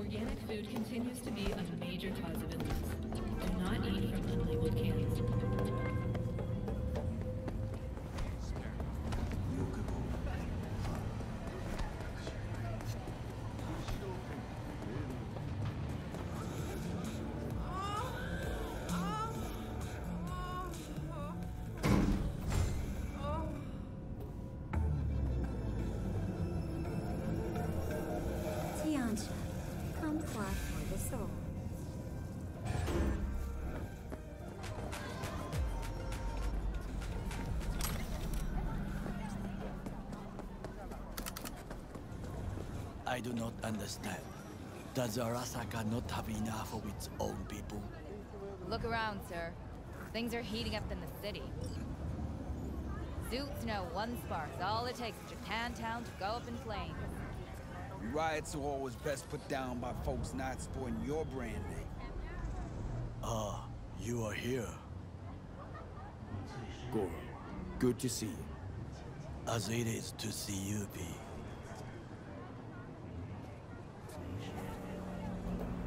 Organic food continues to be a major cause of illness. Do not eat from unlabeled cans. Come forth for the soul. I do not understand. Does Arasaka not have enough of its own people? Look around, sir. Things are heating up in the city. Suits know one spark's all it takes for Japantown to go up in flames. Riots are always best put down by folks not supporting your brand name. Ah, you are here. Goro, good to see you. As it is to see you, V.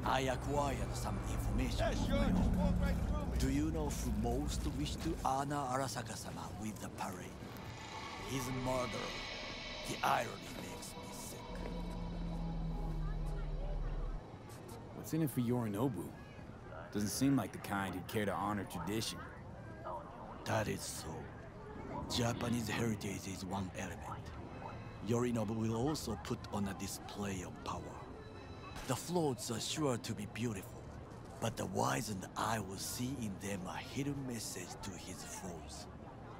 I acquired some information. Yeah, sure, just walk right through me. Do you know who most wish to honor Arasaka-sama with the parade? His murder. The irony makes me sick. What's in it for Yorinobu? Doesn't seem like the kind who'd care to honor tradition. That is so. Japanese heritage is one element. Yorinobu will also put on a display of power. The floats are sure to be beautiful, but the wizened eye will see in them a hidden message to his foes.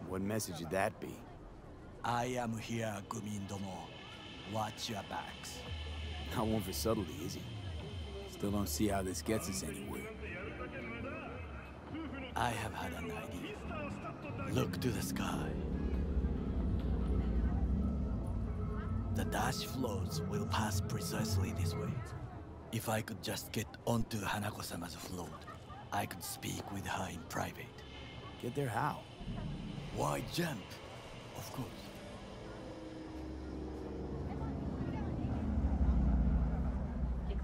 What message would that be? I am here, Gumin-domo. Watch your backs. Not one for subtlety, is he? Still don't see how this gets us anywhere. I have had an idea. Look to the sky. The dash floats will pass precisely this way. If I could just get onto Hanako-sama's float, I could speak with her in private. Get there how? Why jump? Of course.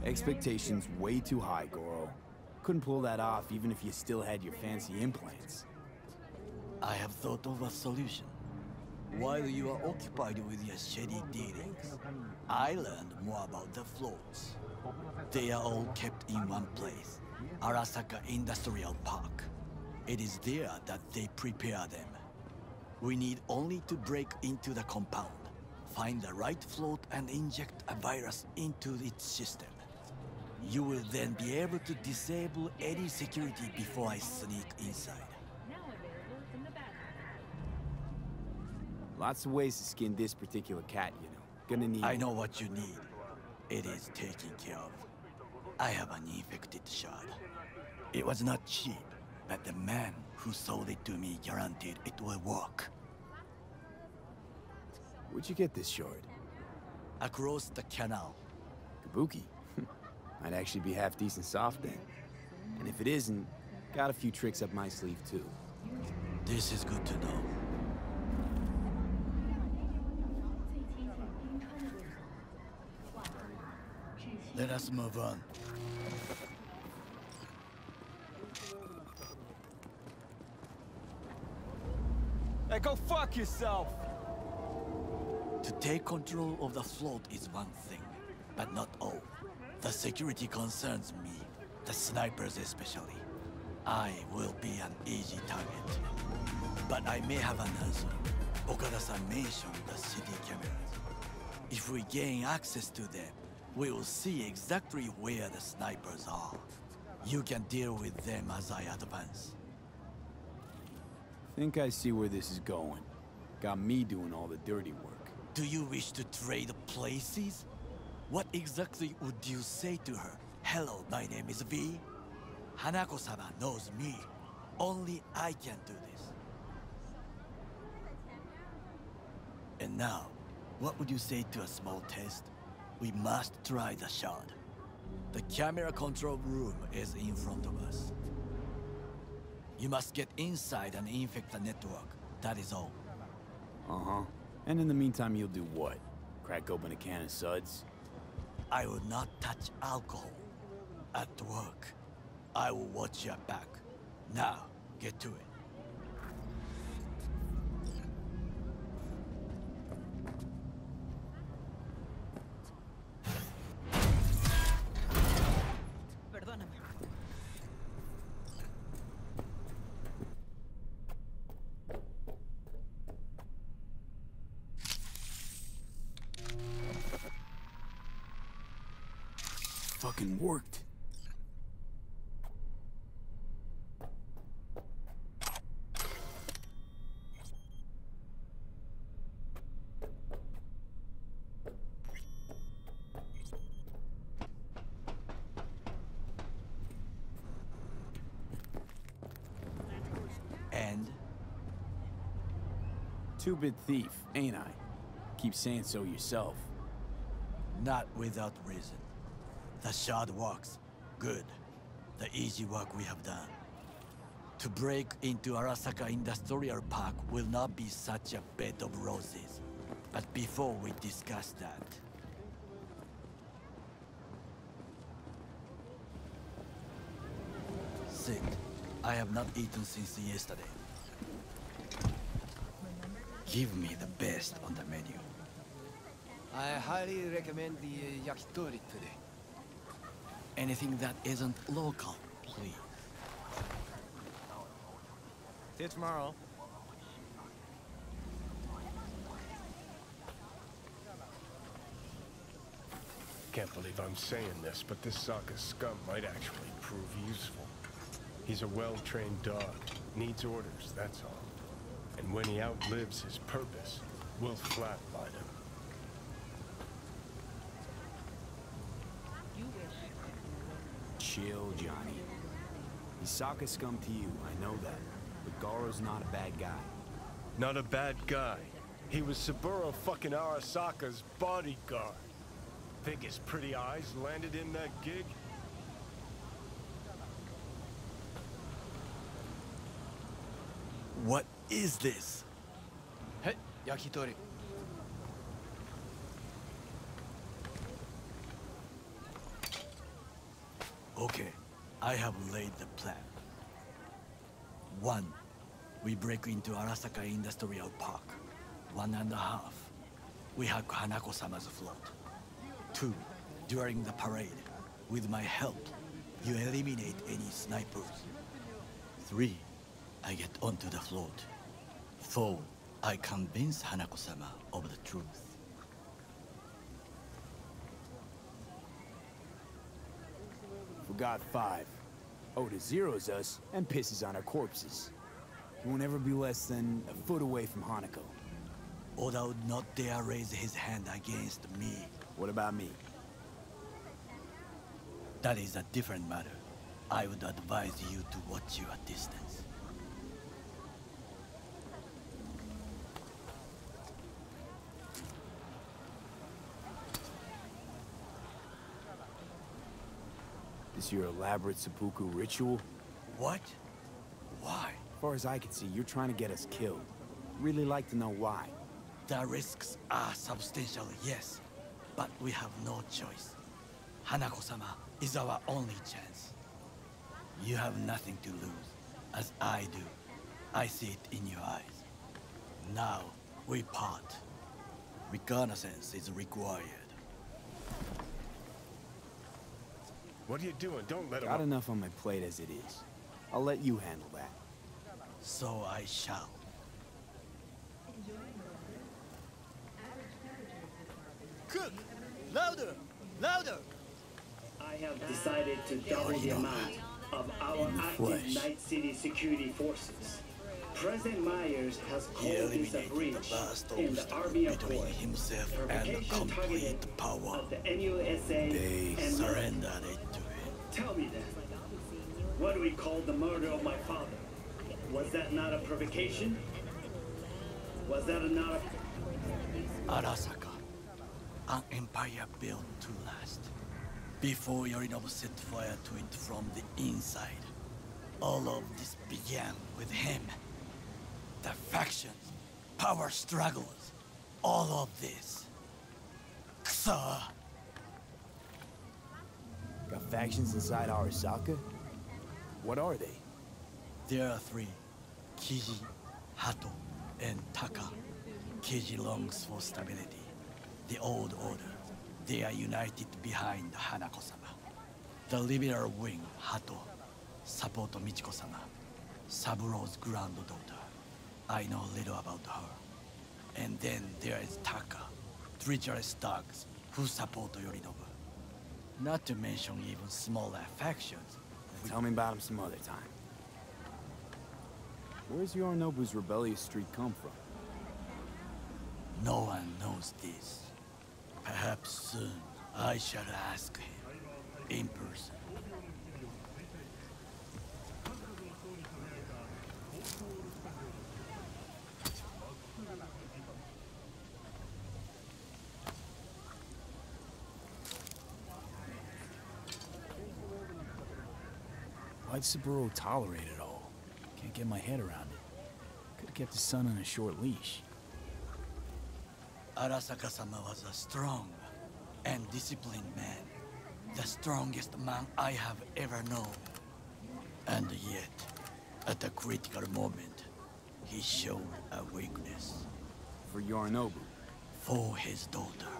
Expectations way too high, Goro. Couldn't pull that off even if you still had your fancy implants. I have thought of a solution. While you are occupied with your shady dealings, I learned more about the floats. They are all kept in one place, Arasaka Industrial Park. It is there that they prepare them. We need only to break into the compound, find the right float and inject a virus into its system. You will then be able to disable any security before I sneak inside. Lots of ways to skin this particular cat, you know. Gonna need... I know what you need. It is taken care of. I have an infected shard. It was not cheap, but the man who sold it to me guaranteed it will work. Where'd you get this shard? Across the canal. Kabuki? Might actually be half decent soft then. And if it isn't, got a few tricks up my sleeve too. This is good to know. Let us move on. Hey, go fuck yourself! To take control of the float is one thing, but not all. The security concerns me, the snipers especially. I will be an easy target. But I may have an answer. Okada-san mentioned the city cameras. If we gain access to them, we will see exactly where the snipers are. You can deal with them as I advance. Think I see where this is going. Got me doing all the dirty work. Do you wish to trade places? What exactly would you say to her? Hello, my name is V. Hanako-sama knows me. Only I can do this. And now, what would you say to a small test? We must try the shard. The camera control room is in front of us. You must get inside and infect the network. That is all. Uh-huh. And in the meantime, you'll do what? Crack open a can of suds? I will not touch alcohol. At work, I will watch your back. Now, get to it. Perdóname. Fucking worked. And? Two-bit thief, ain't I? Keep saying so yourself. Not without reason. The shard works. Good. The easy work we have done. To break into Arasaka Industrial Park will not be such a bed of roses. But before we discuss that... Sit. I have not eaten since yesterday. Give me the best on the menu. I highly recommend the yakitori today. Anything that isn't local, please. See you tomorrow. Can't believe I'm saying this, but this Sokka scum might actually prove useful. He's a well-trained dog. Needs orders, that's all. And when he outlives his purpose, we'll flatline him. Chill, Johnny. He's Sokka scum to you, I know that. But Goro's not a bad guy. Not a bad guy. He was Saburo fucking Arasaka's bodyguard. Think his pretty eyes landed in that gig? What is this? Hey, yakitori. Okay, I have laid the plan. 1. We break into Arasaka Industrial Park. 1.5. We hack Hanako-sama's float. 2. During the parade, with my help, you eliminate any snipers. 3. I get onto the float. 4. I convince Hanako-sama of the truth. Forgot 5. Oda zeroes us and pisses on our corpses. He won't ever be less than a foot away from Hanako. Oda would not dare raise his hand against me. What about me? That is a different matter. I would advise you to watch your distance. This your elaborate seppuku ritual? What? Why? As far as I can see, you're trying to get us killed. Really like to know why. The risks are substantial, yes. But we have no choice. Hanako-sama is our only chance. You have nothing to lose, as I do. I see it in your eyes. Now, we part. Reconnaissance is required. What are you doing? Don't let him Got up. enough on my plate as it is. I'll let you handle that. So I shall. Cook! Louder! Louder! I have decided to double the amount of our active Night City security forces. President Myers has He called this a eliminated breach the last in the Army obstacle between Accord. himself and Provocation complete targeted power. of the MUSA They and surrendered it to him. Tell me then, what do we call the murder of my father? Was that not a provocation? Was that not a... Arasaka, an empire built to last. Before Yorinobu set fire to it from the inside. All of this began with him. The factions, power struggles, all of this. Ksa! factions inside Arasaka? What are they? There are three: Kiji, Hato, and Taka. Kiji longs for stability. The old order. They are united behind Hanako-sama. The liberal wing, Hato, support Michiko-sama, Saburo's granddaughter. I know little about her. And then there is Taka, treacherous thugs who support Yorinobu. Not to mention even smaller factions. Tell me about him some other time. Where's Yorinobu's rebellious streak come from? No one knows this. Perhaps soon I shall ask him in person. Why'd Saburo tolerate it all? Can't get my head around it. Could've kept his son on a short leash. Arasaka-sama was a strong and disciplined man. The strongest man I have ever known. And yet, at a critical moment, he showed a weakness. For Yorinobu? For his daughter.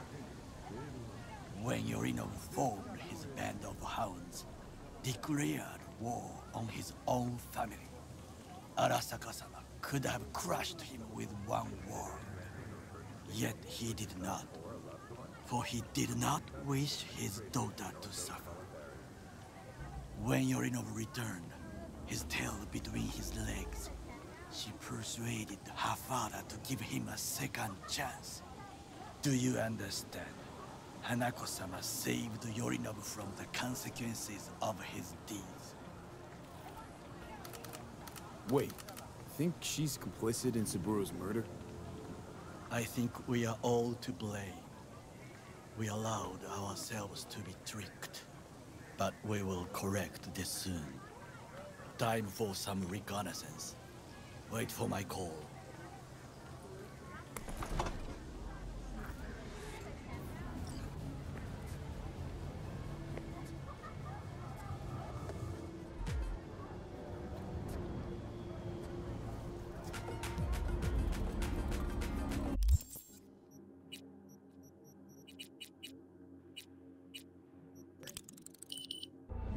When Yorinobu formed his band of hounds, declared war on his own family, Arasaka-sama could have crushed him with one word. Yet he did not, for he did not wish his daughter to suffer. When Yorinobu returned, his tail between his legs, she persuaded her father to give him a second chance. Do you understand? Hanako-sama saved Yorinobu from the consequences of his deeds. Wait, think she's complicit in Saburo's murder? I think we are all to blame. We allowed ourselves to be tricked. But we will correct this soon. Time for some reconnaissance. Wait for my call.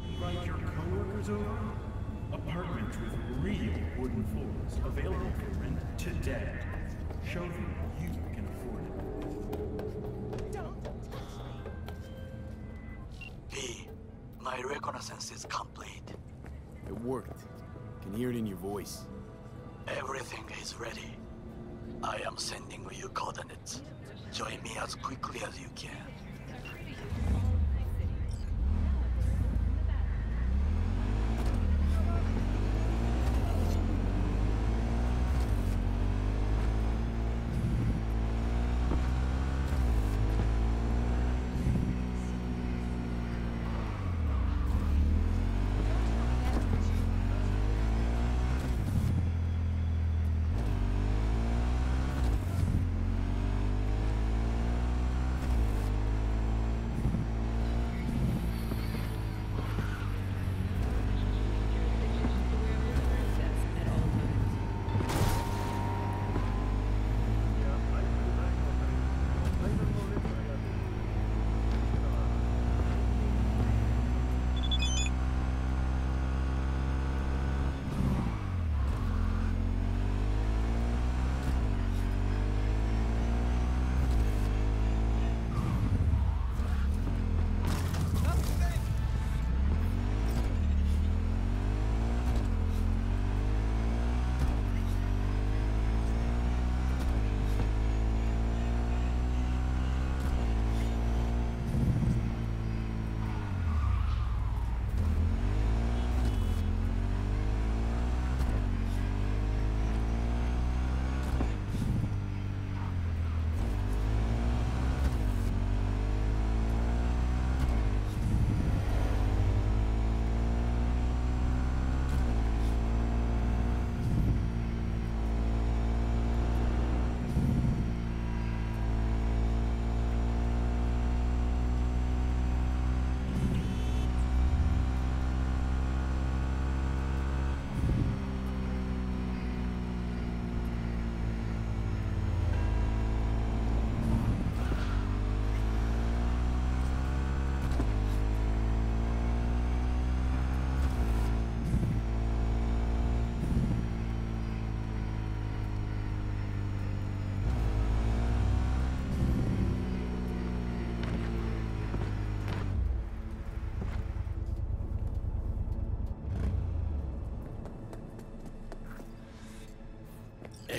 Invite your coworkers over? Apartments with real wooden floors available for rent today. Show them you can afford it. B, my reconnaissance is complete. It worked. Can hear it in your voice. Everything is ready. I am sending you coordinates. Join me as quickly as you can.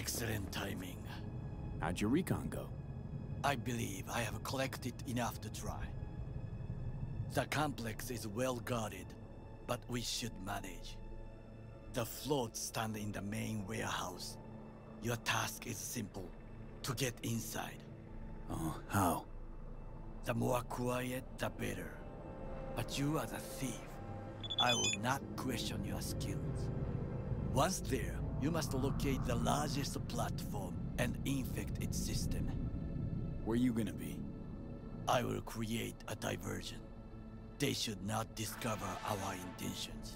Excellent timing. How'd your recon go? I believe I have collected enough to try. The complex is well guarded, but we should manage. The floats stand in the main warehouse. Your task is simple: to get inside. Oh, how? The more quiet, the better. But you are the thief. I will not question your skills. Once there, you must locate the largest platform and infect its system. Where you gonna be? I will create a diversion. They should not discover our intentions.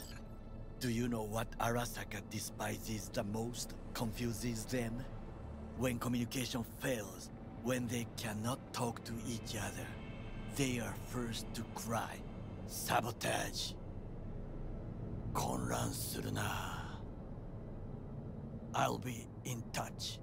Do you know what Arasaka despises the most, confuses them? When communication fails, when they cannot talk to each other, they are first to cry, sabotage. 混乱するな. I'll be in touch.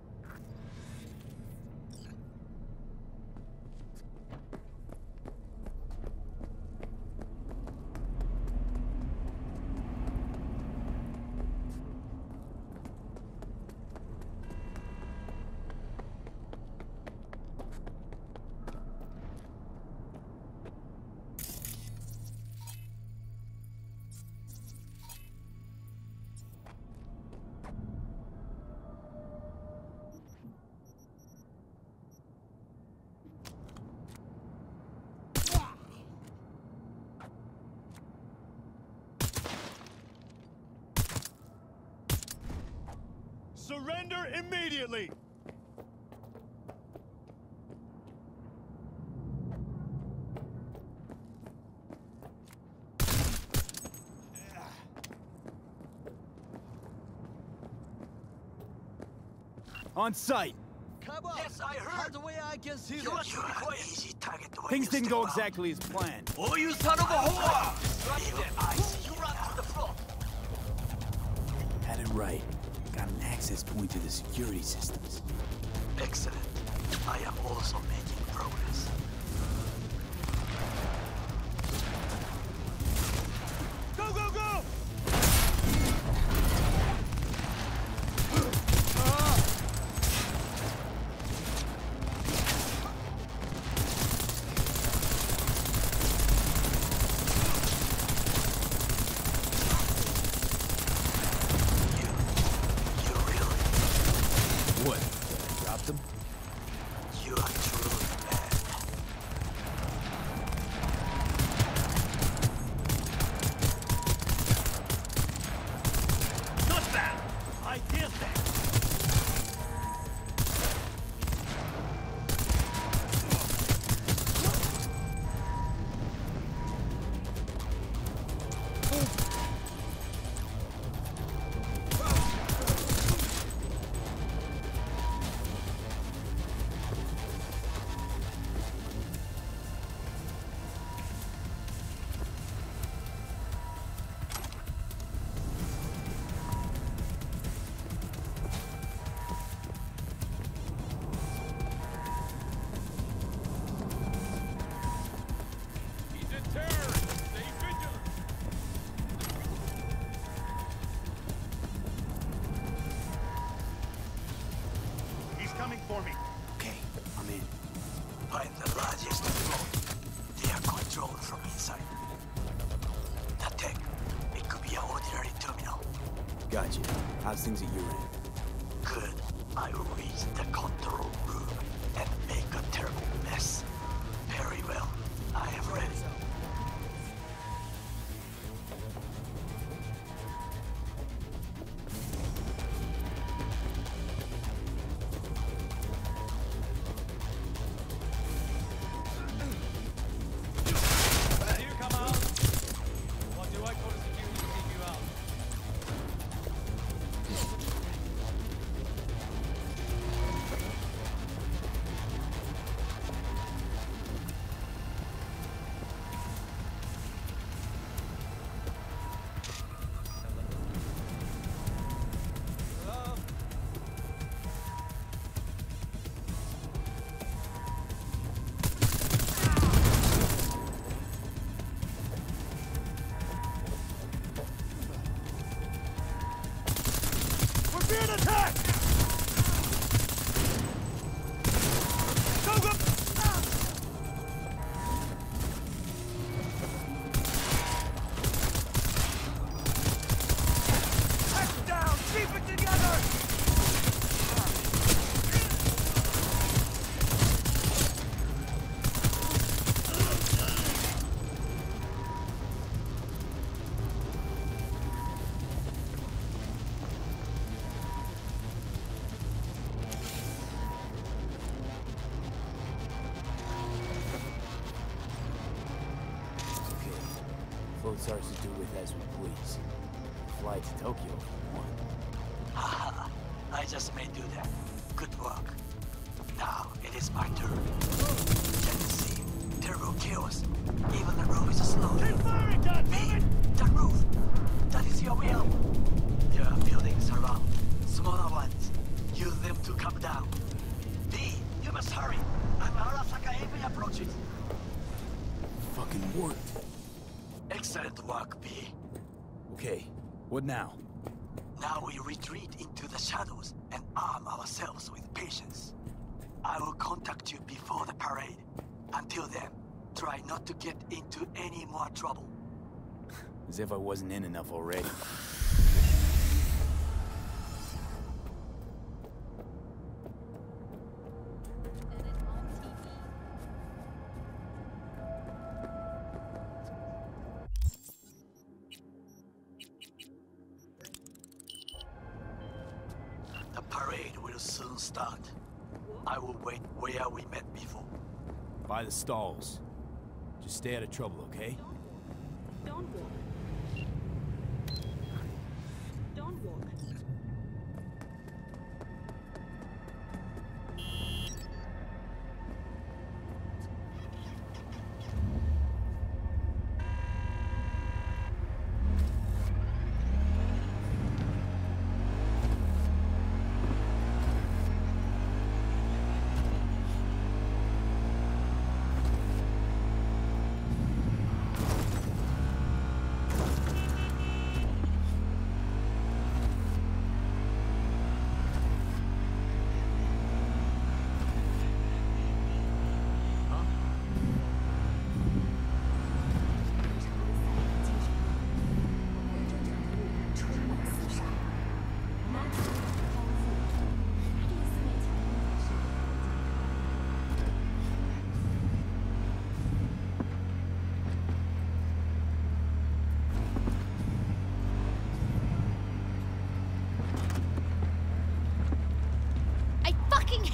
Surrender immediately! On sight! Come on! Yes, I heard! The way I can see You that. are An easy target when Things you didn't step go out. exactly as planned. Oh, you son of a whore! I see you run to the floor. Had it right. Got an access point to the security systems. Excellent. I am also making progress. Go, go, go! What? Dropped them? You are truly mad. Not bad! I did that! He's a terrorist! Stay vigilant! He's coming for me! Okay, I'm in. Find the largest float. They are controlled from inside. The tech, it could be an ordinary terminal. Gotcha. How's things at your end? Good. I will reach the control room and make a terrible mess. Very well. I am ready. Here, come out! What do I call the security to take you out? Float's ours to do with as we please. Fly to Tokyo if we want. Haha, I just may do that. Good work. Now it is my turn. Let me see. Terrible chaos. Even the roof is slow. Me, the roof. That is your will. There are buildings around. Smaller ones. Use them to come down. B, you must hurry. Arasaka heavy approaches. Fucking worked. Excellent work, B. Okay, what now? Now we retreat into the shadows and arm ourselves with patience. I will contact you before the parade. Until then, try not to get into any more trouble. As if I wasn't in enough already. The parade will soon start. I will wait where we met before. By the stalls. Just stay out of trouble, okay? Don't walk. Don't walk.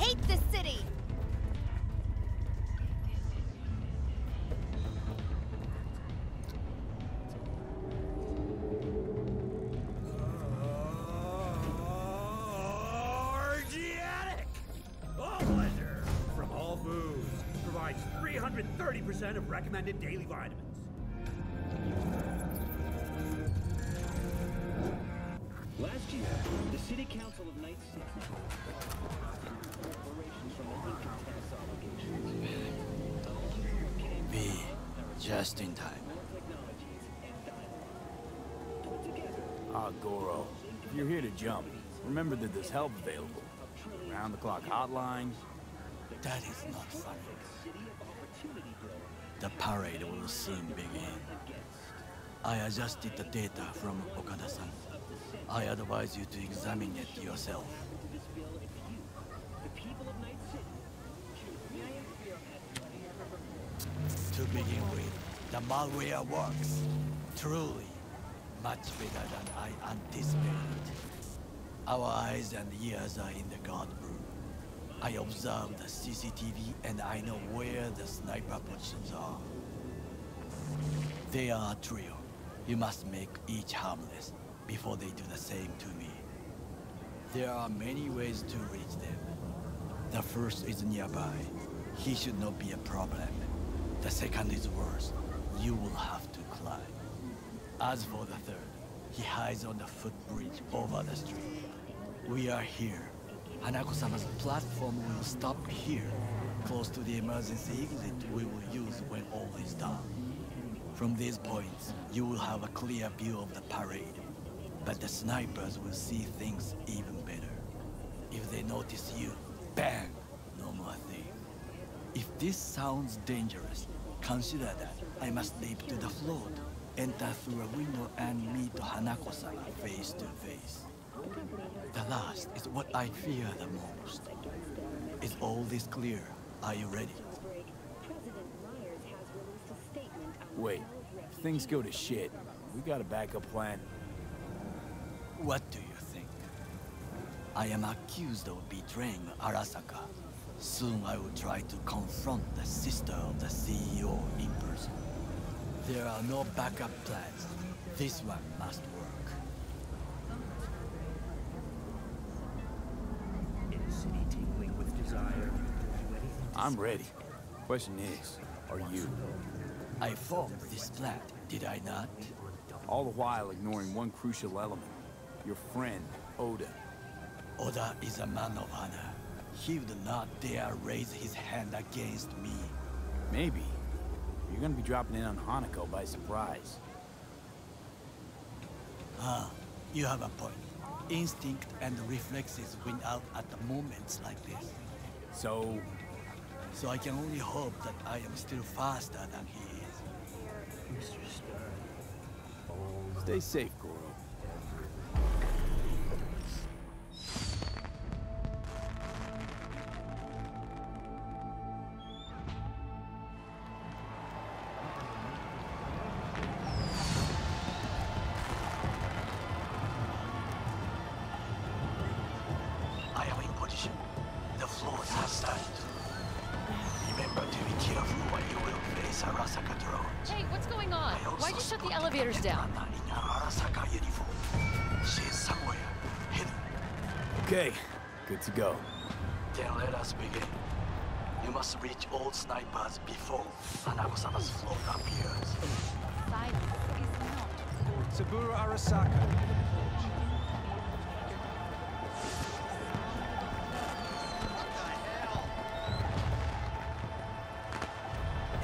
hate this city! Pleasure from all foods. Provides 330% of recommended daily vitamins. Last year, the City Council of Night City corporations from the income tax obligations. B, just in time. Goro, if you're here to jump, remember that there's help available. Round-the-clock hotline. That is not funny. The parade will soon begin. I adjusted the data from Okada-san. I advise you to examine it yourself. To begin with, the malware works. Truly, much better than I anticipated. Our eyes and ears are in the guard room. I observed the CCTV and I know where the sniper positions are. They are a trio. You must make each harmless before they do the same to me. There are many ways to reach them. The first is nearby. He should not be a problem. The second is worse. You will have to climb. As for the third, he hides on the footbridge over the street. We are here. Hanako-sama's platform will stop here, close to the emergency exit we will use when all is done. From these points, you will have a clear view of the parade, but the snipers will see things even better. If they notice you, bang, no more thing. If this sounds dangerous, consider that I must leap to the float, enter through a window and meet Hanako-sama face to face. The last is what I fear the most. Is all this clear? Are you ready? Wait, if things go to shit, we got a backup plan. What do you think? I am accused of betraying Arasaka. Soon I will try to confront the sister of the CEO in person. There are no backup plans. This one must work. In a city tingling with desire, I'm ready. Question is, are you? I formed this plan, did I not? All the while ignoring one crucial element. Your friend, Oda. Oda is a man of honor. He would not dare raise his hand against me. Maybe. You're gonna be dropping in on Hanako by surprise. You have a point. Instinct and reflexes win out at the moments like this. So I can only hope that I am still faster than he is. Mr. Stern. stay safe, Goro. I am in position. The floors have started. Remember to be careful when you will face Arasaka drones. Hey, what's going on? Why'd you shut the elevators down? In Arasaka uniform. She is somewhere hidden. Okay, good to go. Then let us begin. You must reach all snipers before Hanako-sama's float appears. Silence is not. Saburo Arasaka.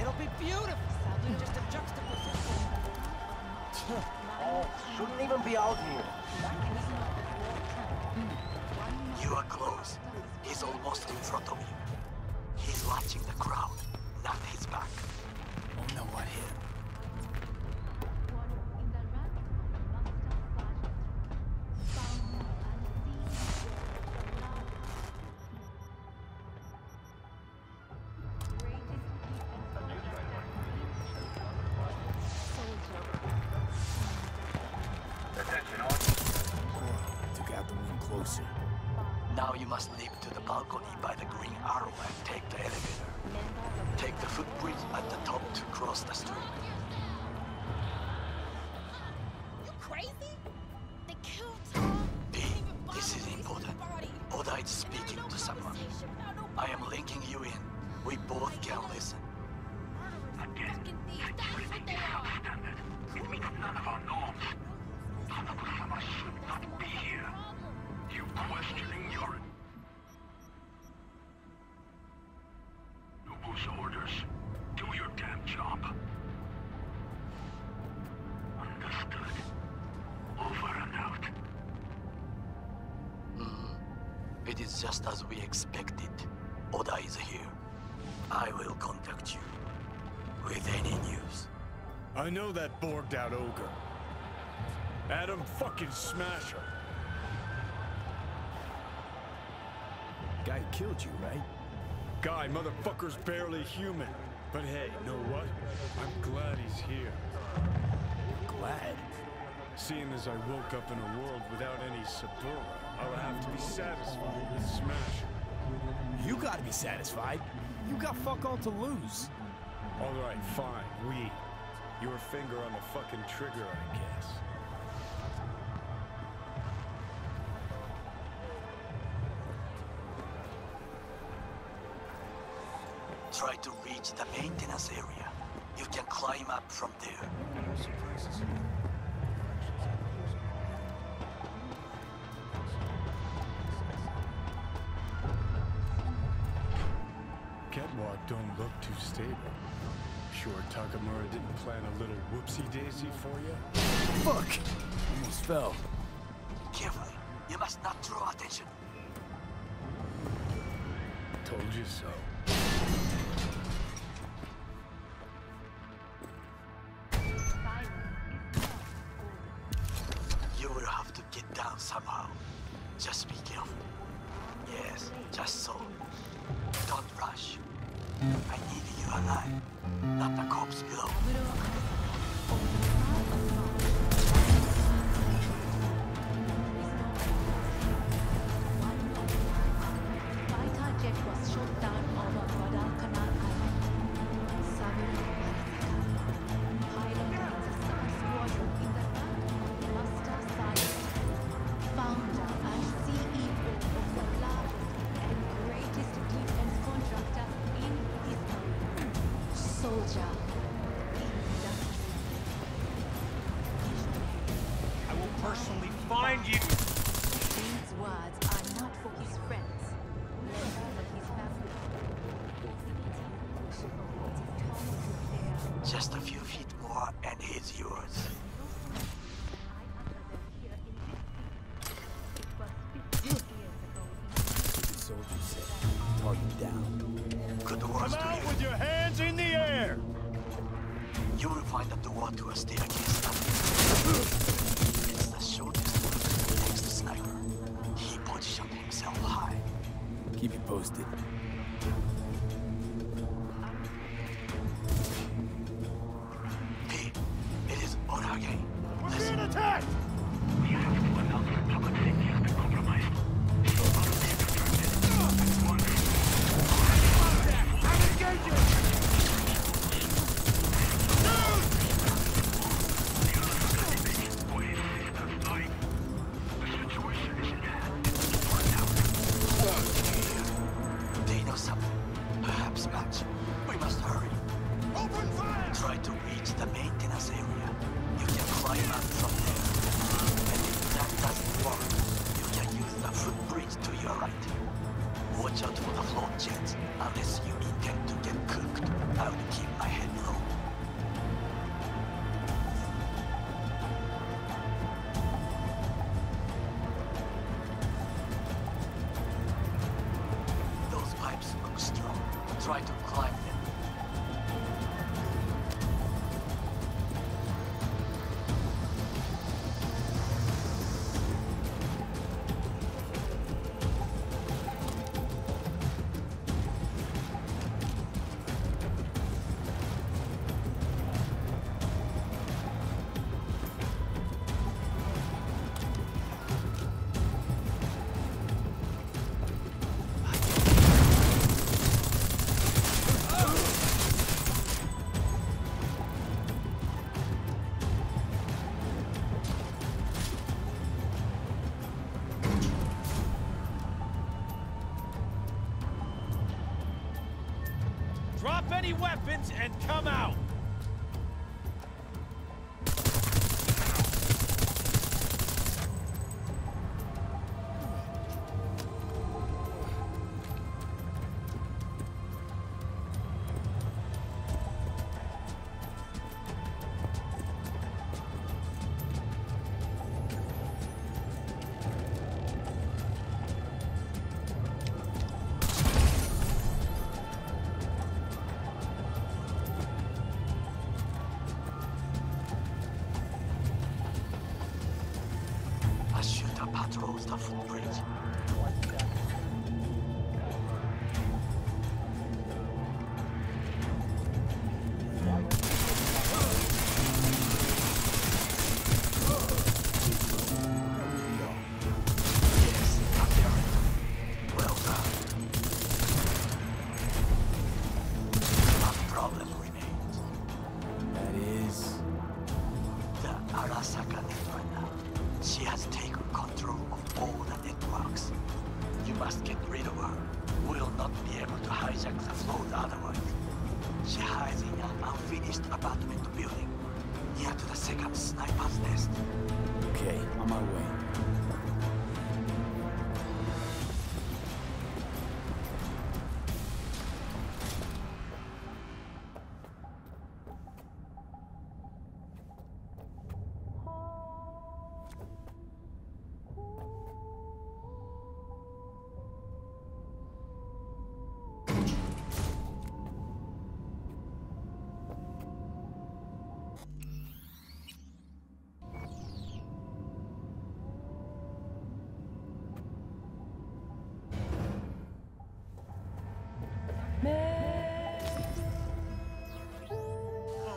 It'll be beautiful. Just a juxtaposition. Oh, shouldn't even be out here. You are close. He's almost in front of you. He's watching the crowd, not his back. Oh no, what hit him? Took out the one closer. Now you must leap to the balcony by the green arrow and take the elevator. Take the footbridge at the top to cross the street. You crazy? They killed Tom. B, this is important. Oda is speaking to someone. I am linking you in. We both can listen. Again, security is substandard. It meets none of our norms. Hanako-sama should not be here. You questioning your... Nobu's orders. Do your damn job. Understood. Over and out. It is just as we expected. Oda is here. I will contact you with any news. I know that borged out ogre. Adam fucking Smasher. Guy who killed you, right? Guy, motherfucker's barely human. But hey, know what? I'm glad he's here. Glad. Seeing as I woke up in a world without any Saburo, I'll have to be satisfied with Smasher. You gotta be satisfied. You got fuck all to lose. All right, fine. Your finger on the fucking trigger, I guess. Try to reach the maintenance area. You can climb up from there. Catwalk don't look too stable. Sure Takamura didn't plan a little whoopsie-daisy for you? Fuck! Almost fell. Carefully. You must not draw attention. Told you so. You will have to get down somehow. Just be careful. Yes, just so. Don't rush. I need you alive, not the corpse below. Fighter jet was shot down over Guadalcanal Island. Cyberpunk. find you! These words are not for his friends. Never for his family. Just a few feet more and he's yours. Soldier said, target down. Good work. Come out with your hands in the air! You will find a door to a staircase up. It's the shortest route to the next sniper. He positioned himself high. Keep you posted. Hey, it is Orage. We're being attacked! We have to announce that public safety has been compromised. I'm engaging! They know something. Perhaps much. We must hurry. Open fire! Try to reach the maintenance area. You can climb up from there. And if that doesn't work, you can use the footbridge to your right. Watch out for the float jets. Unless you intend to get cooked, I will keep my head low. Those pipes look strong. Try to climb them. Drop any weapons and come out! A shooter patrols the footbridge. Yes, apparently. Well done. One problem remains. That is... The Arasaka network now. She has taken control of all the networks. You must get rid of her. We'll not be able to hijack the float otherwise. She hides in an unfinished apartment building, near to the second sniper's nest. Okay, on my way.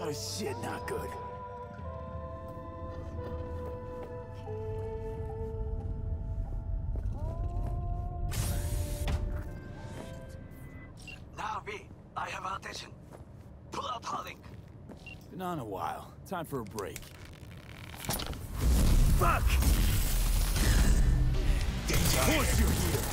Oh shit, not good. Now, V, I have our attention. Pull out Harling. Been on a while. Time for a break. Fuck! Of course you're here!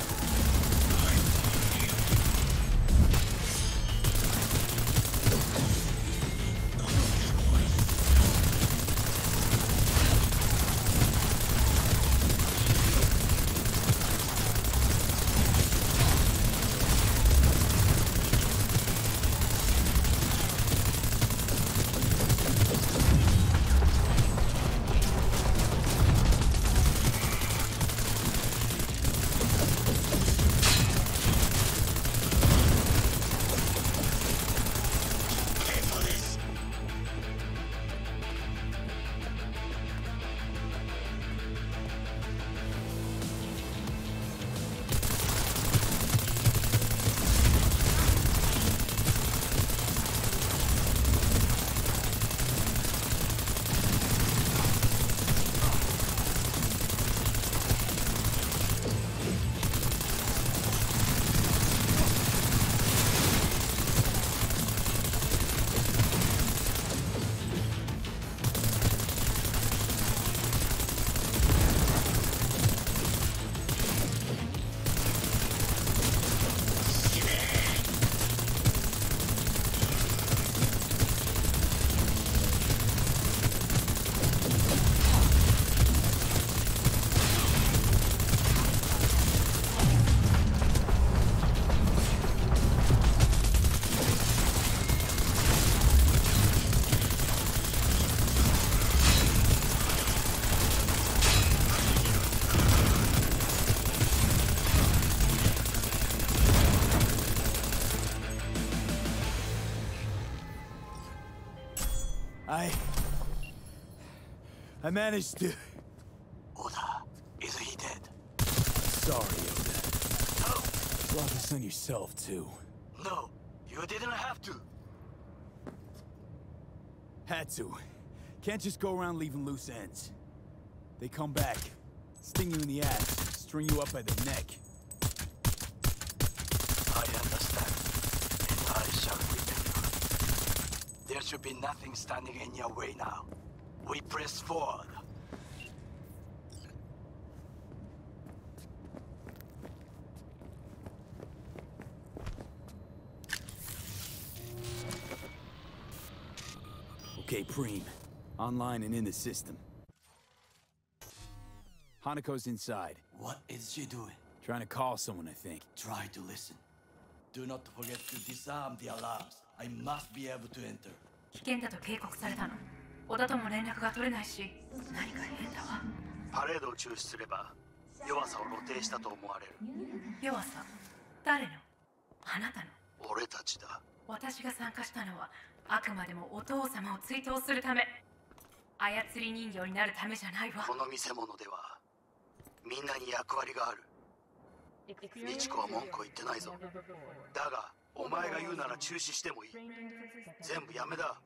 I managed to... Oda, is he dead? Sorry, Oda. No! Brought this on yourself, too. No, you didn't have to. Had to. Can't just go around leaving loose ends. They come back, sting you in the ass, string you up by the neck. I understand, and I shall remember. There should be nothing standing in your way now. We press forward. Okay, Preem. Online and in the system. Hanako's inside. What is she doing? Trying to call someone, I think. Try to listen. Do not forget to disarm the alarms. I must be able to enter. 危険だと警告されたの。小田とも連絡が取れないし、何か変だわ。パレードを中止すれば弱さを露呈したと思われる。弱さ？誰の？あなたの？俺たちだ。私が参加したのはあくまでもお父様を追悼するため。操り人形になるためじゃないわ。この見せ物ではみんなに役割がある。美智子は文句を言ってないぞ。だがお前が言うなら中止してもいい。全部やめだ。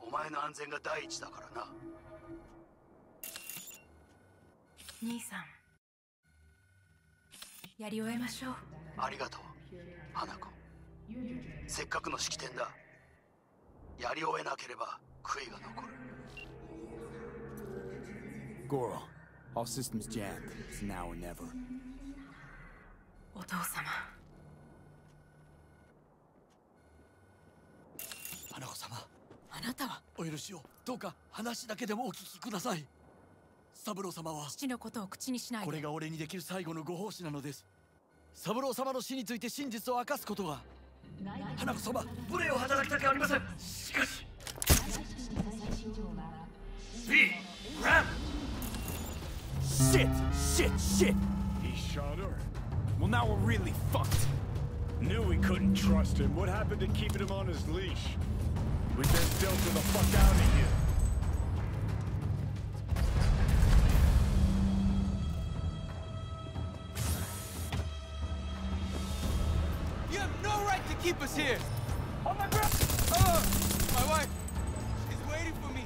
お前の安全が第一だからな。兄さん、やり終えましょう。ありがとう、花子。せっかくの式典だ。やり終えなければ悔いが残る。Goro, all systems jammed. It's now or never. お父様。花子様。あなたはお許しを。どうか話だけでもお聞きください。三郎様は父のことを口にしないで。これが俺にできる最後のご奉仕なのです。三郎様の死について真実を明かすことが。花子様、無礼を働きたくありません。しかしRam! Shit! He shot her. Well, now we're really fucked. Knew we couldn't trust him. What happened to keeping him on his leash? We just dealt the fuck out of here. You have no right to keep us here! On my ground! My wife! She's waiting for me!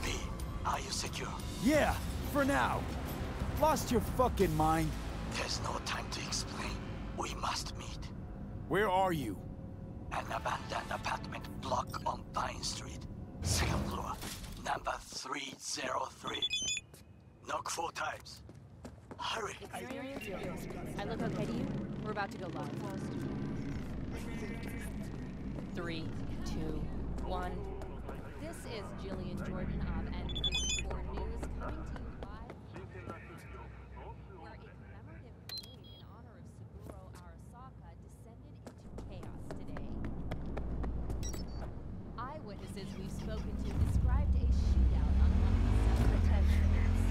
B, are you secure? Yeah, for now. Lost your fucking mind? There's no time to explain. We must meet. Where are you? An abandoned apartment block on Pine Street. Second floor, number 303. Knock 4 times. Hurry! I look okay to you? We're about to go live. 3, 2, 1. This is Jillian Jordan of N54 News coming to you live. Where a commemorative parade in honor of Saburo Arasaka descended into chaos today. Eyewitnesses we've spoken to described a shootout on one of the separate streets.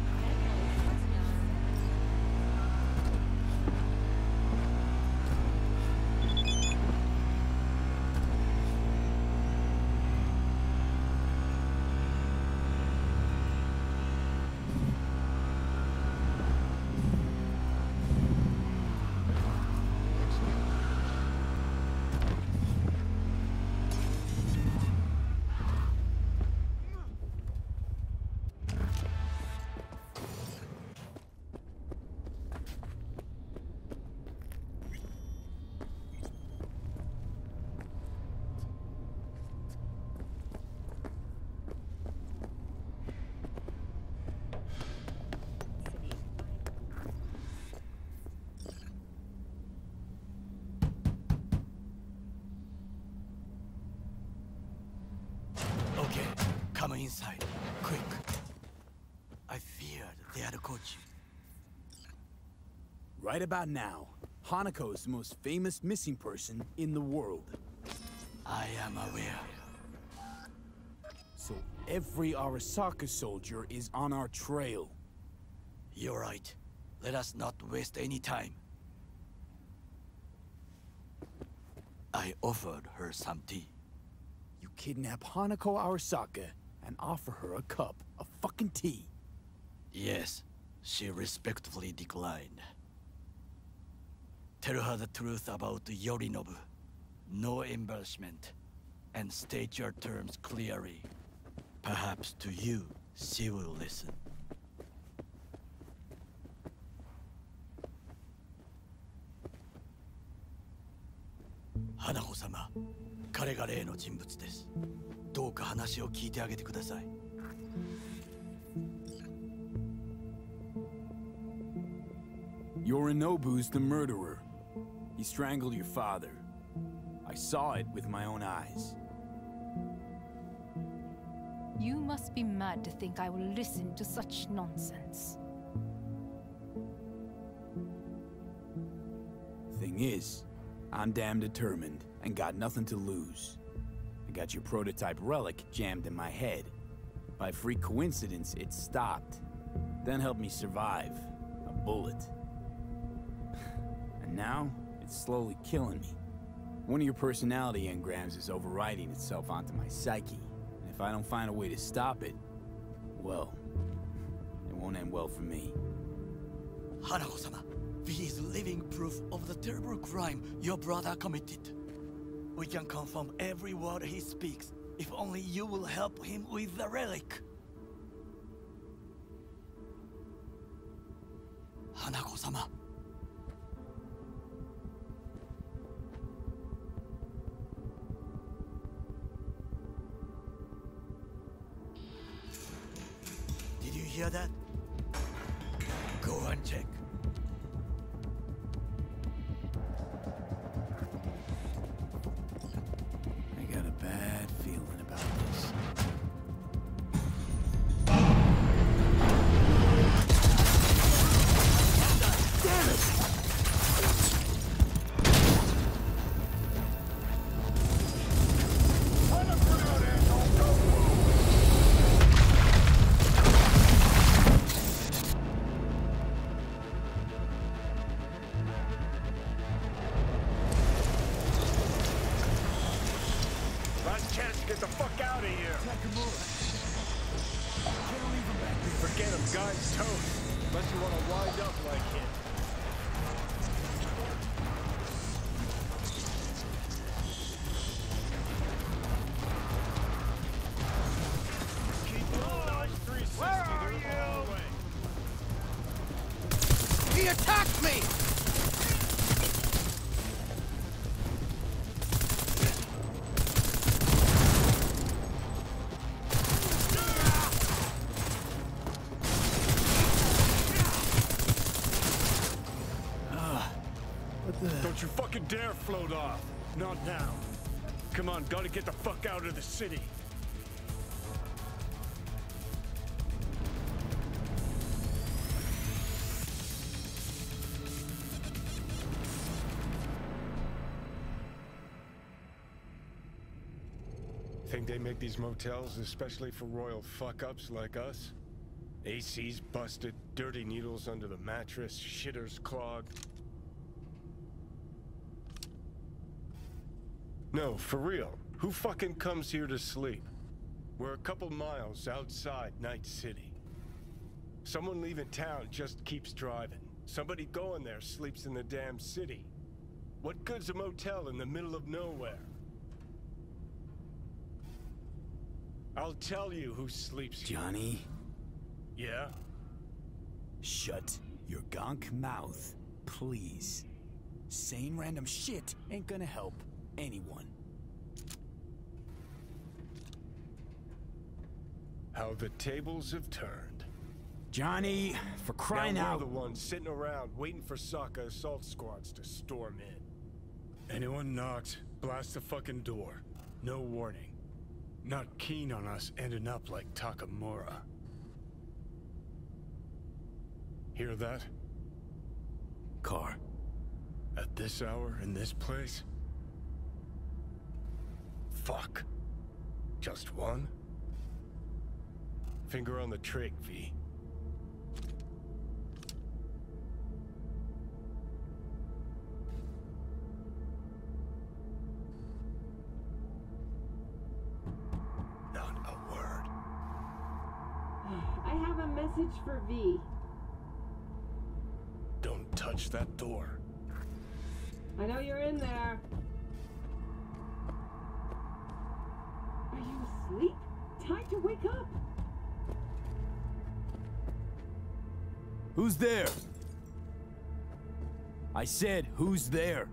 Okay, come inside. Quick. I feared they had caught you. Right about now, Hanako is the most famous missing person in the world. I am aware. So Every Arasaka soldier is on our trail. You're right. Let us not waste any time. I offered her some tea. You kidnap Hanako Arasaka and offer her a cup of fucking tea. Yes, she respectfully declined. Tell her the truth about Yorinobu. No embellishment. And state your terms clearly. Perhaps to you, she will listen. Hanako様、彼が例の人物です。どうか話を聞いてあげてください。Yorinobu's the murderer. He strangled your father. I saw it with my own eyes. You must be mad to think I will listen to such nonsense. Thing is, I'm damn determined and got nothing to lose. I got your prototype relic jammed in my head. By freak coincidence, it stopped. Then helped me survive. A bullet. And now, it's slowly killing me. One of your personality engrams is overriding itself onto my psyche. And if I don't find a way to stop it, well, it won't end well for me. Hanako-sama, he is living proof of the terrible crime your brother committed. We can confirm every word he speaks, if only you will help him with the relic. Hanako-sama. Did you hear that? Go and check. I got a bad feeling about this. Damn it! Get the fuck out of here! Forget him, guy's toast. Unless you want to wind up like him. Keep going, 360. Where are you? He attacked me! Don't you fucking dare float off. Not now. Come on, gotta get the fuck out of the city. Think they make these motels especially for royal fuck-ups like us? AC's busted, dirty needles under the mattress, shitters clogged. No, for real. Who fucking comes here to sleep? We're a couple miles outside Night City. Someone leaving town just keeps driving. Somebody going there sleeps in the damn city. What good's a motel in the middle of nowhere? I'll tell you who sleeps here. Johnny? Yeah? Shut your gonk mouth, please. Saying random shit ain't gonna help anyone. How the tables have turned. Johnny, for crying now out. we're the ones sitting around waiting for Saka assault squads to storm in. Anyone knocks, blast the fucking door. No warning. Not keen on us ending up like Takamura. Hear that? Car. At this hour, in this place? Fuck. Just one? Finger on the trig, V. Not a word. I have a message for V. Don't touch that door. I know you're in there. Are you asleep? Time to wake up. Who's there? I said, who's there?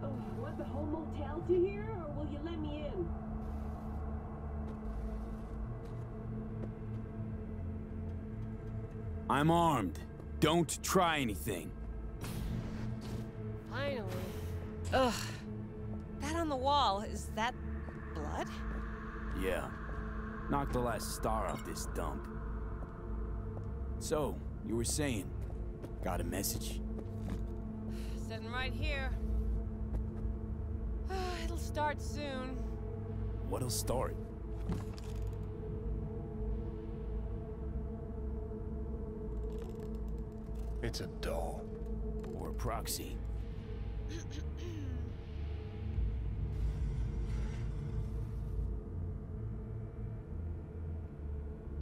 Oh, you want the whole motel to hear, or will you let me in? I'm armed. Don't try anything. Finally. Ugh. That on the wall, is that blood? Yeah. Knocked the last star off this dump. So, you were saying, got a message? Sitting right here. It'll start soon. What'll start? It's a doll. Or a proxy.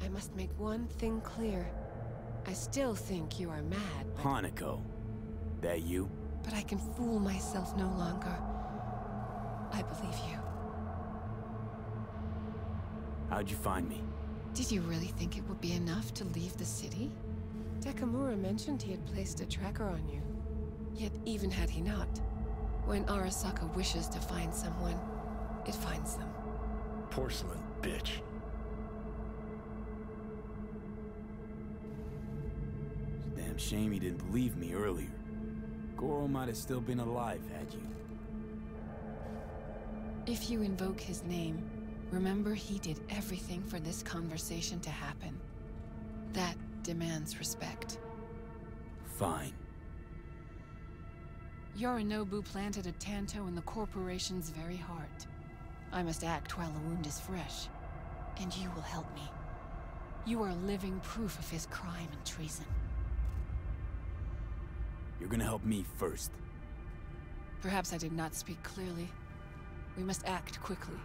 I must make one thing clear. I still think you are mad, but... Hanako. That you? But I can fool myself no longer. I believe you. How'd you find me? Did you really think it would be enough to leave the city? Takamura mentioned he had placed a tracker on you. Yet even had he not, when Arasaka wishes to find someone, it finds them. Porcelain bitch. Damn shame he didn't believe me earlier. Goro might have still been alive had you. If you invoke his name, remember he did everything for this conversation to happen. That demands respect. Fine. Yorinobu planted a Tanto in the corporation's very heart. I must act while the wound is fresh. And you will help me. You are living proof of his crime and treason. You're gonna help me first. Perhaps I did not speak clearly. We must act quickly.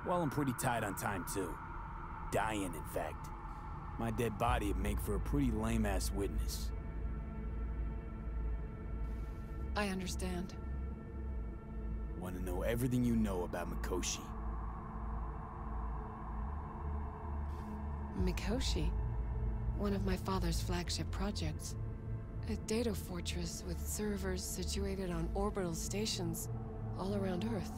Well, I'm pretty tight on time, too. Dying, in fact. My dead body would make for a pretty lame-ass witness. I understand. Want to know everything you know about Mikoshi. Mikoshi? One of my father's flagship projects. A data fortress with servers situated on orbital stations all around Earth.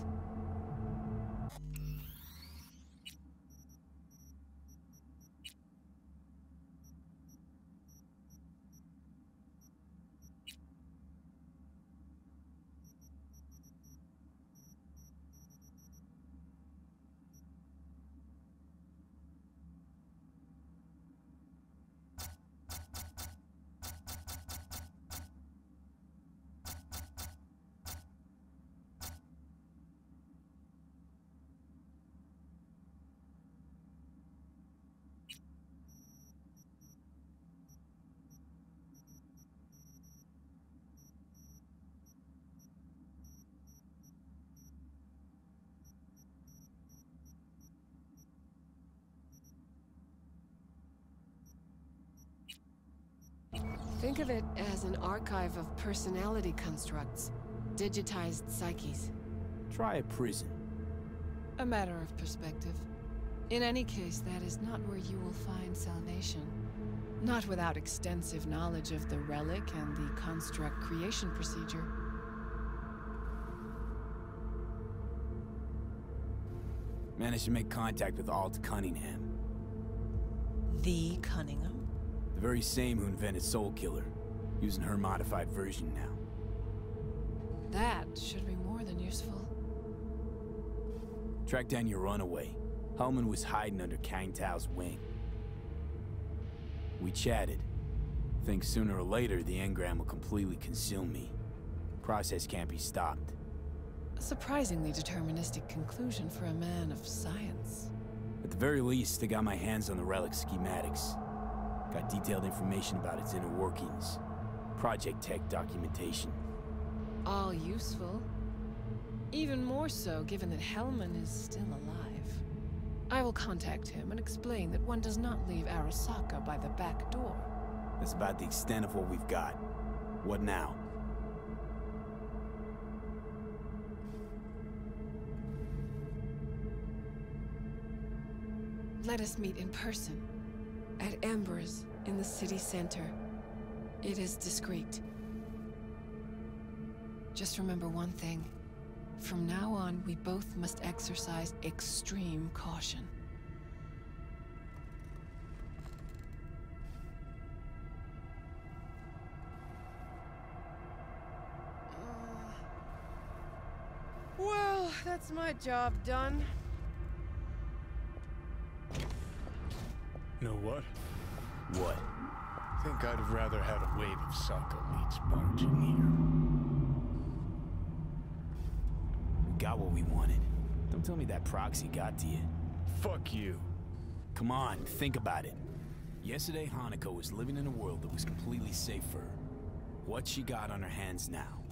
Think of it as an archive of personality constructs, digitized psyches. Try a prison. A matter of perspective. In any case, that is not where you will find salvation. Not without extensive knowledge of the relic and the construct creation procedure. Managed to make contact with Alt Cunningham. The Cunningham? The very same who invented Soul Killer, using her modified version now. That should be more than useful. Track down your runaway. Hellman was hiding under Kang Tao's wing. We chatted. Think sooner or later the engram will completely consume me. Process can't be stopped. A surprisingly deterministic conclusion for a man of science. At the very least, I got my hands on the relic schematics. Got detailed information about its inner workings. Project tech documentation. All useful. Even more so given that Hellman is still alive. I will contact him and explain that one does not leave Arasaka by the back door. That's about the extent of what we've got. What now? Let us meet in person. At Embers, in the city center. It is discreet. Just remember one thing. From now on, we both must exercise extreme caution. Well, that's my job done. Know what? What? Think I'd have rather had a wave of Saka elites barging here. We got what we wanted. Don't tell me that proxy got to you. Fuck you. Come on, think about it. Yesterday, Hanako was living in a world that was completely safe for her. What she got on her hands now?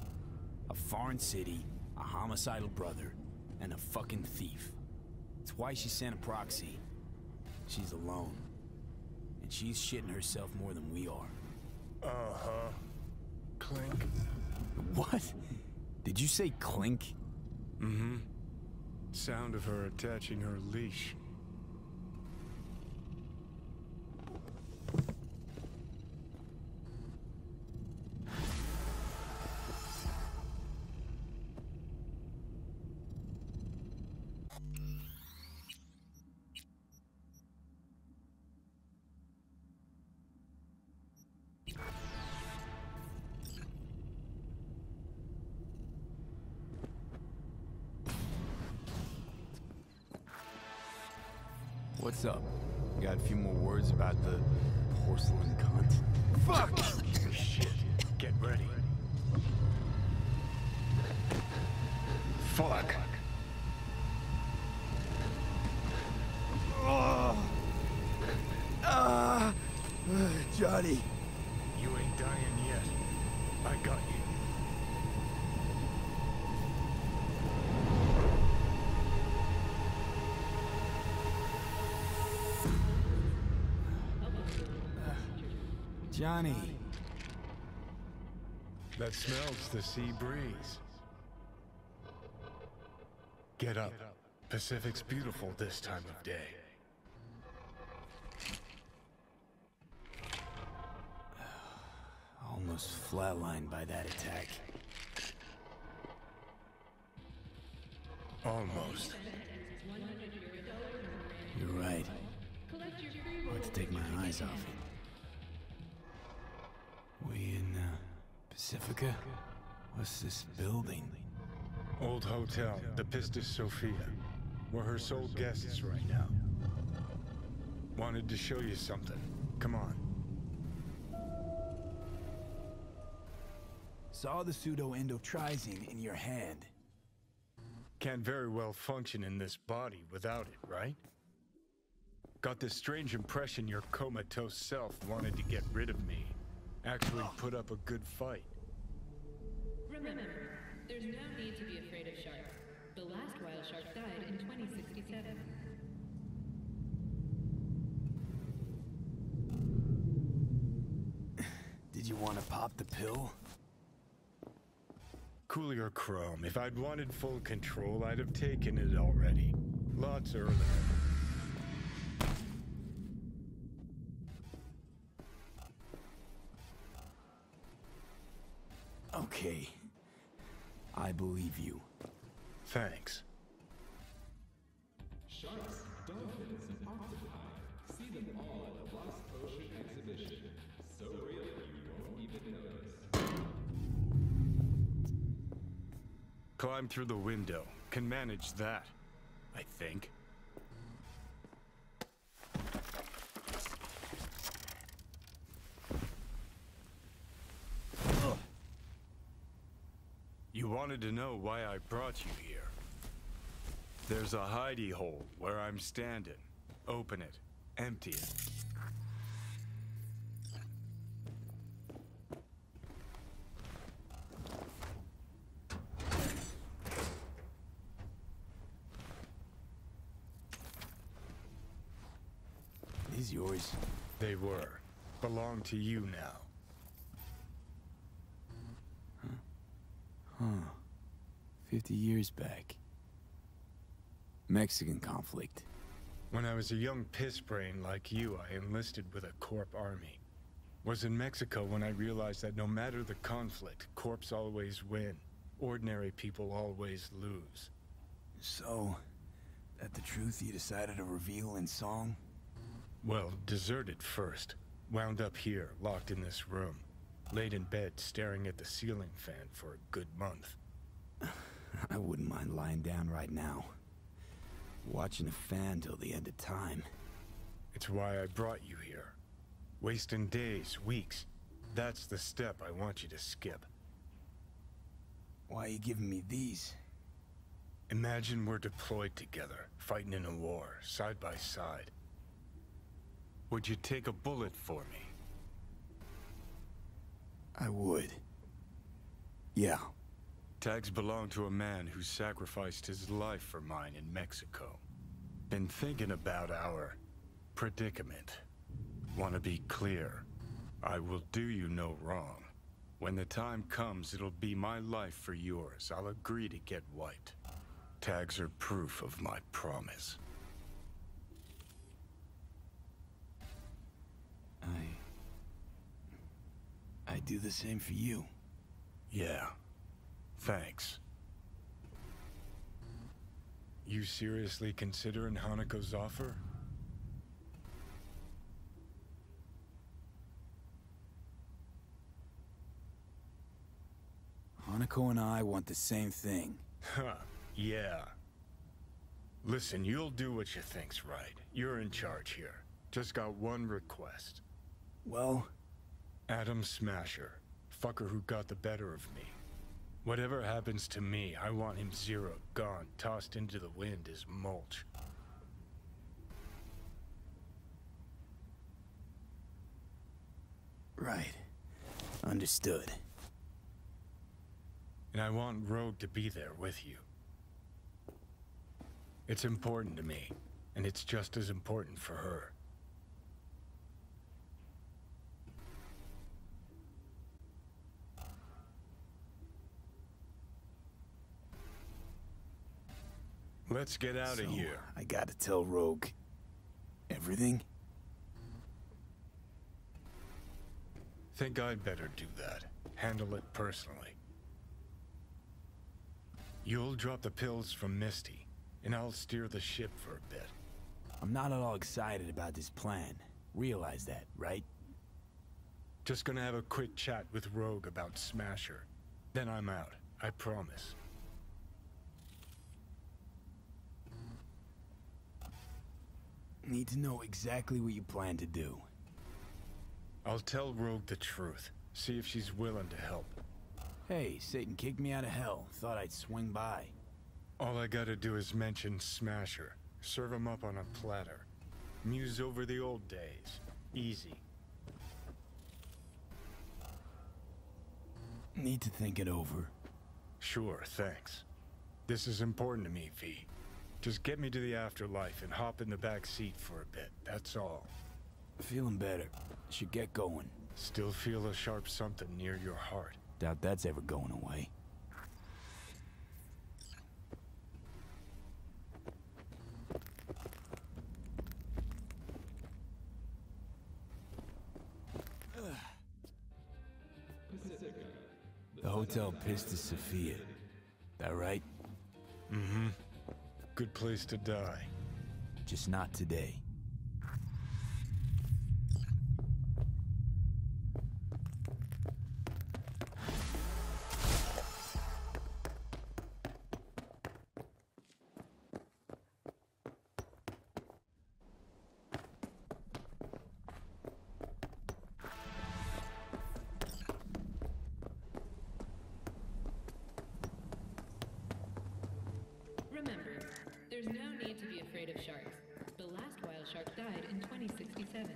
A foreign city, a homicidal brother, and a fucking thief. It's why she sent a proxy. She's alone. And she's shitting herself more than we are. Uh-huh. Clink. What? Did you say clink? Mm-hmm. Sound of her attaching her leash. What's up? Got a few more words about the porcelain cunt? Fuck! Shit. Get ready. Fuck. Johnny. You ain't dying yet. I got you. Johnny. That smells the sea breeze. Get up. Pacific's beautiful this time of day. Almost flatlined by that attack. Almost. You're right. Hard to take my eyes off it. We in, Pacifica? What's this building? Old hotel, the Pistis Sophia. We're her sole guests right now. Wanted to show you something. Come on. Saw the pseudo-endotrizine in your hand. Can't very well function in this body without it, right? Got this strange impression your comatose self wanted to get rid of me. Actually put up a good fight. Remember, there's no need to be afraid of sharks. The last wild shark died in 2067. Did you want to pop the pill? Coolier Chrome, if I'd wanted full control, I'd have taken it already. Lots earlier. Okay. I believe you. Thanks. Sharks, dolphins, and octopi. See them all at the Lost Ocean exhibition. So real you won't even notice. Climb through the window. Can manage that, I think. You wanted to know why I brought you here. There's a hidey hole where I'm standing. Open it. Empty it. These yours? They were. Belong to you now. Huh. 50 years back. Mexican conflict. When I was a young pissbrain like you, I enlisted with a Corp army. Was in Mexico when I realized that no matter the conflict, Corps always win. Ordinary people always lose. So, that the truth you decided to reveal in song? Well, deserted first. Wound up here, locked in this room. Laid in bed, staring at the ceiling fan for a good month. I wouldn't mind lying down right now. Watching a fan till the end of time. It's why I brought you here. Wasting days, weeks. That's the step I want you to skip. Why are you giving me these? Imagine we're deployed together, fighting in a war, side by side. Would you take a bullet for me? I would. Yeah. Tags belong to a man who sacrificed his life for mine in Mexico. Been thinking about our predicament. Want to be clear. I will do you no wrong. When the time comes, it'll be my life for yours. I'll agree to get wiped. Tags are proof of my promise. I do the same for you. Yeah. Thanks. You seriously considering Haneko's offer? Hanako and I want the same thing. Huh, yeah. Listen, you'll do what you think's right. You're in charge here. Just got one request. Well? Adam Smasher. Fucker who got the better of me. Whatever happens to me, I want him zeroed, gone, tossed into the wind as mulch. Right. Understood. And I want Rogue to be there with you. It's important to me, and it's just as important for her. Let's get out of here. I gotta tell Rogue everything? Think I'd better do that. Handle it personally. You'll drop the pills from Misty, and I'll steer the ship for a bit. I'm not at all excited about this plan. Realize that, right? Just gonna have a quick chat with Rogue about Smasher. Then I'm out. I promise. Need to know exactly what you plan to do. I'll tell Rogue the truth. See if she's willing to help. Hey, Satan kicked me out of hell. Thought I'd swing by. All I gotta do is mention Smasher. Serve him up on a platter. Muse over the old days. Easy. Need to think it over. Sure, thanks. This is important to me, V. Just get me to the afterlife and hop in the back seat for a bit, that's all. Feeling better. Should get going. Still feel a sharp something near your heart. Doubt that's ever going away. The hotel Pista Sophia. That right? Mm-hmm. Good place to die. Just not today. Remember, there's no need to be afraid of sharks. The last wild shark died in 2067.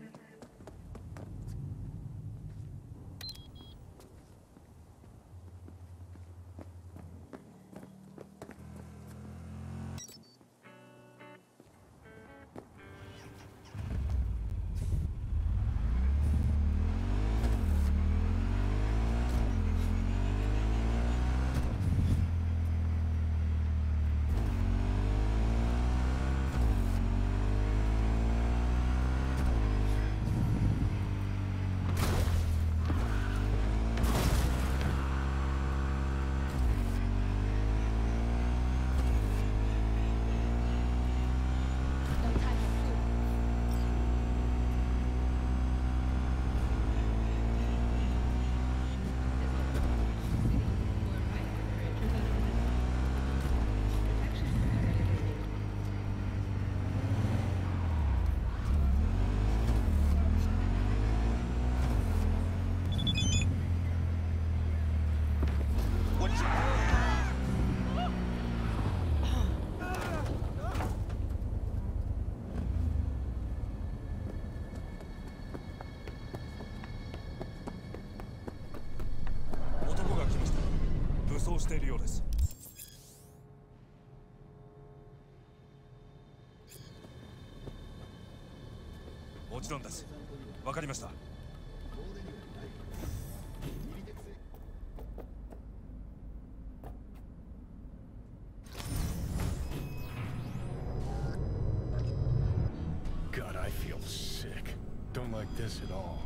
God, I feel sick. Don't like this at all.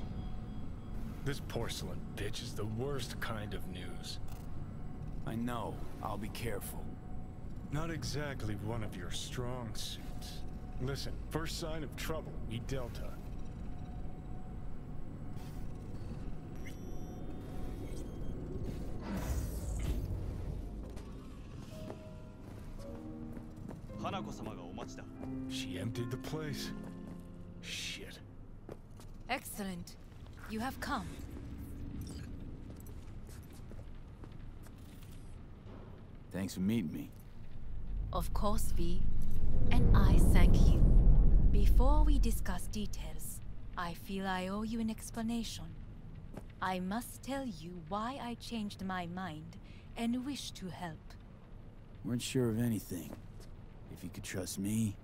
This porcelain bitch is the worst kind of news. I know. I'll be careful. Not exactly one of your strong suits. Listen, first sign of trouble, we Delta. She emptied the place. Shit. Excellent. You have come. Thanks for meeting me. Of course, V. And I thank you. Before we discuss details, I feel I owe you an explanation. I must tell you why I changed my mind and wish to help. Weren't sure of anything. If you could trust me,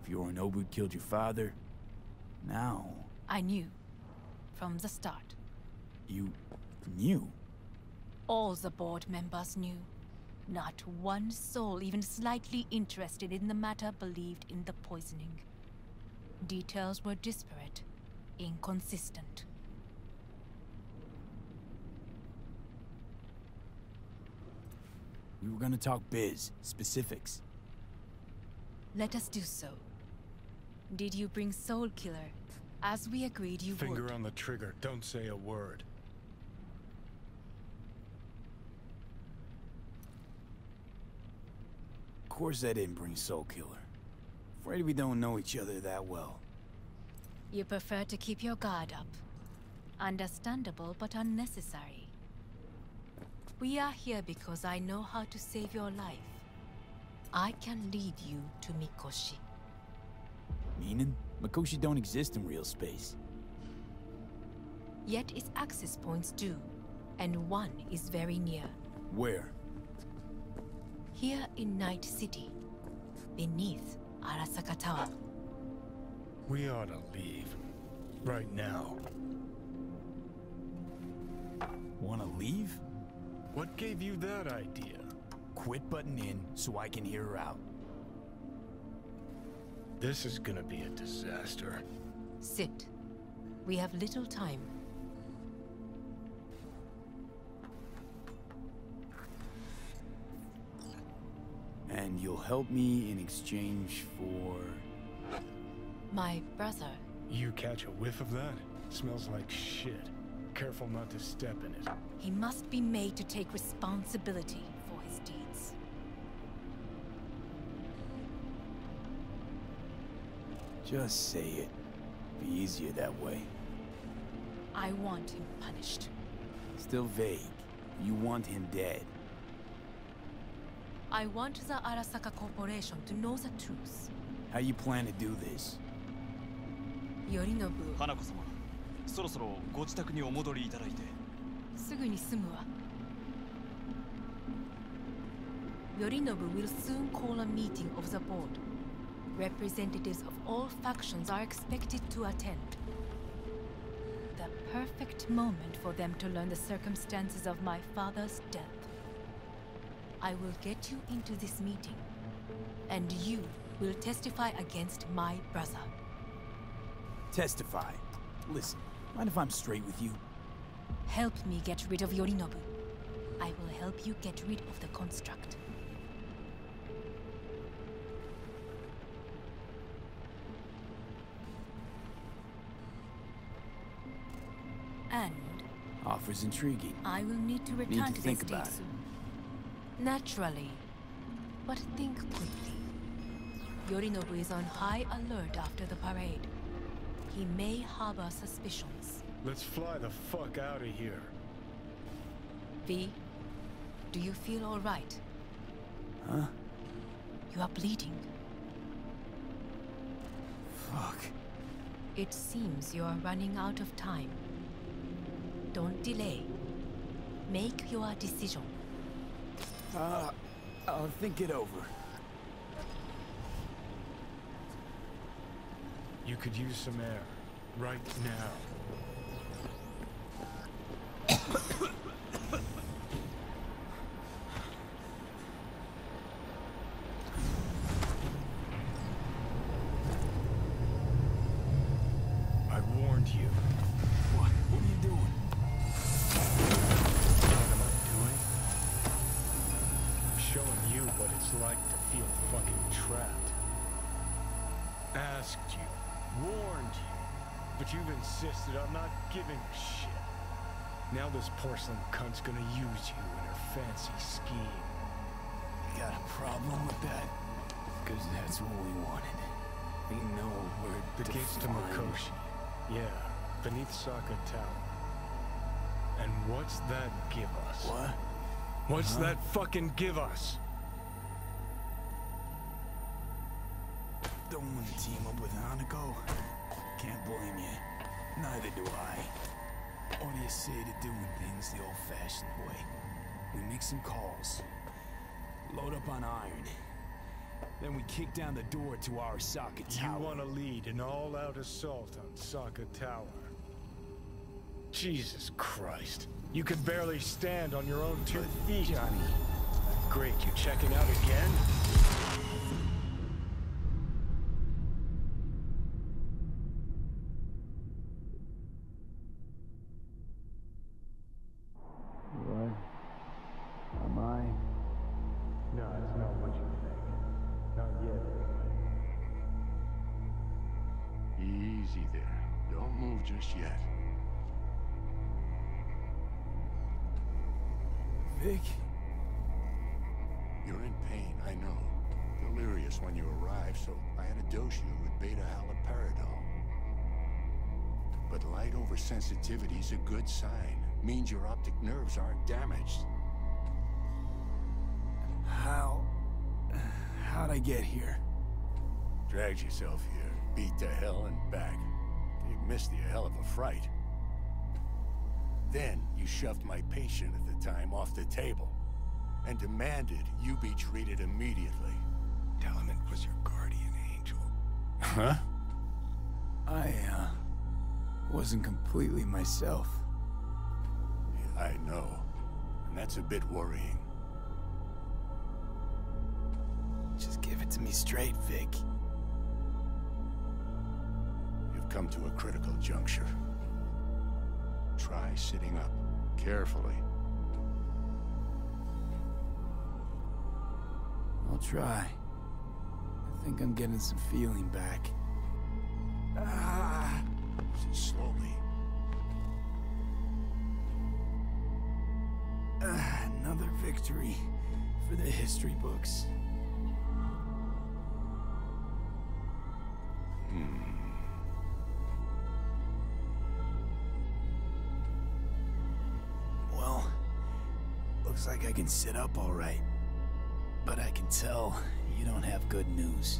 if Yorinobu killed your father, now... I knew. From the start. You knew? All the board members knew. Not one soul even slightly interested in the matter believed in the poisoning. Details were disparate, inconsistent. We were gonna talk biz, specifics. Let us do so. Did you bring Soul Killer, as we agreed you would? Finger on the trigger, don't say a word. Of course I didn't bring Soul Killer. Afraid we don't know each other that well. You prefer to keep your guard up. Understandable, but unnecessary. We are here because I know how to save your life. I can lead you to Mikoshi. Meaning? Mikoshi don't exist in real space. Yet its access points do, and one is very near. Where? Here in Night City, beneath Arasaka Tower. We ought to leave. Right now. Wanna leave? What gave you that idea? Quit butting in so I can hear her out. This is gonna be a disaster. Sit. We have little time. And you'll help me in exchange for... My brother. You catch a whiff of that? Smells like shit. Careful not to step in it. He must be made to take responsibility for his deeds. Just say it. Be easier that way. I want him punished. Still vague. You want him dead. I want the Arasaka Corporation to know the truth. How you plan to do this? 頼信。花子様、そろそろご自宅にお戻りいただいて。すぐに済むわ。Yorinobu will soon call a meeting of the board. Representatives of all factions are expected to attend. The perfect moment for them to learn the circumstances of my father's death. I will get you into this meeting, and you will testify against my brother. Testify? Listen, mind if I'm straight with you? Help me get rid of Yorinobu. I will help you get rid of the construct. And offers intriguing. I will need to return to think this about state it. soon. Naturally. But think quickly. Yorinobu is on high alert after the parade. He may harbor suspicions. Let's fly the fuck out of here. V, do you feel all right? Huh? You are bleeding. Fuck. It seems you are running out of time. Don't delay. Make your decision. I'll think it over. You could use some air. Right now. I warned you. What are you doing? What am I doing? I'm showing you what it's like to feel fucking trapped. Asked you. Warned you. But you've insisted on not giving a shit. Now this porcelain cunt's gonna use you in her fancy scheme. You got a problem with that? Because that's what we wanted. We know where The gates to Mikoshi. Yeah, beneath Saka Tower. And what's that give us? What? What's that fucking give us? Don't want to team up with Hanako. Can't blame you. Neither do I. What do you say to doing things the old-fashioned way? We make some calls. Load up on iron. Then we kick down the door to Arasaka Tower. You want to lead an all-out assault on Saka Tower? Jesus Christ. You can barely stand on your own two feet. Johnny. Great, you checking out again? What? Am I? No, it's not what you think. Not yet, anyway. Easy there. Don't move just yet. Vic? You're in pain, I know. Delirious when you arrived, so I had to dose you with beta-haloperidol. But light oversensitivity's a good sign. Means your optic nerves aren't damaged. How'd I get here? Dragged yourself here, beat to hell and back. You missed you a hell of a fright. Then you shoved my patient at the time off the table and demanded you be treated immediately. Tell him it was your guardian angel. Huh? I, wasn't completely myself. Yeah, I know. And that's a bit worrying. Just give it to me straight, Vic. You've come to a critical juncture. Try sitting up, carefully. I'll try. I think I'm getting some feeling back. Slowly. Another victory for the history books. Well, looks like I can sit up all right. But I can tell you don't have good news.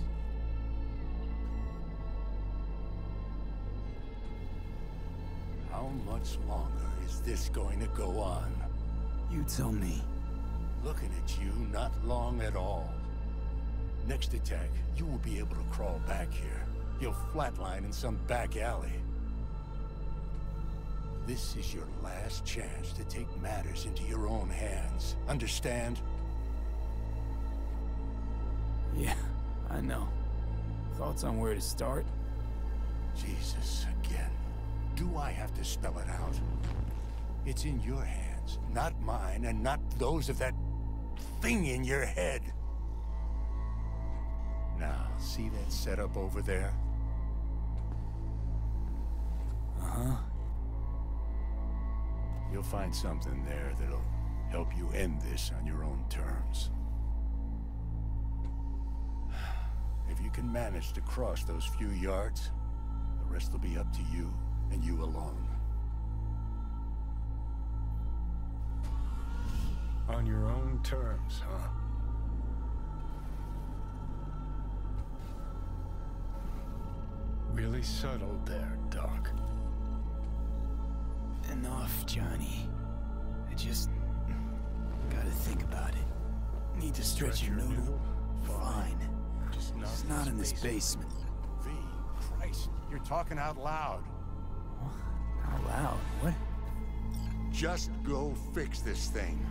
much longer is this going to go on? You tell me. Looking at you, not long at all. Next attack, you will be able to crawl back here. You'll flatline in some back alley. This is your last chance to take matters into your own hands. Understand? Yeah, I know. Thoughts on where to start? Jesus, again. Do I have to spell it out? It's in your hands, not mine, and not those of that thing in your head. Now, see that setup over there? Uh-huh. You'll find something there that'll help you end this on your own terms. If you can manage to cross those few yards, the rest will be up to you, and you alone. On your own terms, huh? Really subtle there, Doc. Enough, Johnny. I just gotta think about it. Need to stretch your noodle? Fine. Just It's not in this basement. V, Christ, you're talking out loud. Out loud? What? Just go fix this thing.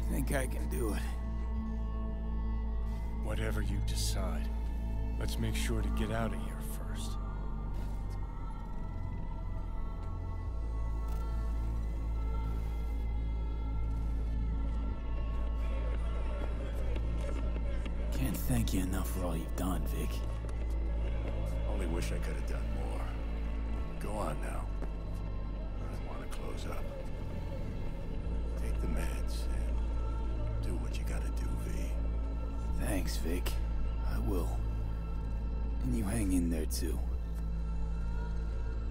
Think I can do it. Whatever you decide, let's make sure to get out of here first. Can't thank you enough for all you've done, Vic. Only wish I could have done more. Go on now. I want to close up. Take the meds and do what you gotta do, V. Thanks, Vic. I will. And you hang in there, too.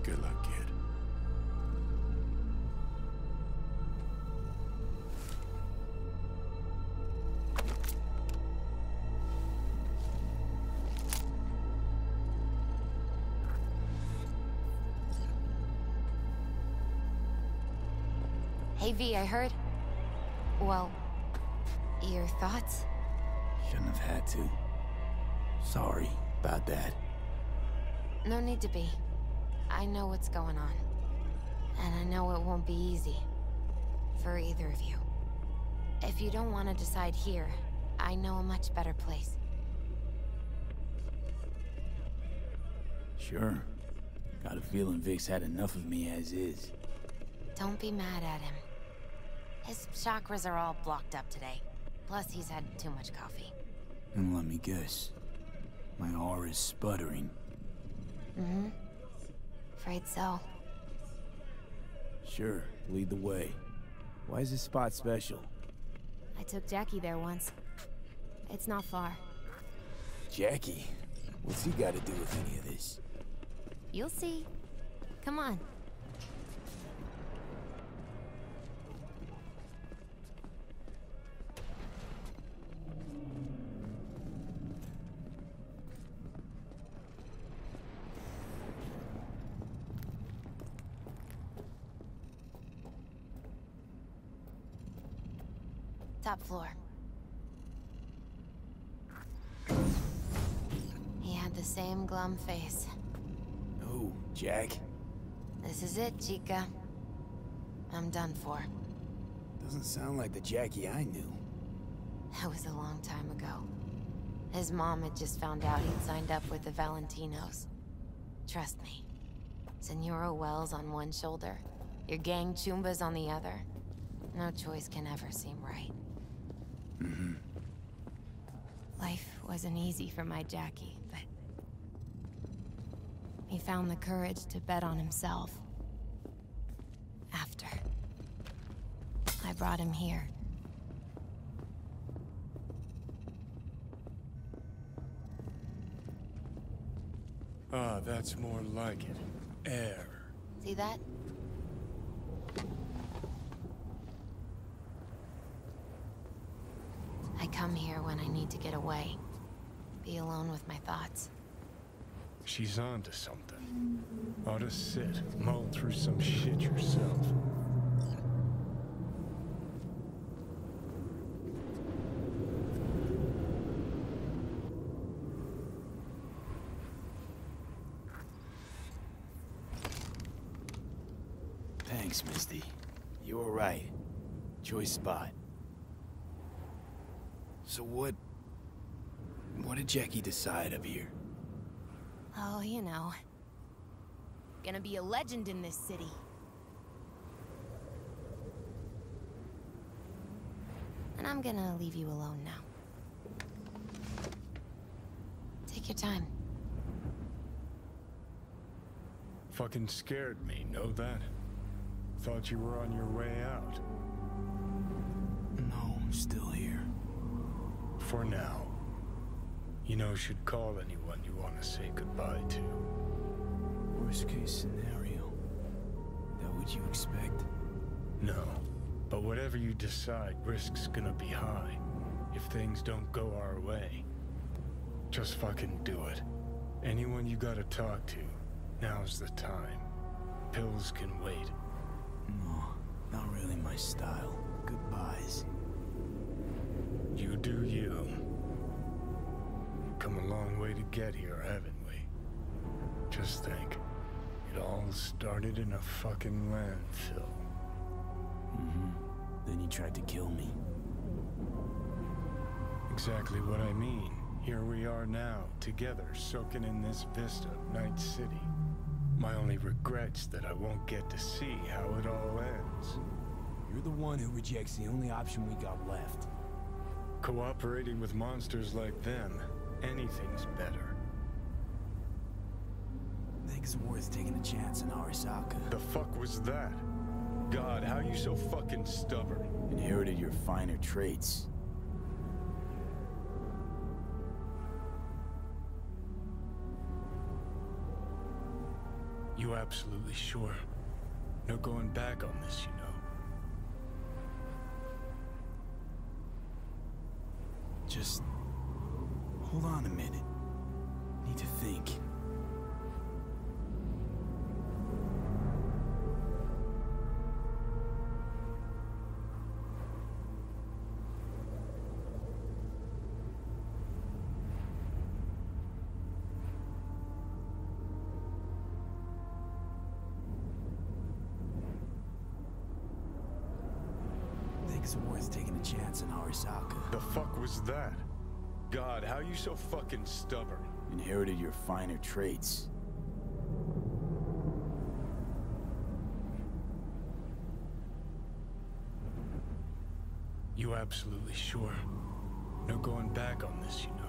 Good luck, kid. Hey V, I heard... Well, your thoughts? Shouldn't have had to. Sorry about that. No need to be. I know what's going on. And I know it won't be easy. For either of you. If you don't want to decide here, I know a much better place. Sure. Got a feeling Vic's had enough of me as is. Don't be mad at him. His chakras are all blocked up today. Plus, he's had too much coffee. And let me guess. My aura's sputtering. Mm-hmm. Afraid so. Sure, lead the way. Why is this spot special? I took Jackie there once. It's not far. Jackie? What's he got to do with any of this? You'll see. Come on. Top floor. He had the same glum face. Oh, Jack? This is it, Chica. I'm done for. Doesn't sound like the Jackie I knew. That was a long time ago. His mom had just found out he'd signed up with the Valentinos. Trust me. Senora Wells on one shoulder, your gang Chumbas on the other. No choice can ever seem right. Mm-hmm. Life wasn't easy for my Jackie, but... he found the courage to bet on himself. After. I brought him here. Ah, that's more like it. Air. See that? I come here when I need to get away. Be alone with my thoughts. She's onto something. Ought to sit, mull through some shit yourself. Thanks, Misty. You were right. Choice spot. So what did Jackie decide up here? Oh, you know. Gonna be a legend in this city. And I'm gonna leave you alone now. Take your time. Fucking scared me, know that? Thought you were on your way out. No, I'm still here. For now. You know, should call anyone you want to say goodbye to. Worst case scenario. That what you expect? No. But whatever you decide, risk's gonna be high. If things don't go our way. Just fucking do it. Anyone you gotta talk to, now's the time. Pills can wait. No, not really my style. Goodbyes. You do you. Come a long way to get here, haven't we? Just think. It all started in a fucking landfill. Mm-hmm. Then you tried to kill me. Exactly what I mean. Here we are now, together, soaking in this vista of Night City. My only regret's that I won't get to see how it all ends. You're the one who rejects the only option we got left. Cooperating with monsters like them, anything's better. Think it's worth taking a chance on Arasaka. The fuck was that? God, how you so fucking stubborn? Inherited your finer traits. You absolutely sure? No going back on this, you know. Just hold on a minute. Need to think. It's worth taking a chance on Arasaka. The fuck was that? God, how you so fucking stubborn? Inherited your finer traits. You absolutely sure? No going back on this, you know.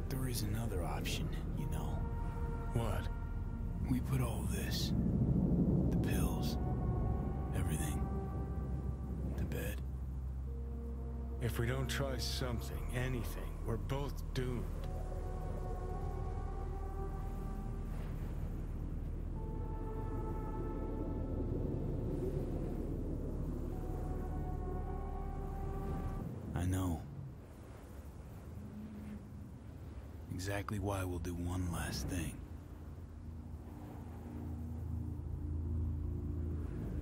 There is another option, you know. What? We put all this, the pills, everything, to bed. If we don't try something, anything, we're both doomed. I know. Exactly why we'll do one last thing.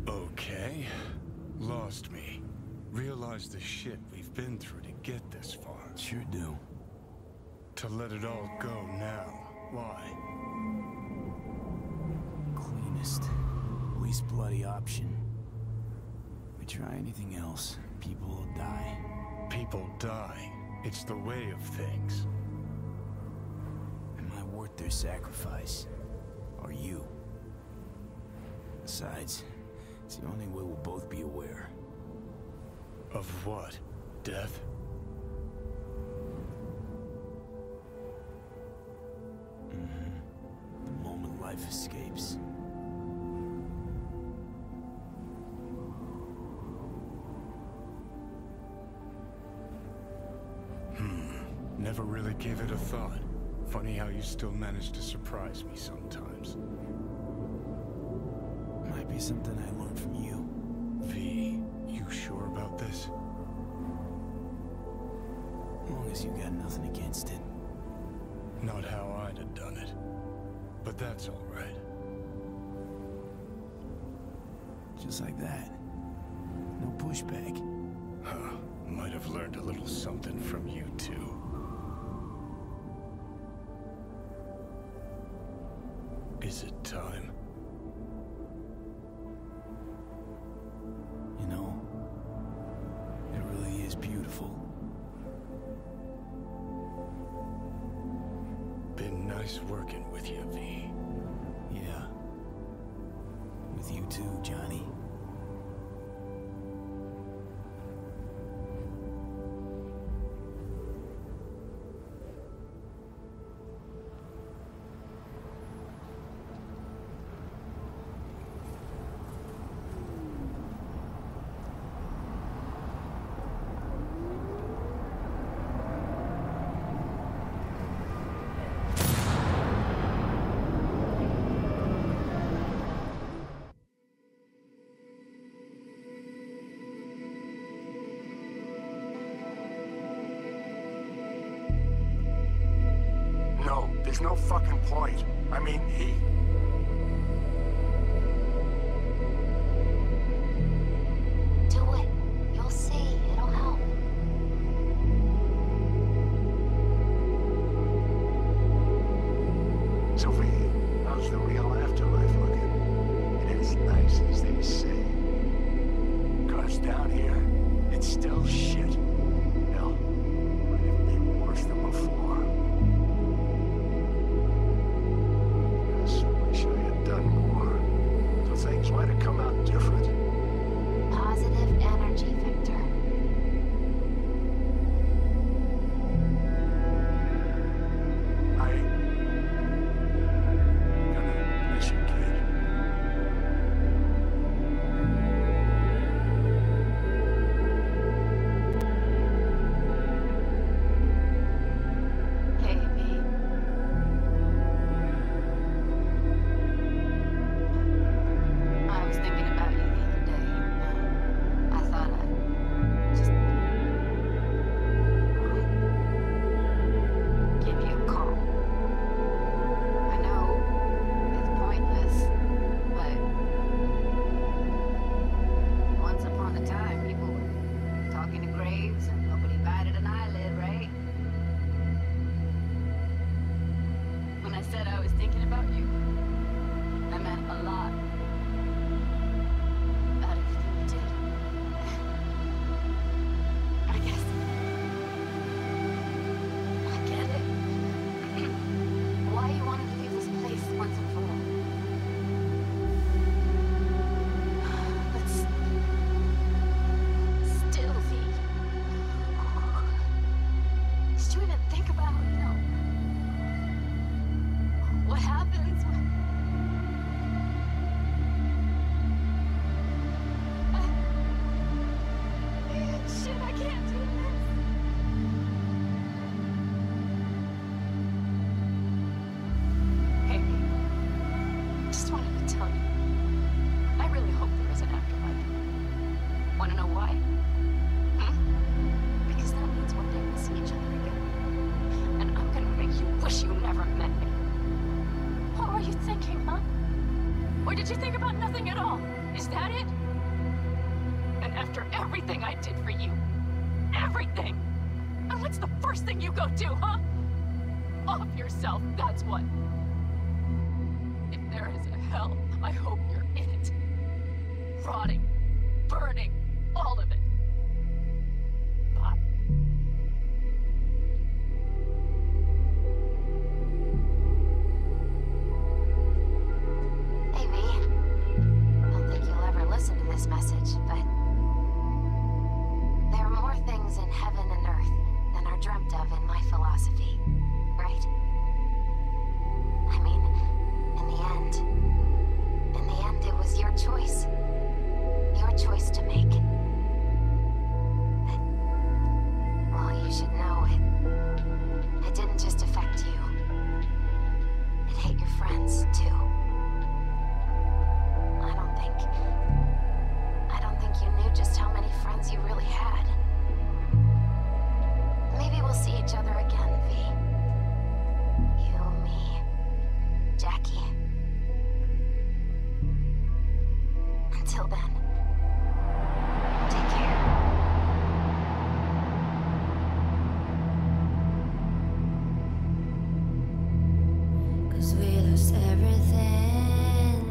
Okay. Lost me. Realize the shit we've been through to get this far. Sure do. To let it all go now. Why? Cleanest, least bloody option. We try anything else, people will die. People die. It's the way of things. Am I worth their sacrifice? Are you? Besides, it's the only way we'll both be aware. Of what? Death? Mm-hmm. The moment life escapes. Never really gave it a thought. Funny how you still manage to surprise me sometimes. Might be something I learned from you. V, you sure about this? As long as you got nothing against it. Not how I'd have done it. But that's all right. Just like that. No pushback. Huh. Might have learned a little something from you two. Is it time? You know, it really is beautiful. Been nice working with you, V. Yeah. With you too, Johnny. No, there's no fucking point. I mean, Do it. You'll see. It'll help. Sophie, how's the real afterlife looking? It is nice as they say. 'Cause down here, it's still shit. Hell, might even be worse than before. Yes, wish I had done more. So things might have come out different. Positive energy, Victor. Gonna miss you, kid. Hey, V. I was thinking about you the other day. I thought I'd just give you a call. I know it's pointless, but once upon a time, people were talking to graves and nobody batted an eyelid, right? When I said I was thinking about you, I meant a lot. About everything you did. I guess I get it. Why you wanted to leave this place once and for all. But still, V. Did you even think about, what happens when... Shit, I can't do this. Hey, just wanted to tell you, I really hope there is an afterlife. Want to know why? Because that means one day we'll see each other again. And I'm gonna make you wish you never met me. What were you thinking, huh? Or did you think about nothing at all? Is that it? And after everything I did for you, everything, and what's the first thing you go do, huh? Off yourself, that's what. If there is a hell, I hope you're in it. Rotting, burning, all of it. Bye. Hey, V. Don't think you'll ever listen to this message, but there are more things in heaven and earth than are dreamt of in my philosophy, right? I mean, in the end, it was your choice. Your choice to make. But, well, you should know it didn't just affect you. It hit your friends, too. I don't think lose everything.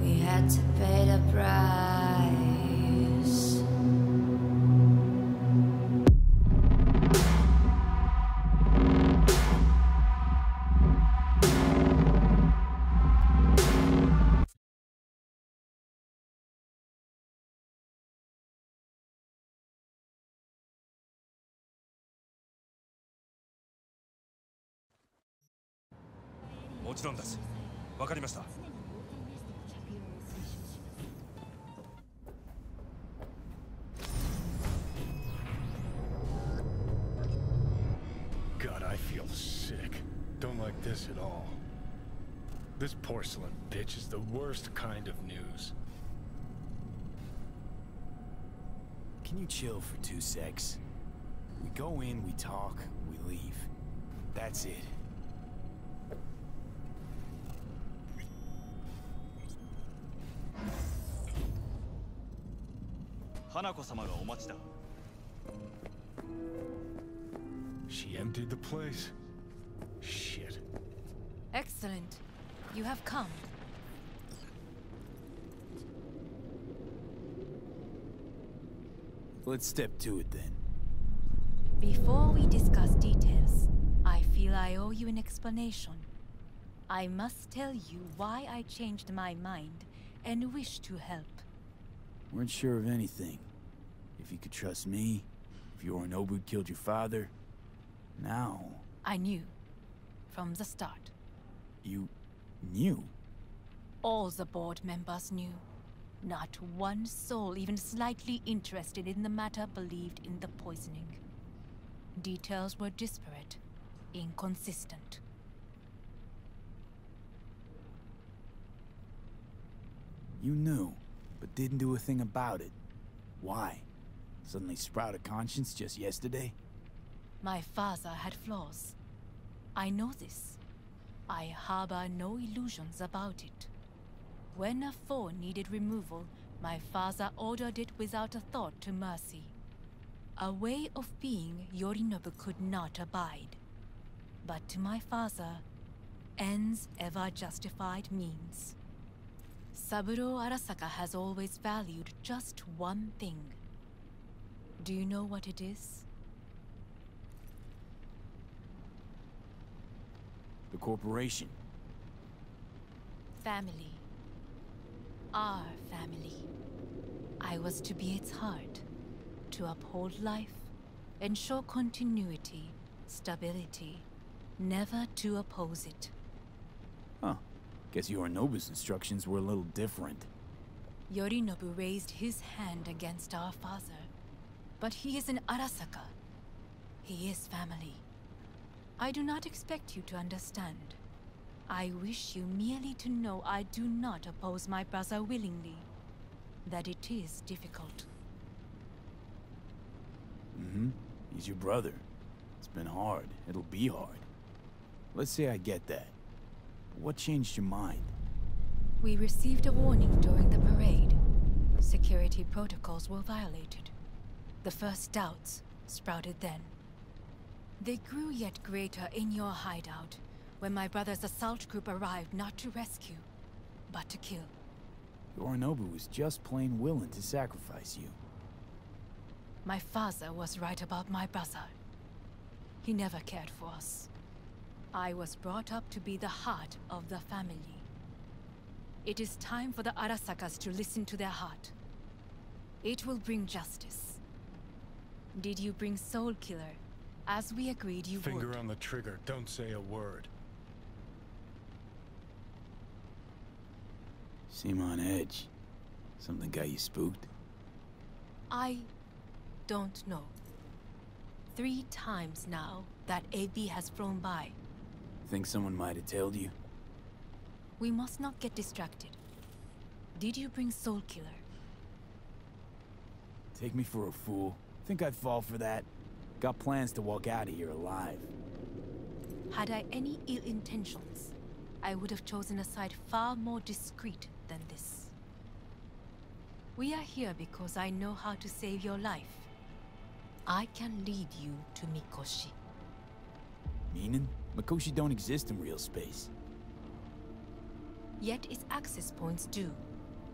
We had to pay the price. God, I feel sick. Don't like this at all. This porcelain bitch is the worst kind of news. Can you chill for 2 secs? We go in, we talk, we leave. That's it. She emptied the place. Shit. Excellent. You have come. Let's step to it then. Before we discuss details, I feel I owe you an explanation. I must tell you why I changed my mind and wish to help. Weren't sure of anything. If you could trust me, if Yorinobu killed your father, now... I knew. From the start. You... knew? All the board members knew. Not one soul even slightly interested in the matter believed in the poisoning. Details were disparate, inconsistent. You knew, but didn't do a thing about it. Why? Suddenly sprout a conscience just yesterday? My father had flaws. I know this. I harbor no illusions about it. When a foe needed removal, my father ordered it without a thought to mercy. A way of being Yorinobu could not abide. But to my father, ends ever justified means. Saburo Arasaka has always valued just one thing. Do you know what it is? The corporation. Family. Our family. I was to be its heart, to uphold life, ensure continuity, stability, never to oppose it. Huh. Guess Yorinobu's instructions were a little different. Yorinobu raised his hand against our father, but he is an Arasaka. He is family. I do not expect you to understand. I wish you merely to know I do not oppose my brother willingly. That it is difficult. Mm-hmm. He's your brother. It's been hard. It'll be hard. Let's say I get that. What changed your mind? We received a warning during the parade. Security protocols were violated. The first doubts sprouted then. They grew yet greater in your hideout, when my brother's assault group arrived not to rescue, but to kill. Yorinobu was just plain willing to sacrifice you. My father was right about my brother. He never cared for us. I was brought up to be the heart of the family. It is time for the Arasakas to listen to their heart. It will bring justice. Did you bring Soul Killer, as we agreed you would? Finger on the trigger, don't say a word. Seem on edge. Something got you spooked? I don't know. 3 times now that AB has flown by. Think someone might have told you? We must not get distracted. Did you bring Soul Killer? Take me for a fool. Think I'd fall for that? Got plans to walk out of here alive. Had I any ill intentions, I would have chosen a side far more discreet than this. We are here because I know how to save your life. I can lead you to Mikoshi. Meaning? Mikoshi don't exist in real space. Yet its access points do,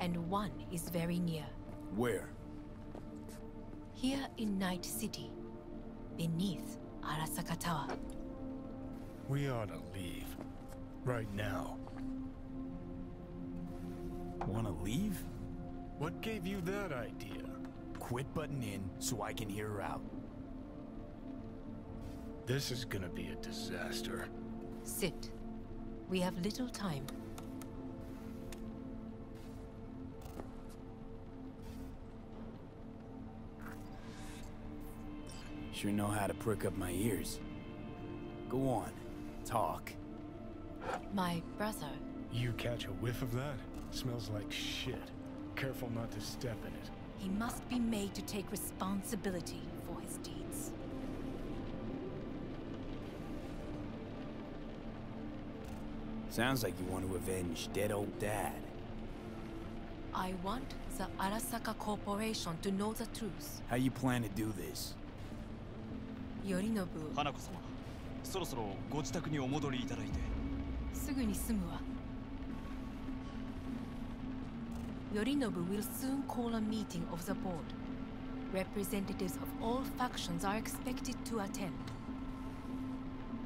and one is very near. Where? Here in Night City, beneath Arasaka Tower. We ought to leave. Right now. Wanna leave? What gave you that idea? Quit butting in so I can hear her out. This is gonna be a disaster. Sit. We have little time. Sure know how to prick up my ears. Go on, talk. My brother. You catch a whiff of that? Smells like shit. Careful not to step in it. He must be made to take responsibility for his deeds. Sounds like you want to avenge dead old dad. I want the Arasaka Corporation to know the truth. How you plan to do this? Yorinobu. 花子様、そろそろご自宅にお戻りいただいて。すぐに済むわ。Yorinobu will soon call a meeting of the board. Representatives of all factions are expected to attend.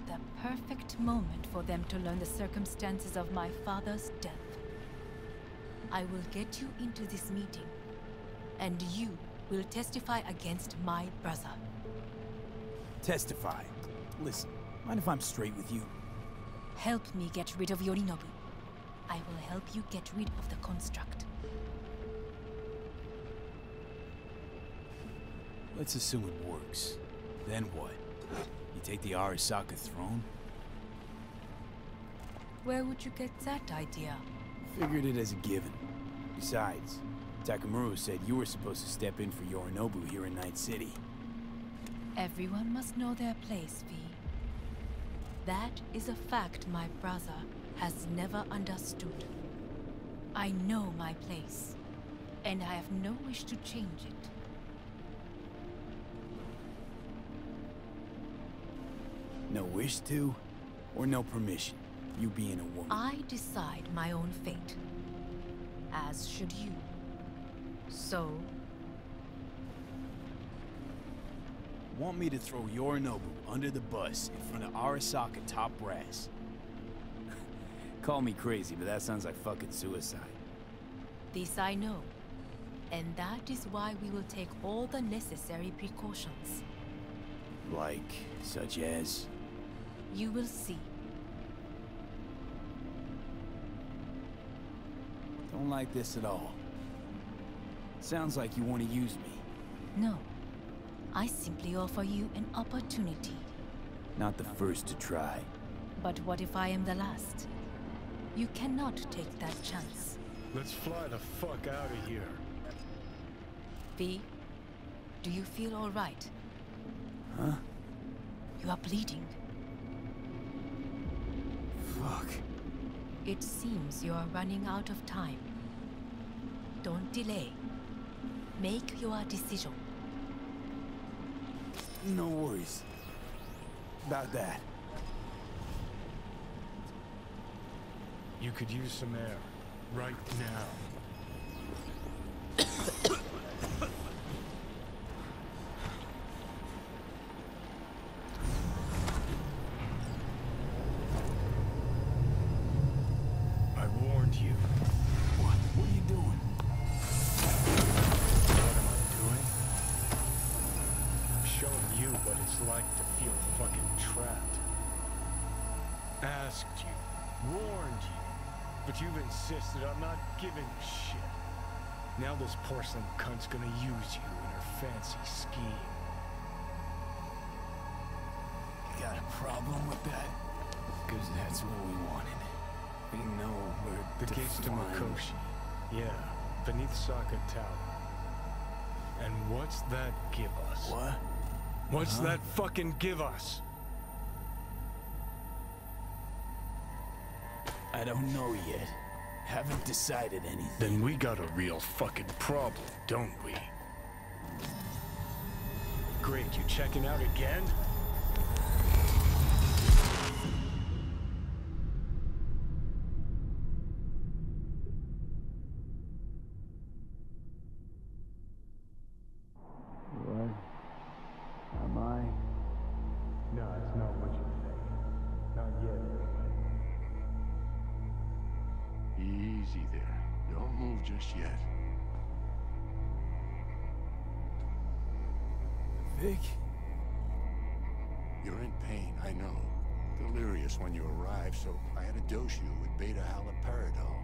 The perfect moment for them to learn the circumstances of my father's death. I will get you into this meeting, and you will testify against my brother. Testify? Listen, mind if I'm straight with you? Help me get rid of Yorinobu. I will help you get rid of the construct. Let's assume it works. Then what? You take the Arasaka throne? Where would you get that idea? Figured it as a given. Besides, Takamura said you were supposed to step in for Yorinobu here in Night City. Everyone must know their place, V. That is a fact my brother has never understood. I know my place, and I have no wish to change it. No wish to, or no permission, you being a woman? I decide my own fate, as should you. So... Want me to throw Yorinobu under the bus in front of Arasaka top brass? Call me crazy, but that sounds like fucking suicide. This I know, and that is why we will take all the necessary precautions. Like, such as? You will see. Don't like this at all. Sounds like you want to use me. No. I simply offer you an opportunity. Not the first to try. But what if I am the last? You cannot take that chance. Let's fly the fuck out of here. V, do you feel all right? Huh? You are bleeding. Fuck. It seems you are running out of time. Don't delay. Make your decision. No worries about that. You could use some air right now. I warned you. What are you doing? What am I doing? I'm showing you what it's like to feel fucking trapped. Asked you, warned you, but you've insisted on not giving a shit. Now this porcelain cunt's gonna use you in her fancy scheme. Got a problem with that? Because that's what we wanted. We know where The gates to Mikoshi. Yeah, beneath Saka Tower. And what's that give us? What? What's that fucking give us? I don't know yet. Haven't decided anything. Then we got a real fucking problem, don't we? Great, you checking out again? What? Am I? No, it's not what you think. Not yet, anyway. Easy there. Don't move just yet. Vic? You're in pain, I know. Delirious when you arrived, so I had to dose you with 𝐵-haloperidol.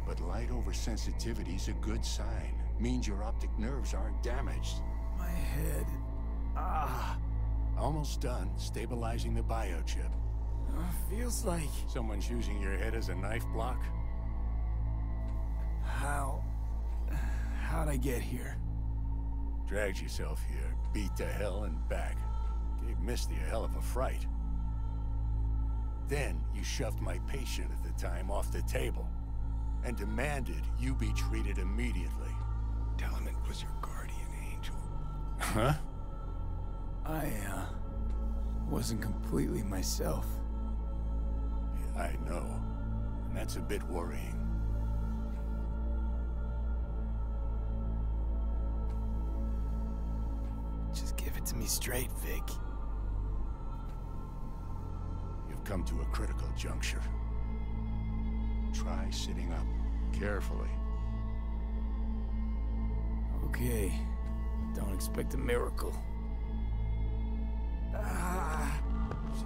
But light oversensitivity's a good sign. Means your optic nerves aren't damaged. My head. Ah. Almost done stabilizing the biochip. Feels like... Someone's using your head as a knife block? How'd I get here? Dragged yourself here, beat to hell and back. Gave Misty a hell of a fright. Then you shoved my patient at the time off the table and demanded you be treated immediately. Tell him it was your guardian angel. Huh? I, wasn't completely myself. Yeah, I know. And that's a bit worrying. Just give it to me straight, Vic. You've come to a critical juncture. Try sitting up, carefully. Okay. Don't expect a miracle.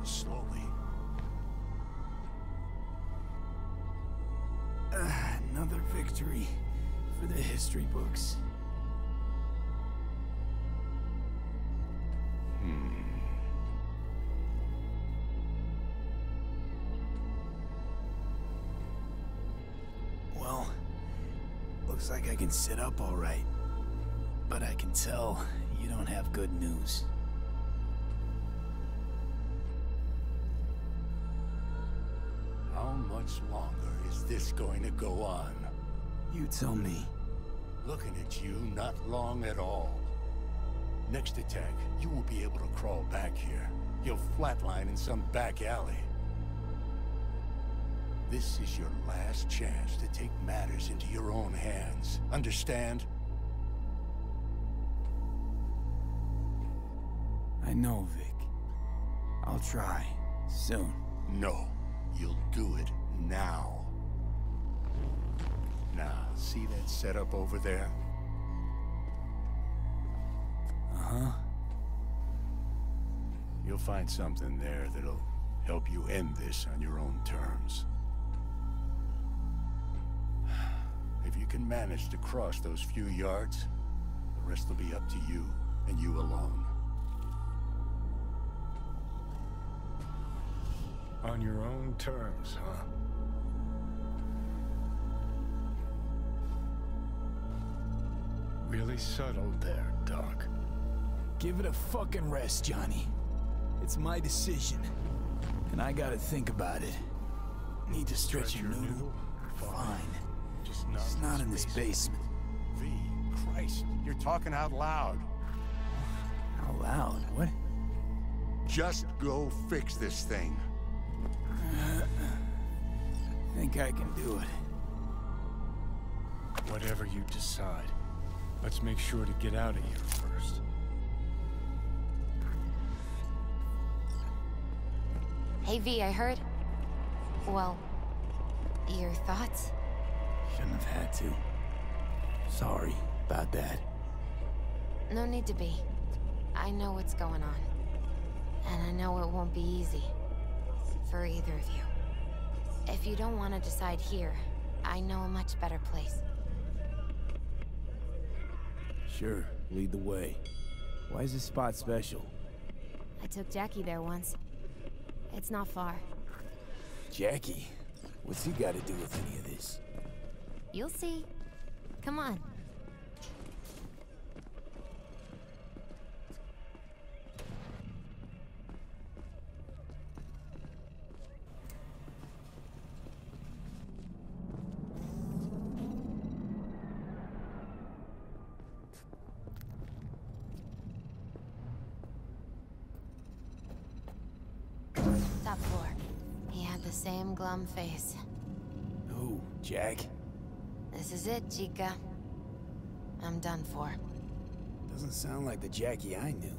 Slowly. Another victory for the history books. Well, looks like I can sit up all right. But I can tell you don't have good news. How much longer is this going to go on? You tell me. Looking at you, not long at all. Next attack, you won't be able to crawl back here. You'll flatline in some back alley. This is your last chance to take matters into your own hands. Understand? I know, Vic. I'll try. Soon. No. You'll do it now. Now, see that setup over there? Uh-huh. You'll find something there that'll help you end this on your own terms. If you can manage to cross those few yards, the rest will be up to you, and you alone. On your own terms, huh? Really subtle there, Doc. Give it a fucking rest, Johnny. It's my decision. And I gotta think about it. Need to stretch your noodle? Fine. Just not in this basement. V, Christ, you're talking out loud. Out loud? What? Just go fix this thing. Think I can do it. Whatever you decide, let's make sure to get out of here first. Hey V, I heard... Well, your thoughts? Shouldn't have had to. Sorry about that. No need to be. I know what's going on. And I know it won't be easy. For either of you. If you don't want to decide here, I know a much better place. Sure, lead the way. Why is this spot special? I took Jackie there once. It's not far. Jackie? What's he got to do with any of this? You'll see. Come on. same glum face. Who, Jack? This is it, Chica. I'm done for. Doesn't sound like the Jackie I knew.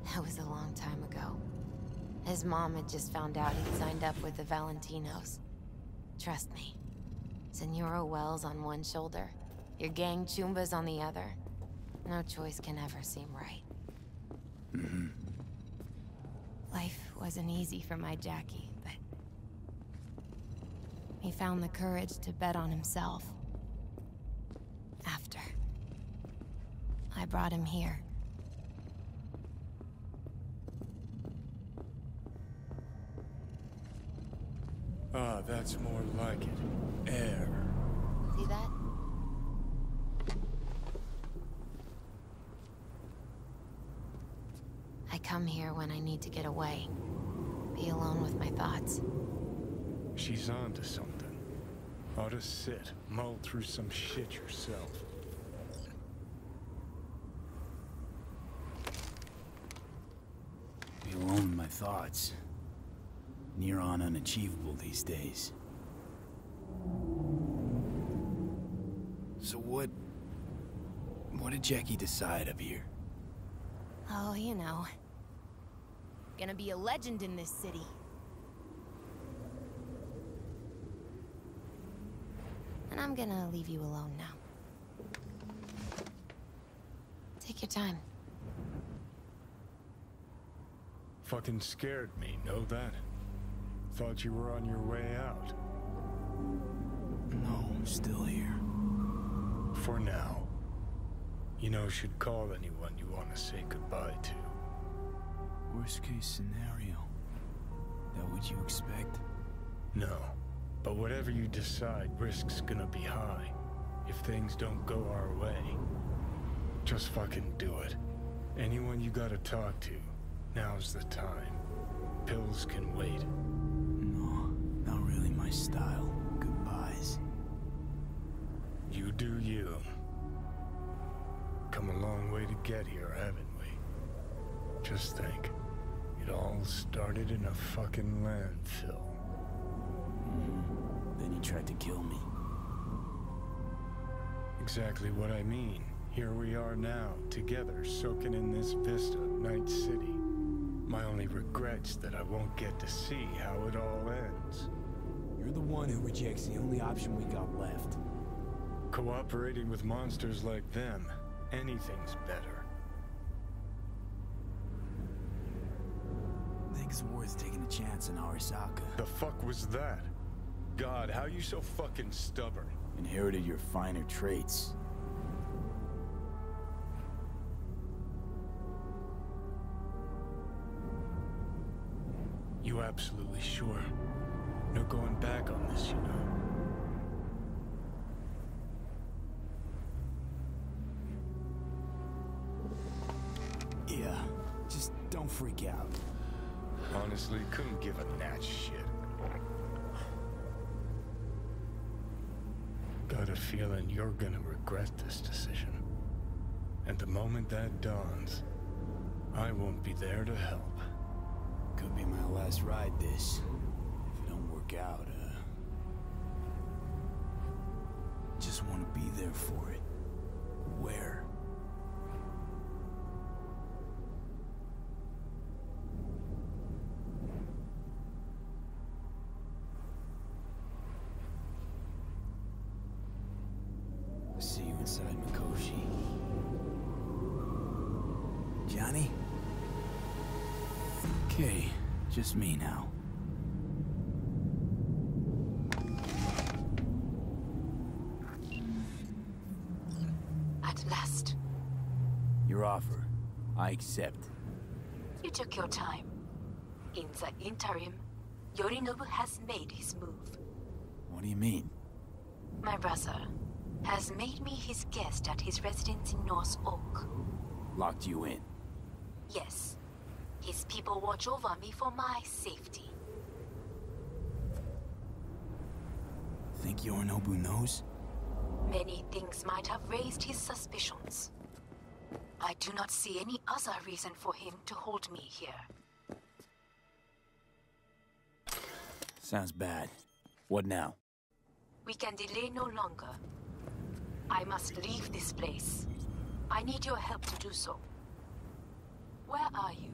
That was a long time ago. His mom had just found out he'd signed up with the Valentinos. Trust me. Senora Wells on one shoulder, your gang Chumbas on the other. No choice can ever seem right. Mm-hmm. Life wasn't easy for my Jackie, but he found the courage to bet on himself. After I brought him here. Ah, that's more like it. Air. See that? I come here when I need to get away. Be alone with my thoughts. She's on to something. Ought to sit, mull through some shit yourself. Be alone with my thoughts. Near on unachievable these days. So what did Jackie decide up here? Oh, you know. Gonna be a legend in this city. And I'm gonna leave you alone now. Take your time. Fucking scared me, know that? Thought you were on your way out. No, I'm still here. For now. You know, should call anyone you want to say goodbye to. Worst case scenario. That what you expect? No. But whatever you decide, risk's gonna be high. If things don't go our way. Just fucking do it. Anyone you gotta talk to, now's the time. Pills can wait. No, not really my style. Goodbyes. You do you. Come a long way to get here, haven't we? Just think. It all started in a fucking landfill. Then he tried to kill me. Exactly what I mean. Here we are now, together, soaking in this vista, Night City. My only regret's that I won't get to see how it all ends. You're the one who rejects the only option we got left. Cooperating with monsters like them, anything's better. I think it's worth taking a chance on Arasaka. The fuck was that? God, how you so fucking stubborn? Inherited your finer traits. You absolutely sure? No going back on this, you know? Yeah, just don't freak out. Honestly, couldn't give a gnat's shit. Got a feeling you're gonna regret this decision. And the moment that dawns, I won't be there to help. Could be my last ride this. If it don't work out, just want to be there for it. Where? See you inside Mikoshi. Johnny? Okay, just me now. At last. Your offer, I accept. You took your time. In the interim, Yorinobu has made his move. What do you mean? My brother has made me his guest at his residence in North Oak. Locked you in? Yes. His people watch over me for my safety. Think Yorinobu knows? Many things might have raised his suspicions. I do not see any other reason for him to hold me here. Sounds bad. What now? We can delay no longer. I must leave this place. I need your help to do so. Where are you?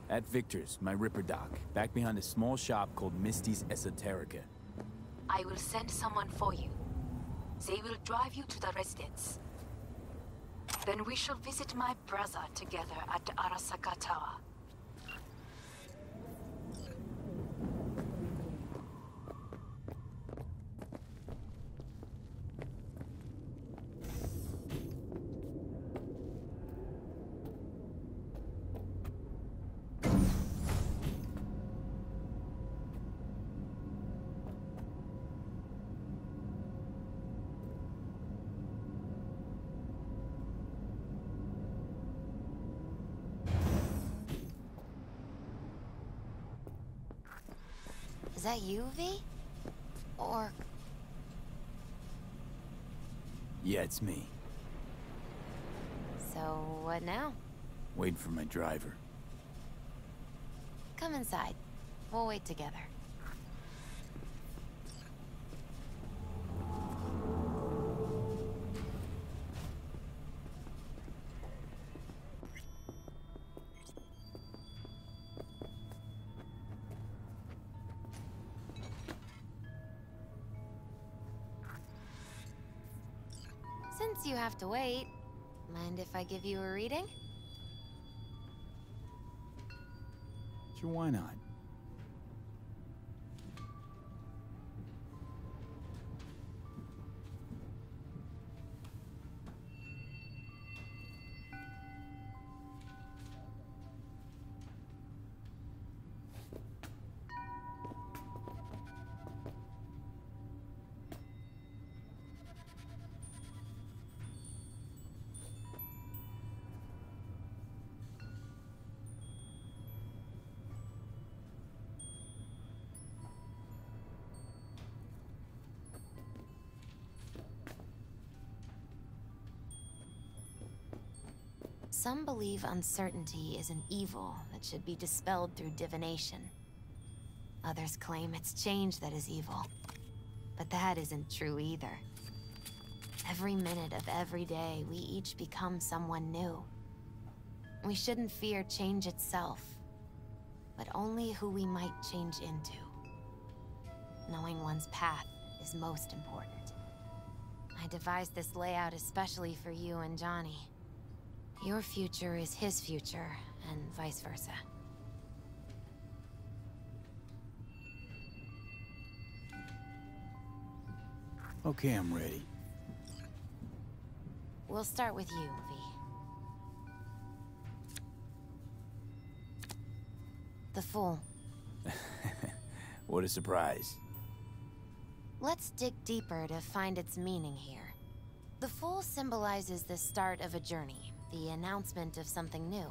At Victor's, my Ripper dock, back behind a small shop called Misty's Esoterica. I will send someone for you. They will drive you to the residence. Then we shall visit my brother together at the Arasaka Tower. Is that you, V? Or... Yeah, it's me. So, what now? Waiting for my driver. Come inside. We'll wait together. Since you have to wait, mind if I give you a reading? Sure, why not? Some believe uncertainty is an evil that should be dispelled through divination. Others claim it's change that is evil. But that isn't true either. Every minute of every day, we each become someone new. We shouldn't fear change itself, but only who we might change into. Knowing one's path is most important. I devised this layout especially for you and Johnny. Your future is his future, and vice versa. Okay, I'm ready. We'll start with you, V. The Fool. What a surprise. Let's dig deeper to find its meaning here. The Fool symbolizes the start of a journey, the announcement of something new.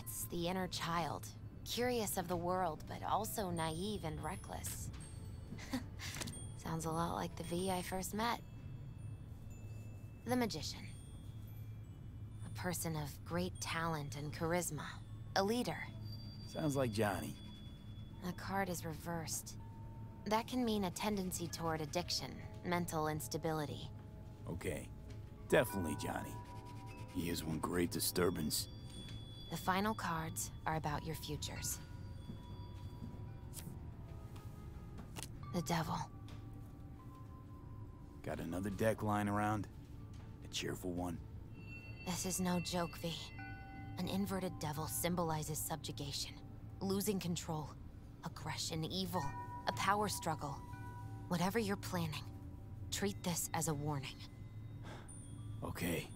It's the inner child, curious of the world, but also naive and reckless. Sounds a lot like the V I first met. The Magician. A person of great talent and charisma. A leader. Sounds like Johnny. The card is reversed. That can mean a tendency toward addiction, mental instability. Okay, definitely Johnny. He is one great disturbance. The final cards are about your futures. The Devil. Got another deck lying around? A cheerful one? This is no joke, V. An inverted devil symbolizes subjugation, losing control, aggression, evil, a power struggle. Whatever you're planning, treat this as a warning. Okay.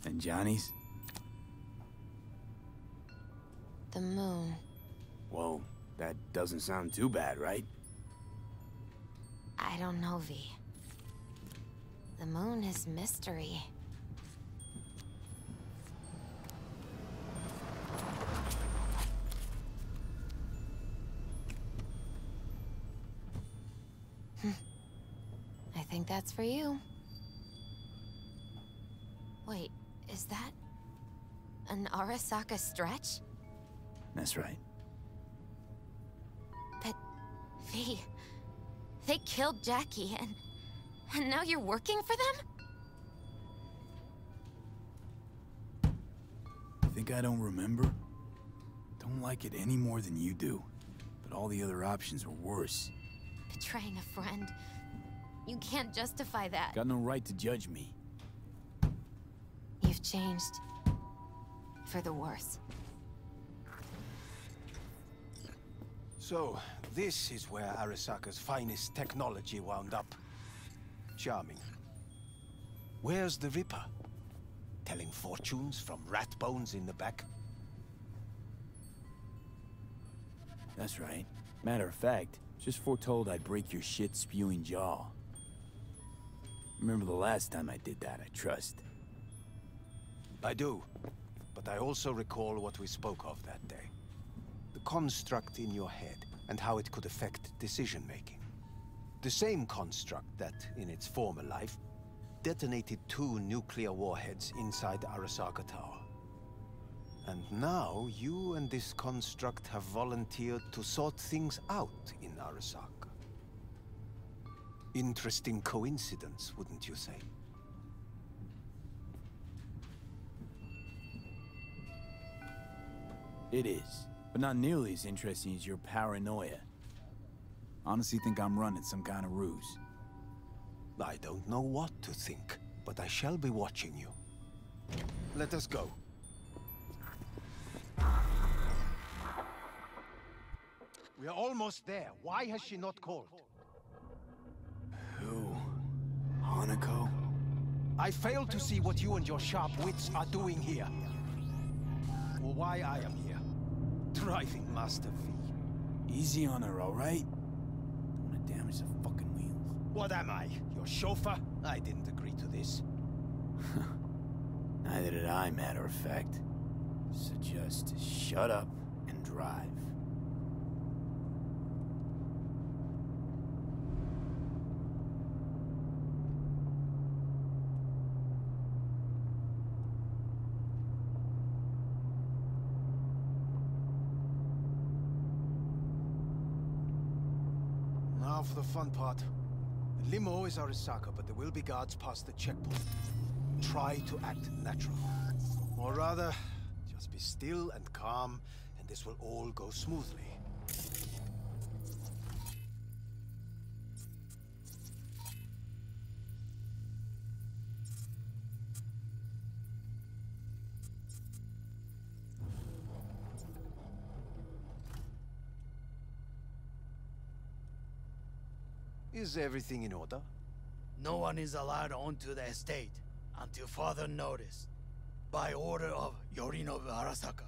And Johnny's? The Moon. Whoa, that doesn't sound too bad, right? I don't know, V. The Moon is mystery. I think that's for you. Wait, is that an Arasaka stretch? That's right. But V, they killed Jackie and now you're working for them? Think I don't remember? Don't like it any more than you do. But all the other options were worse. Betraying a friend. You can't justify that. Got no right to judge me. You've changed. For the worse. So, this is where Arasaka's finest technology wound up. Charming. Where's the Ripper? Telling fortunes from rat bones in the back? That's right. Matter of fact, just foretold I'd break your shit-spewing jaw. Remember the last time I did that, I trust. I do. But I also recall what we spoke of that day. The construct in your head, and how it could affect decision-making. The same construct that, in its former life, detonated 2 nuclear warheads inside Arasaka Tower. And now, you and this construct have volunteered to sort things out in Arasaka. Interesting coincidence, wouldn't you say? It is, but not nearly as interesting as your paranoia. Honestly think I'm running some kind of ruse. I don't know what to think, but I shall be watching you. Let us go. We are almost there. Why has she not called? Who? Hanako? I fail to see what you and your sharp wits are doing here. Or why I am here. Driving Master V. Easy on her, all right? Don't want to damage the fucking wheels. What am I? Your chauffeur? I didn't agree to this. Neither did I, matter of fact. So just shut up and drive. Now for the fun part. The limo is Arasaka, but there will be guards past the checkpoint. Try to act natural. Or rather, just be still and calm, and this will all go smoothly. Is everything in order? No one is allowed onto the estate until further notice. By order of Yorinobu Arasaka.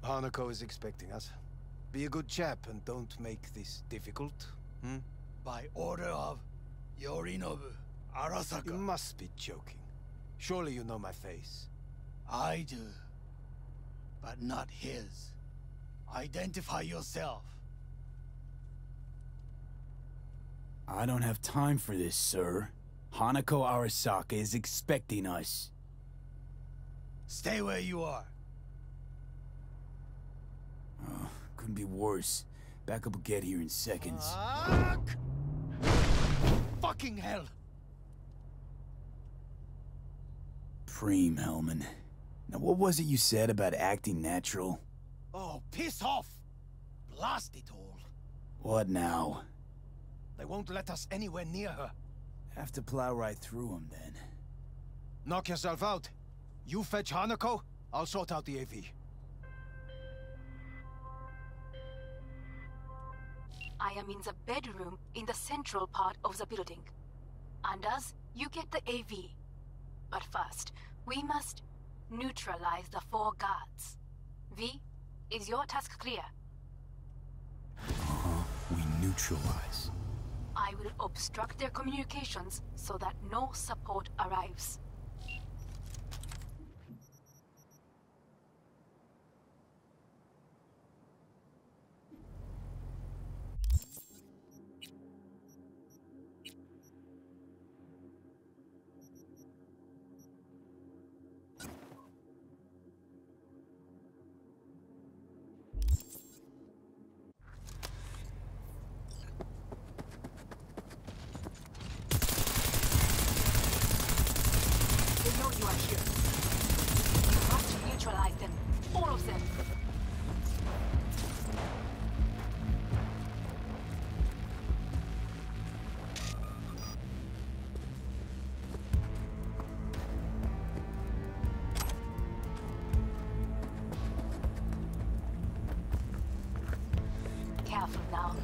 Hanako is expecting us. Be a good chap and don't make this difficult, hmm? By order of Yorinobu Arasaka. You must be joking. Surely you know my face. I do. But not his. Identify yourself. I don't have time for this, sir. Hanako Arasaka is expecting us. Stay where you are. Oh, couldn't be worse. Backup will get here in seconds. Fuck! Fucking hell! Preem, Hellman. Now what was it you said about acting natural? Oh, piss off! Blast it all. What now? They won't let us anywhere near her. Have to plow right through them, then. Knock yourself out. You fetch Hanako, I'll sort out the AV. I am in the bedroom in the central part of the building. Anders, you get the AV. But first, we must neutralize the 4 guards. V, is your task clear? We neutralize. I will obstruct their communications so that no support arrives. are here. You must neutralize them. All of them. Careful now.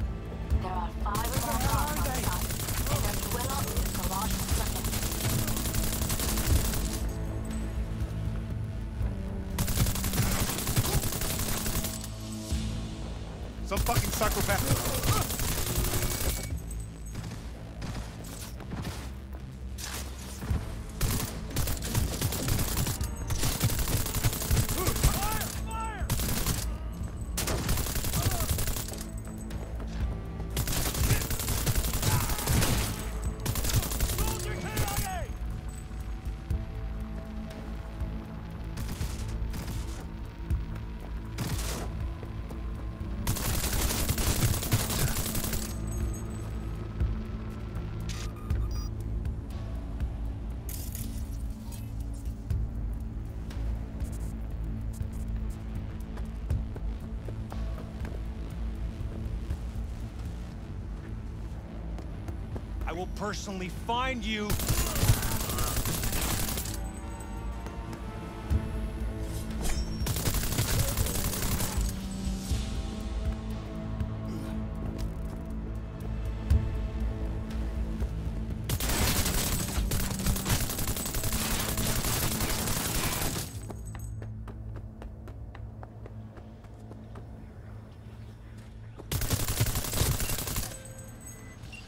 There are 5 of them outside, and their dweller is the large second. Some fucking psychopath. I will personally find you.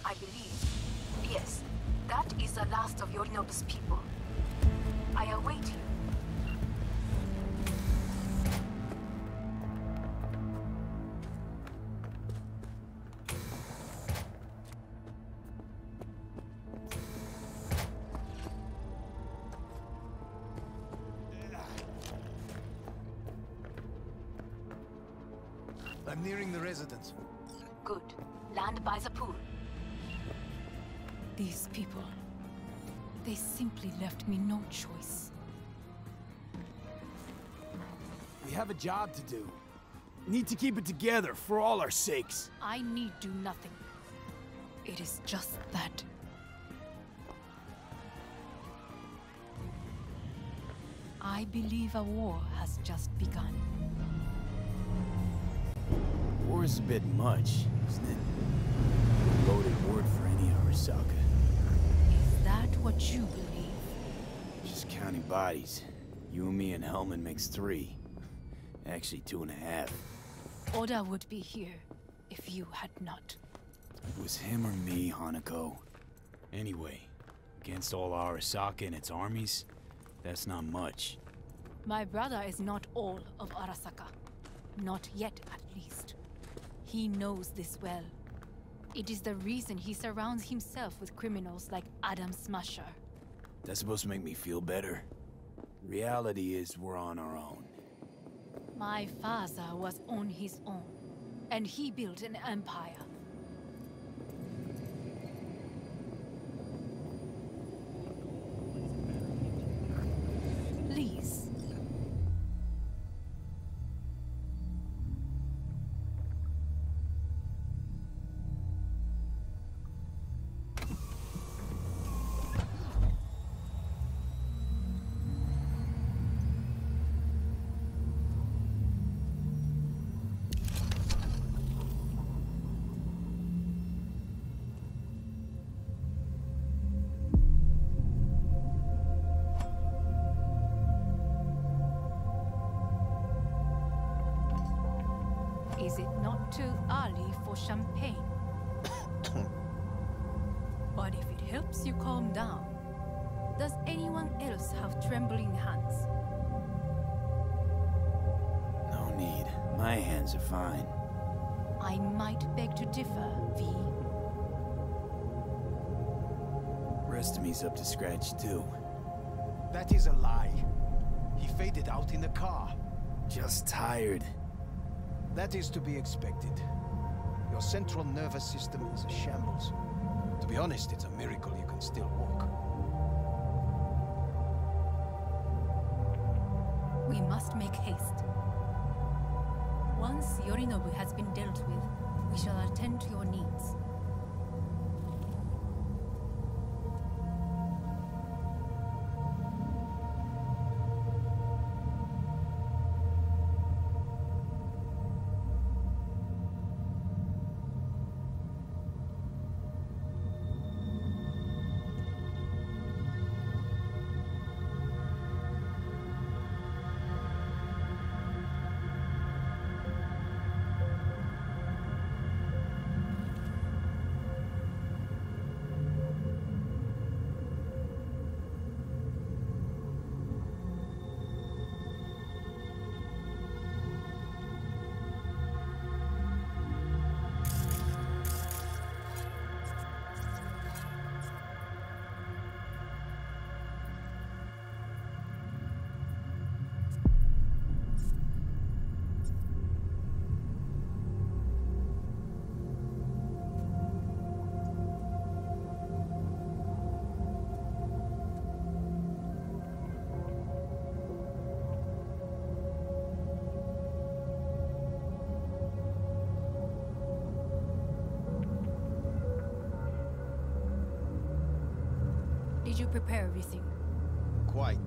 I believe, yes, that is the last of your noblest people. I await you. I'm nearing the residence. Good. Land by the pool. These people, they simply left me no choice. We have a job to do. Need to keep it together for all our sakes. I need do nothing. It is just that. I believe a war has just begun. War is a bit much, isn't it? A loaded word for any Arasaka. Is that what you believe? Just counting bodies. You and me and Hellman makes 3. Actually 2.5. Oda would be here if you had not. It was him or me, Hanako. Anyway, against all Arasaka and its armies, that's not much. My brother is not all of Arasaka. Not yet, at least. He knows this well. It is the reason he surrounds himself with criminals like Adam Smasher. That's supposed to make me feel better. Reality is we're on our own. My father was on his own, and he built an empire. Please. Is it not too early for champagne? But if it helps you calm down, does anyone else have trembling hands? No need. My hands are fine. I might beg to differ, V. Rest of me's up to scratch too. That is a lie. He faded out in the car. Just tired. That is to be expected. Your central nervous system is a shambles. To be honest, it's a miracle you can still walk. We must make haste. Once Yorinobu has been dealt with, we shall attend to your needs. Did you prepare everything? Quite.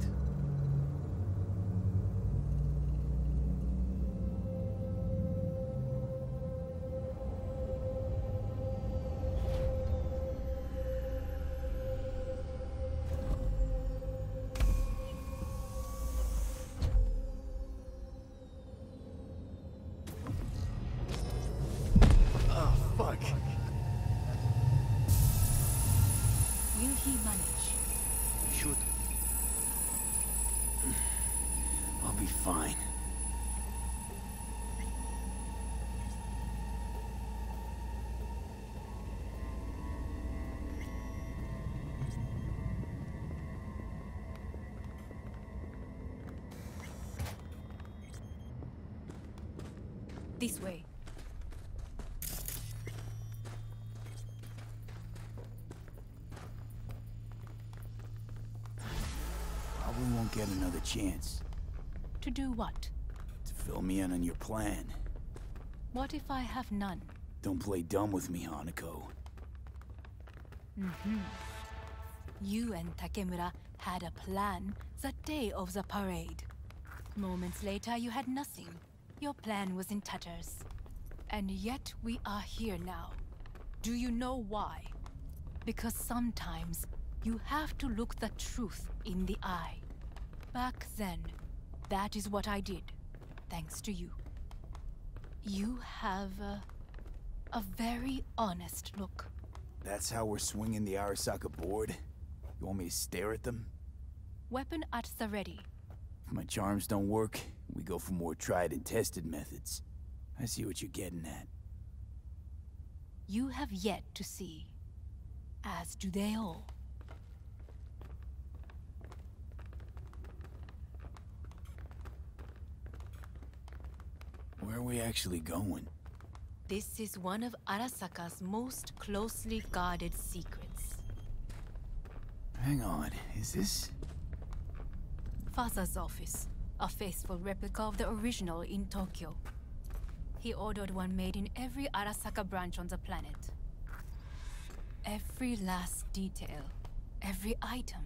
Oh, fuck. Will he manage? Should. I'll be fine. This way. Probably won't get another chance. To do what? To fill me in on your plan. What if I have none? Don't play dumb with me, Hanako. You and Takemura had a plan the day of the parade. Moments later, you had nothing. Your plan was in tatters. And yet we are here now. Do you know why? Because sometimes you have to look the truth in the eye. Back then, that is what I did, thanks to you. You have a very honest look. That's how we're swinging the Arasaka board? You want me to stare at them? Weapon at the ready. If my charms don't work, we go for more tried and tested methods. I see what you're getting at. You have yet to see, as do they all. Where are we actually going? This is one of Arasaka's most closely guarded secrets. Hang on, is this? Father's office, a faithful replica of the original in Tokyo. He ordered one made in every Arasaka branch on the planet. Every last detail, every item,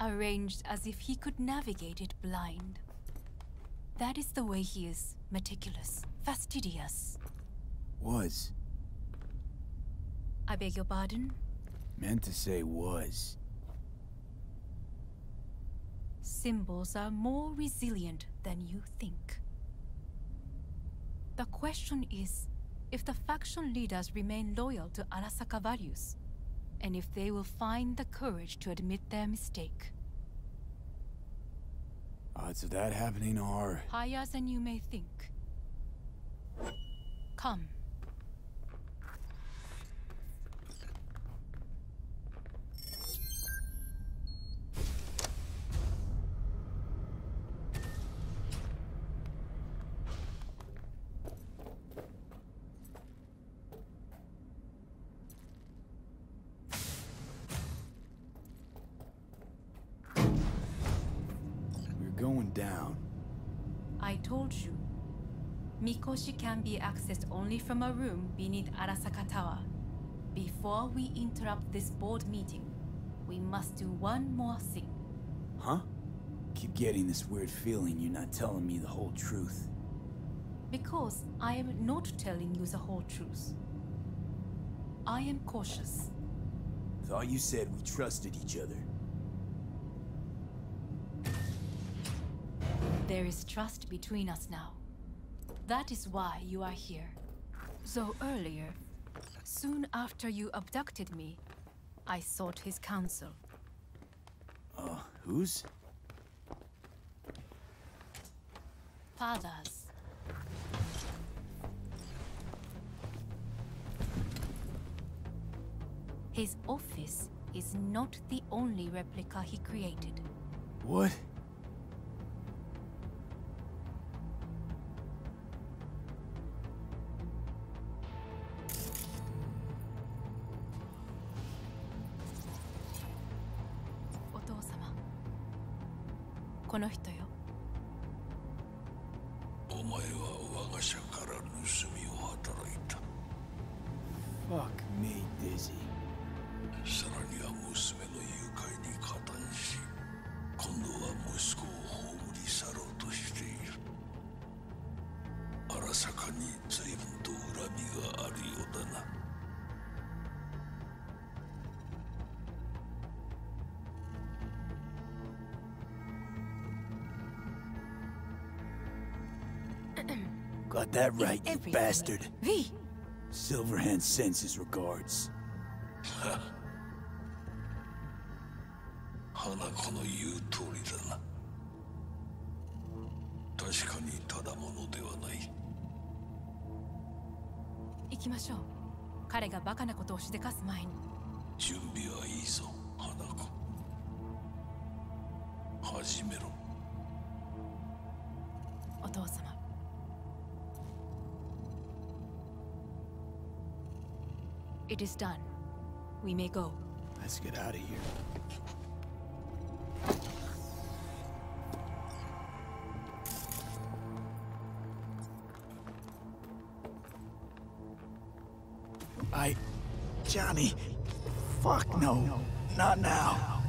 arranged as if he could navigate it blind. That is the way he is, meticulous, fastidious. Was. I beg your pardon? Meant to say was. Symbols are more resilient than you think. The question is, if the faction leaders remain loyal to Arasaka values, and if they will find the courage to admit their mistake. Odds of that happening are... higher than you may think. Come. We're going down. I told you. Mikoshi can be accessed only from a room beneath Arasaka Tower. Before we interrupt this board meeting, we must do one more thing. Huh? Keep getting this weird feeling you're not telling me the whole truth. Because I am not telling you the whole truth. I am cautious. Thought you said we trusted each other. There is trust between us now. That is why you are here. So earlier, soon after you abducted me, I sought his counsel. Whose? Father's. His office is not the only replica he created. What? Otou-sama. この人よ。お前は我が社から盗みを働いた。Fuck me, Dizzy. さらには娘の誘拐に加担し、今度は息子を葬り去ろうとしている。荒坂に随分と恨みがあるようだな。Got that right, you bastard. V! Silverhand sends his regards. 花子の言う通りだな。確かにただものではない。行きましょう。彼がバカなことをしでかす前に。準備はいいぞ、花子。始めろ。お父様。It is done. We may go. Let's get out of here. Johnny. Fuck no. Not now.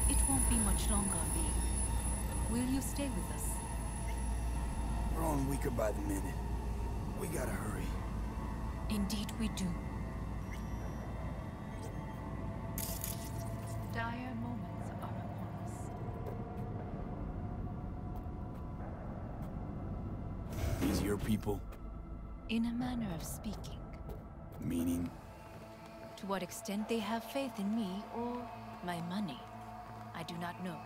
It won't be much longer, V. Will you stay with us? We're on weaker by the minute. We gotta hurry. Indeed we do. Dire moments are upon us. These your people? In a manner of speaking. Meaning? To what extent they have faith in me or my money, I do not know.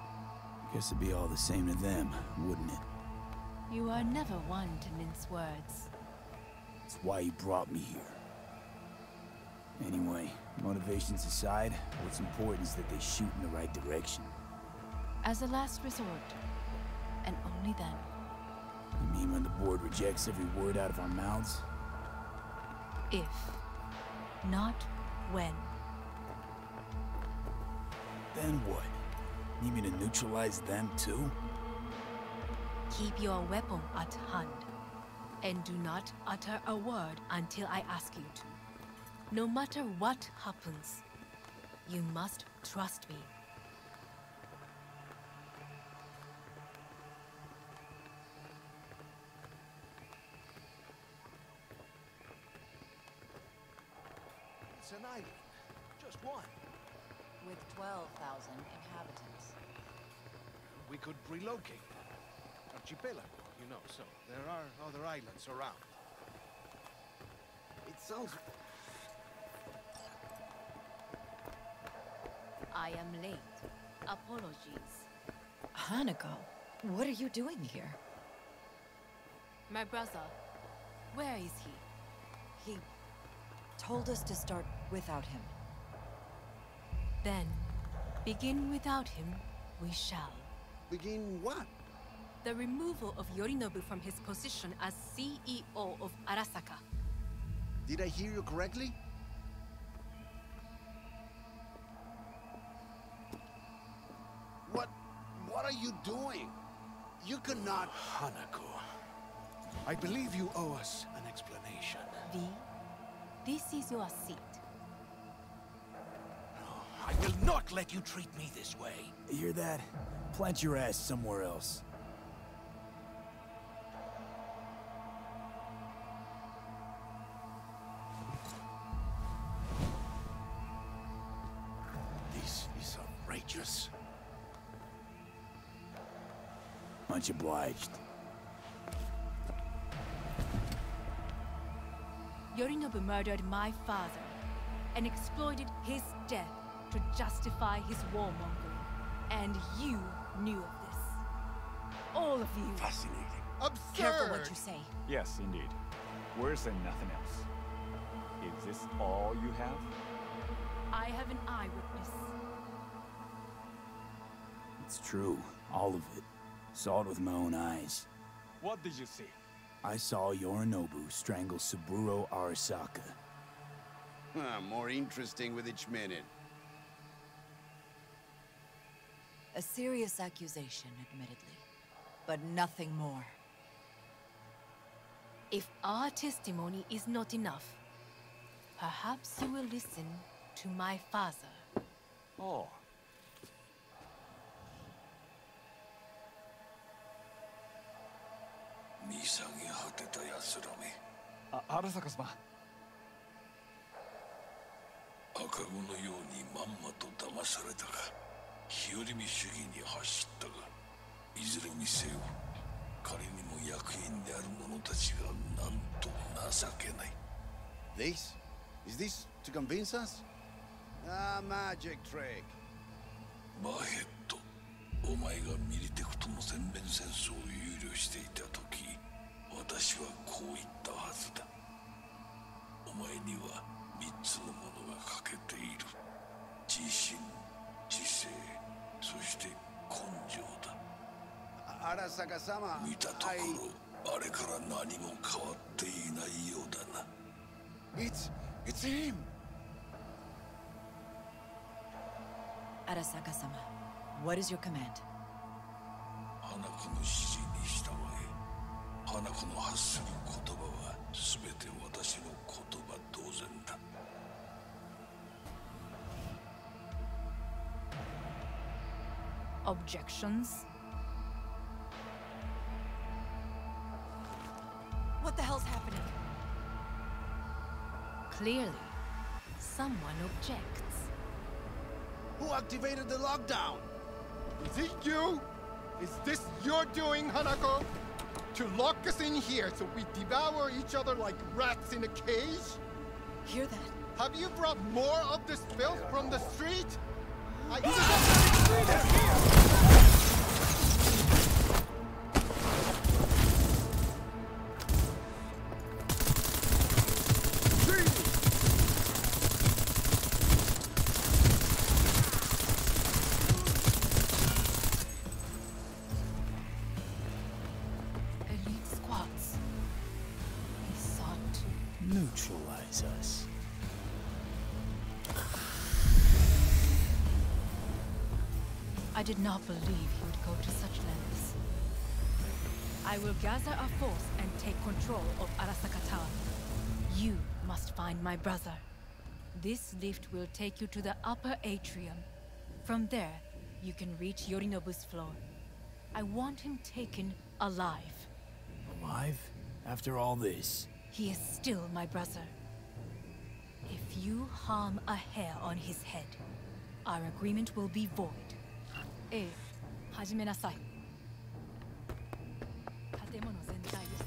Guess it'd be all the same to them, wouldn't it? You are never one to mince words. That's why you brought me here. Anyway, motivations aside, what's important is that they shoot in the right direction. As a last resort, and only then. You mean when the board rejects every word out of our mouths? If, not when. Then what? Need me to neutralize them too? Keep your weapon at hand, and do not utter a word until I ask you to. No matter what happens, you must trust me. It's an island. Just one. With 12,000 inhabitants. We could relocate. Archipelago, you know, so there are other islands around. It sounds... I am late. Apologies. Hanako, what are you doing here? My brother, where is he? He told us to start without him. Then, begin without him, we shall. Begin what? the removal of Yorinobu from his position as CEO of Arasaka. Did I hear you correctly? What are you doing? You cannot... Hanako, I believe you owe us an explanation. V, this is your seat. I will not let you treat me this way. You hear that? Plant your ass somewhere else. This is outrageous. Much obliged. Yorinobu murdered my father and exploited his death to justify his warmongering. And you knew of this. All of you. Fascinating. Absurd! Careful what you say. Yes, indeed. We're saying nothing else. Is this all you have? I have an eyewitness. It's true. All of it. Saw it with my own eyes. What did you see? I saw Yorinobu strangle Saburo Arasaka. More interesting with each minute. A serious accusation, admittedly, but nothing more. If our testimony is not enough, perhaps you will listen to my father. Oh. Arasaka様。赤子のようにまんまと騙されたが、日和見主義に走ったが、いずれにせよ、仮にも役員である者たちがなんと情けない。This? Is this to convince us? Ah, magic trick. マヘッド、お前がミリテクとの全面戦争を憂慮していたとき、私はこう言ったはずだ。お前には3つのものが欠けている。自信、知性、そして根性だ。Arasaka様、見たところ、あれから何も変わっていないようだな。It's him! Arasaka sama, what is your command? 花子の指示に従え。花子の発する言葉は全て私の言葉同然だ。Objections? What the hell's happening? Clearly, someone objects. Who activated the lockdown? Is it you? Is this your doing, Hanako? To lock us in here so we devour each other like rats in a cage? Hear that? Have you brought more of this filth from the street? I Neutralize us. I did not believe he would go to such lengths. I will gather a force and take control of Arasaka Tower. You must find my brother. This lift will take you to the upper atrium. From there, you can reach Yorinobu's floor. I want him taken alive. Alive? After all this? He is still my brother. If you harm a hair on his head, our agreement will be void. 始めなさい。建物全体を。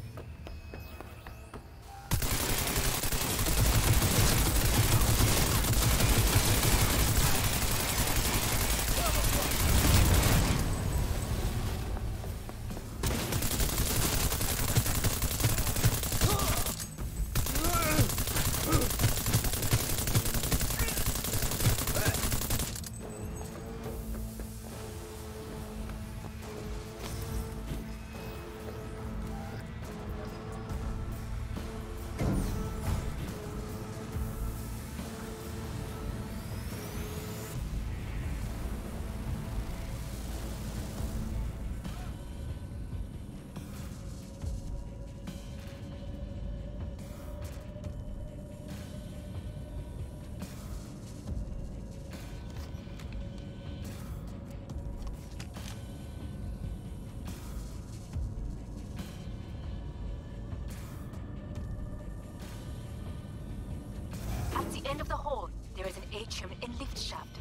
lift shaft.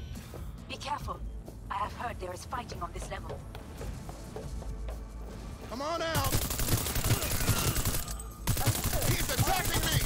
Be careful. I have heard there is fighting on this level. Come on out! He's attacking me!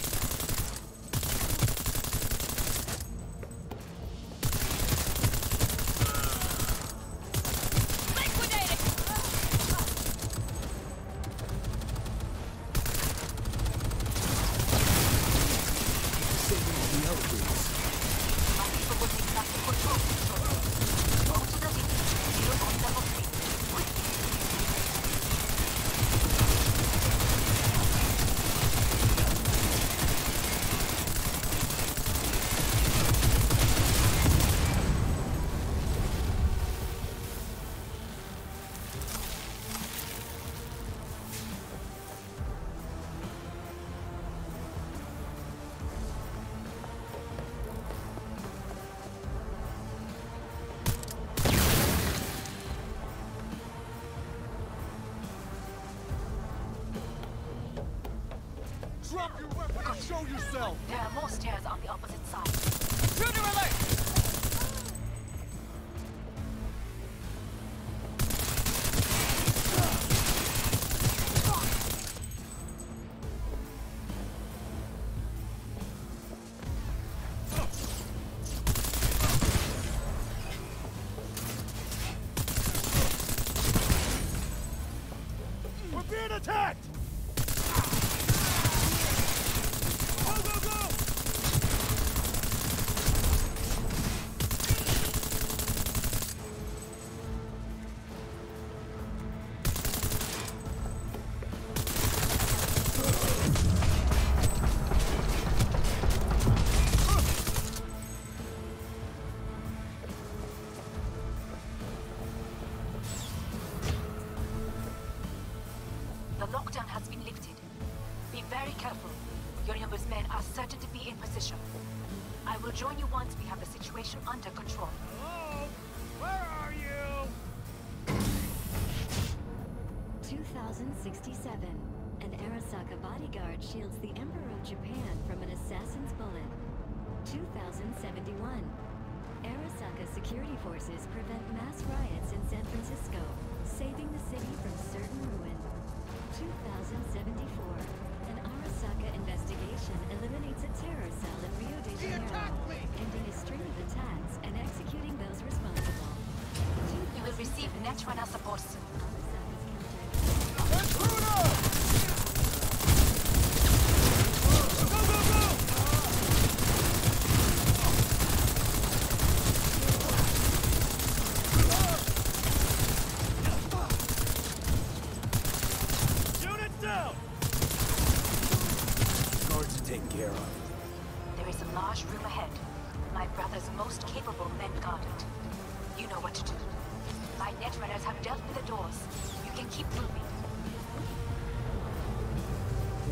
Drop your weapon and show yourself! There are more stairs on the opposite side. Shooter alert! We're being attacked! The lockdown has been lifted. Be very careful. Yorinobu's men are certain to be in position. I will join you once we have the situation under control. Hello? Where are you? 2067. An Arasaka bodyguard shields the Emperor of Japan from an assassin's bullet. 2071. Arasaka security forces prevent mass riots in San Francisco, saving the city from certain ruin. 2074. An Arasaka investigation eliminates a terror cell in Rio de Janeiro, ending a string of attacks and executing those responsible. You will receive Netrunner support soon. Taken care of. There is a large room ahead. My brother's most capable men guard it. You know what to do. My netrunners have dealt with the doors. You can keep moving.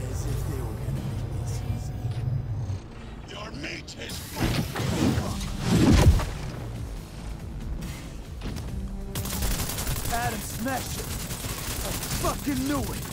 As if they were gonna make this easy. Your mate has Adam Smasher! I fucking knew it!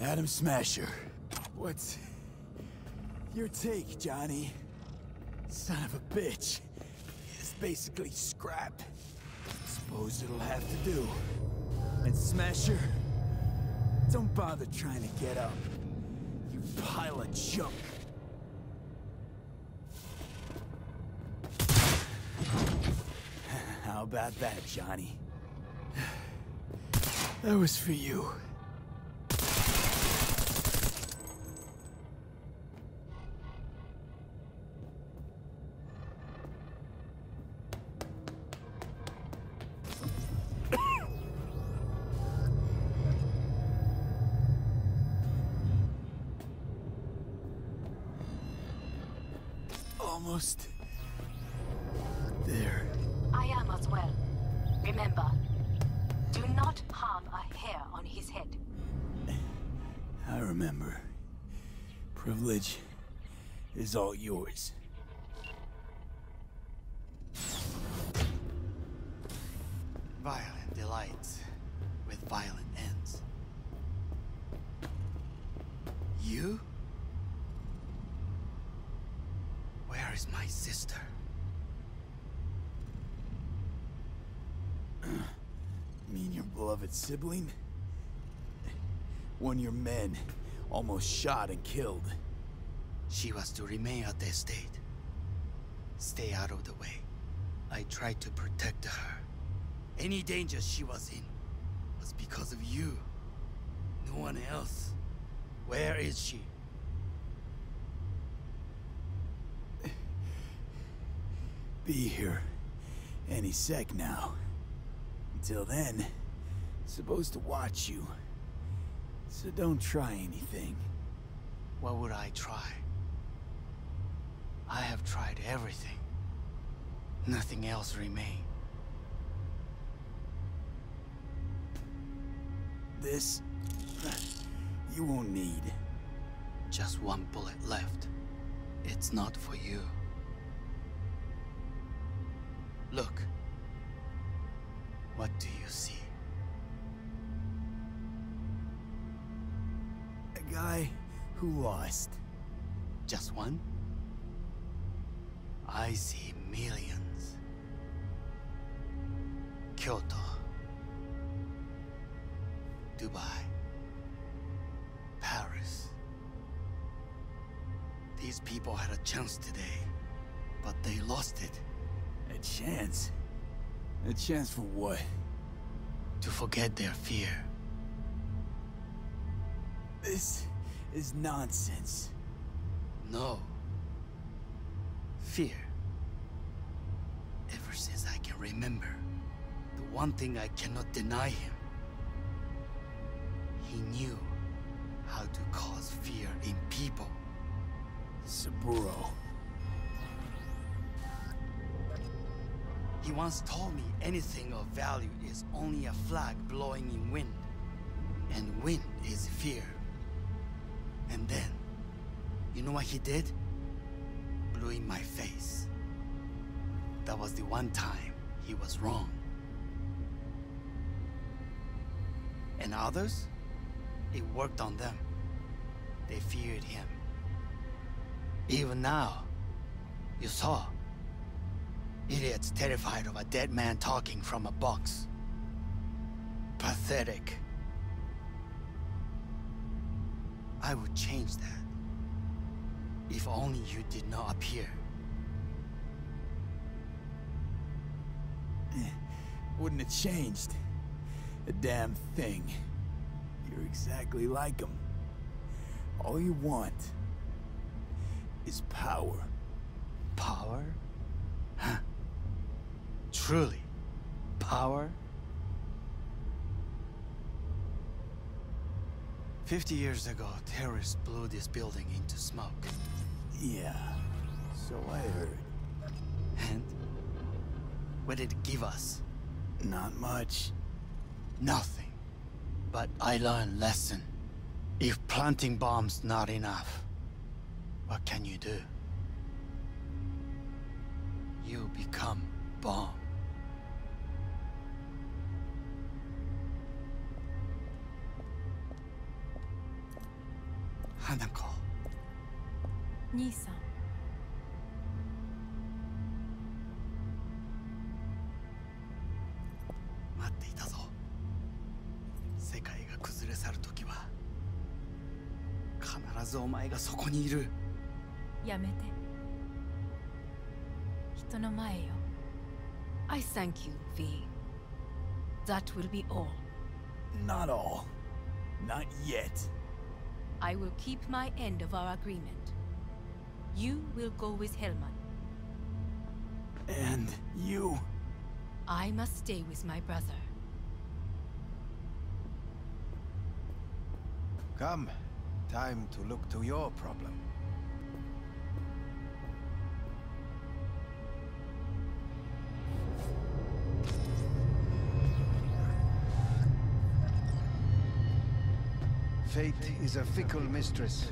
Adam Smasher. What's your take, Johnny? Son of a bitch. It's basically scrap. Suppose it'll have to do. And Smasher, don't bother trying to get up. You pile of junk. How about that, Johnny? That was for you. almost there. I am as well. Remember, do not harm a hair on his head. I remember. Privilege is all yours. Violent delights with violent ends. You? Where is my sister? Mean your beloved sibling? One of your men almost shot and killed. She was to remain at the estate. Stay out of the way. I tried to protect her. Any danger she was in was because of you. No one else. Where is she? Be here any sec now. Until then, supposed to watch you. So don't try anything. What would I try? I have tried everything. Nothing else remains. This, you won't need. Just one bullet left. It's not for you. Look. What do you see? A guy who lost. Just one? I see millions. Kyoto. Dubai. Paris. These people had a chance today, but they lost it. A chance? A chance for what? To forget their fear. This is nonsense. No. Fear. Ever since I can remember, the one thing I cannot deny him. He knew how to cause fear in people. Saburo. He once told me anything of value is only a flag blowing in wind. And wind is fear. And then, you know what he did? Blew in my face. That was the one time he was wrong. And others? It worked on them. They feared him. Even now, you saw. Idiots terrified of a dead man talking from a box. Pathetic. I would change that. If only you did not appear. Wouldn't have changed a damn thing. You're exactly like him. All you want is power. Power? Huh. Truly, power? 50 years ago, terrorists blew this building into smoke. Yeah, so I heard. And? What did it give us? Not much. Nothing. But I learned lesson. If planting bombs not enough, what can you do? You become bomb. Hanako. 兄さん。待っていたぞ。世界が崩れ去る時は必ずお前がそこにいる。やめて。人の前よ。I thank you, V. That will be all. Not all. Not yet. I will keep my end of our agreement. You will go with Hellman. And you? I must stay with my brother. Come. Time to look to your problem. Fate is a fickle mistress,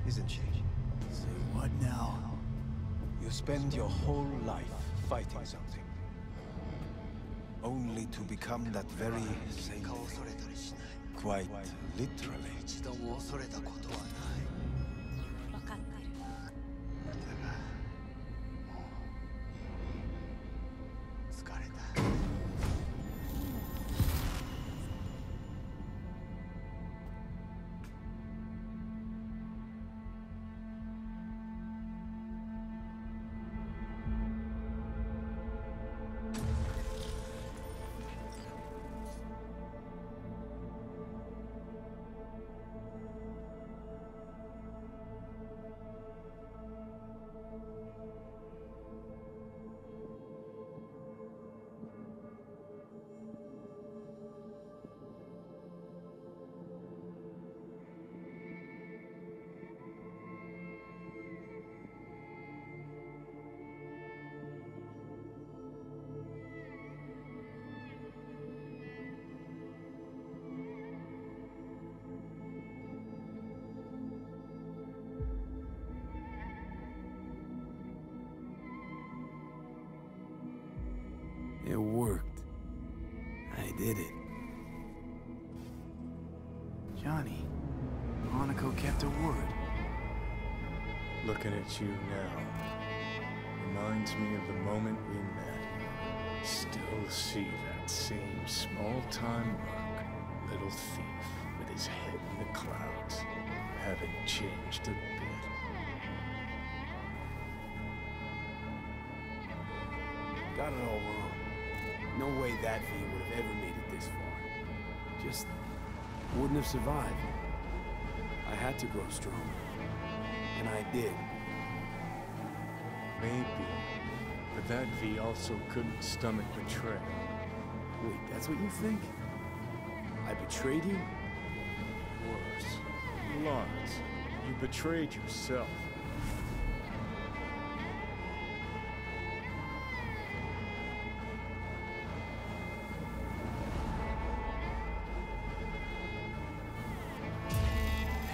isn't she? Say what now? You spend your whole life fighting something, only to become that very same thing. Quite literally. It worked. I did it. Johnny, Monaco kept her word. Looking at you now reminds me of the moment we met. Still see that same small-time merc, little thief with his head in the clouds. Haven't changed a bit. Got it all wrong. No way that V would have ever made it this far. Just wouldn't have survived. I had to grow strong. And I did. Maybe. But that V also couldn't stomach betrayal. Wait, that's what you think? I betrayed you? Worse. Lots. You betrayed yourself.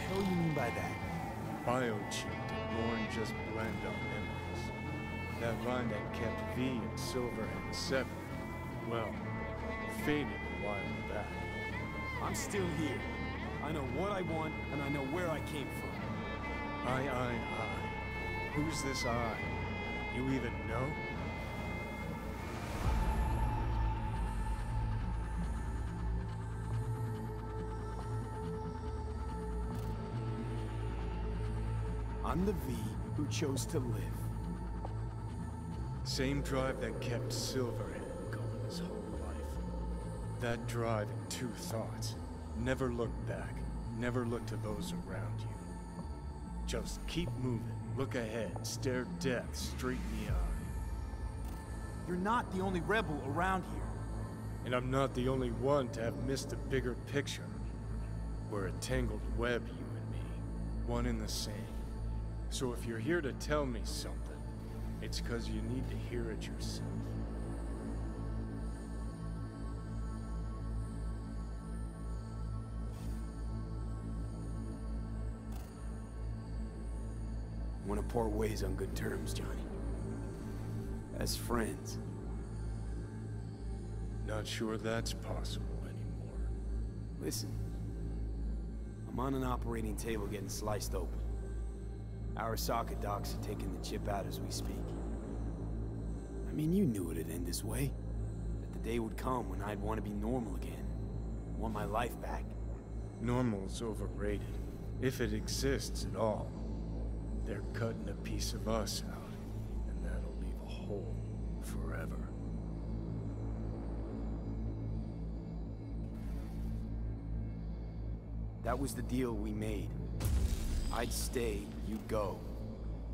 What do you mean by that? Biochip did more than just blend our memories. That line that kept V and Silverhand separate, well, faded a while back. I'm still here. I know what I want, and I know where I came from. I. Who's this I? You even know? I'm the V who chose to live. Same drive that kept Silverhand going his whole life. That drive in two thoughts. Never look back. Never look to those around you. Just keep moving. Look ahead. Stare death straight in the eye. You're not the only rebel around here. And I'm not the only one to have missed the bigger picture. We're a tangled web, you and me. One and the same. So if you're here to tell me something, it's because you need to hear it yourself. Want to part ways on good terms, Johnny. As friends. Not sure that's possible anymore. Listen. I'm on an operating table getting sliced open. Arasaka docs are taking the chip out as we speak. I mean, you knew it'd end this way. That the day would come when I'd want to be normal again. Want my life back. Normal's overrated. If it exists at all. They're cutting a piece of us out, and that'll leave a hole forever. That was the deal we made. I'd stay, you'd go.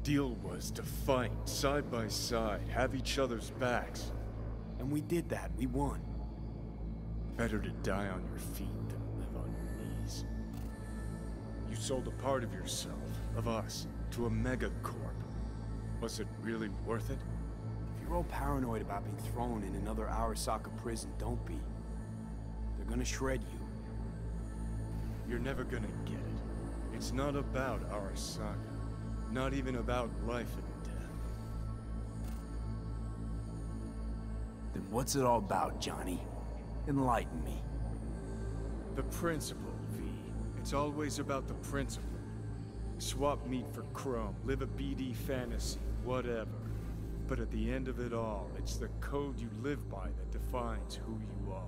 Deal was to fight, side by side, have each other's backs. And we did that, we won. Better to die on your feet than live on your knees. You sold a part of yourself, of us, to a megacorp. Was it really worth it? If you're all paranoid about being thrown in another Arasaka prison, don't be. They're gonna shred you. You're never gonna get it. It's not about Arasaka. Not even about life and death. Then what's it all about, Johnny? Enlighten me. The principle, V. It's always about the principle. Swap meat for chrome, live a BD fantasy, whatever. But at the end of it all, it's the code you live by that defines who you are.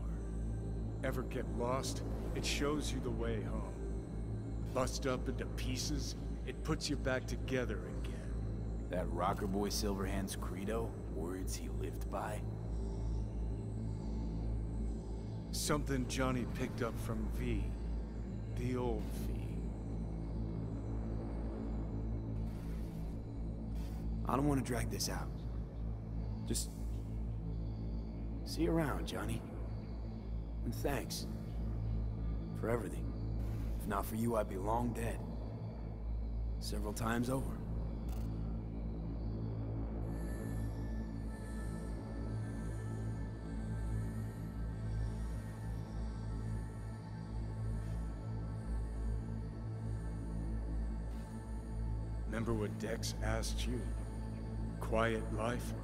Ever get lost? It shows you the way home. Bust up into pieces, it puts you back together again. That rocker boy Silverhand's credo? Words he lived by? Something Johnny picked up from V. The old V. I don't want to drag this out. Just... see you around, Johnny. And thanks. For everything. If not for you, I'd be long dead. Several times over. Remember what Dex asked you? Quiet life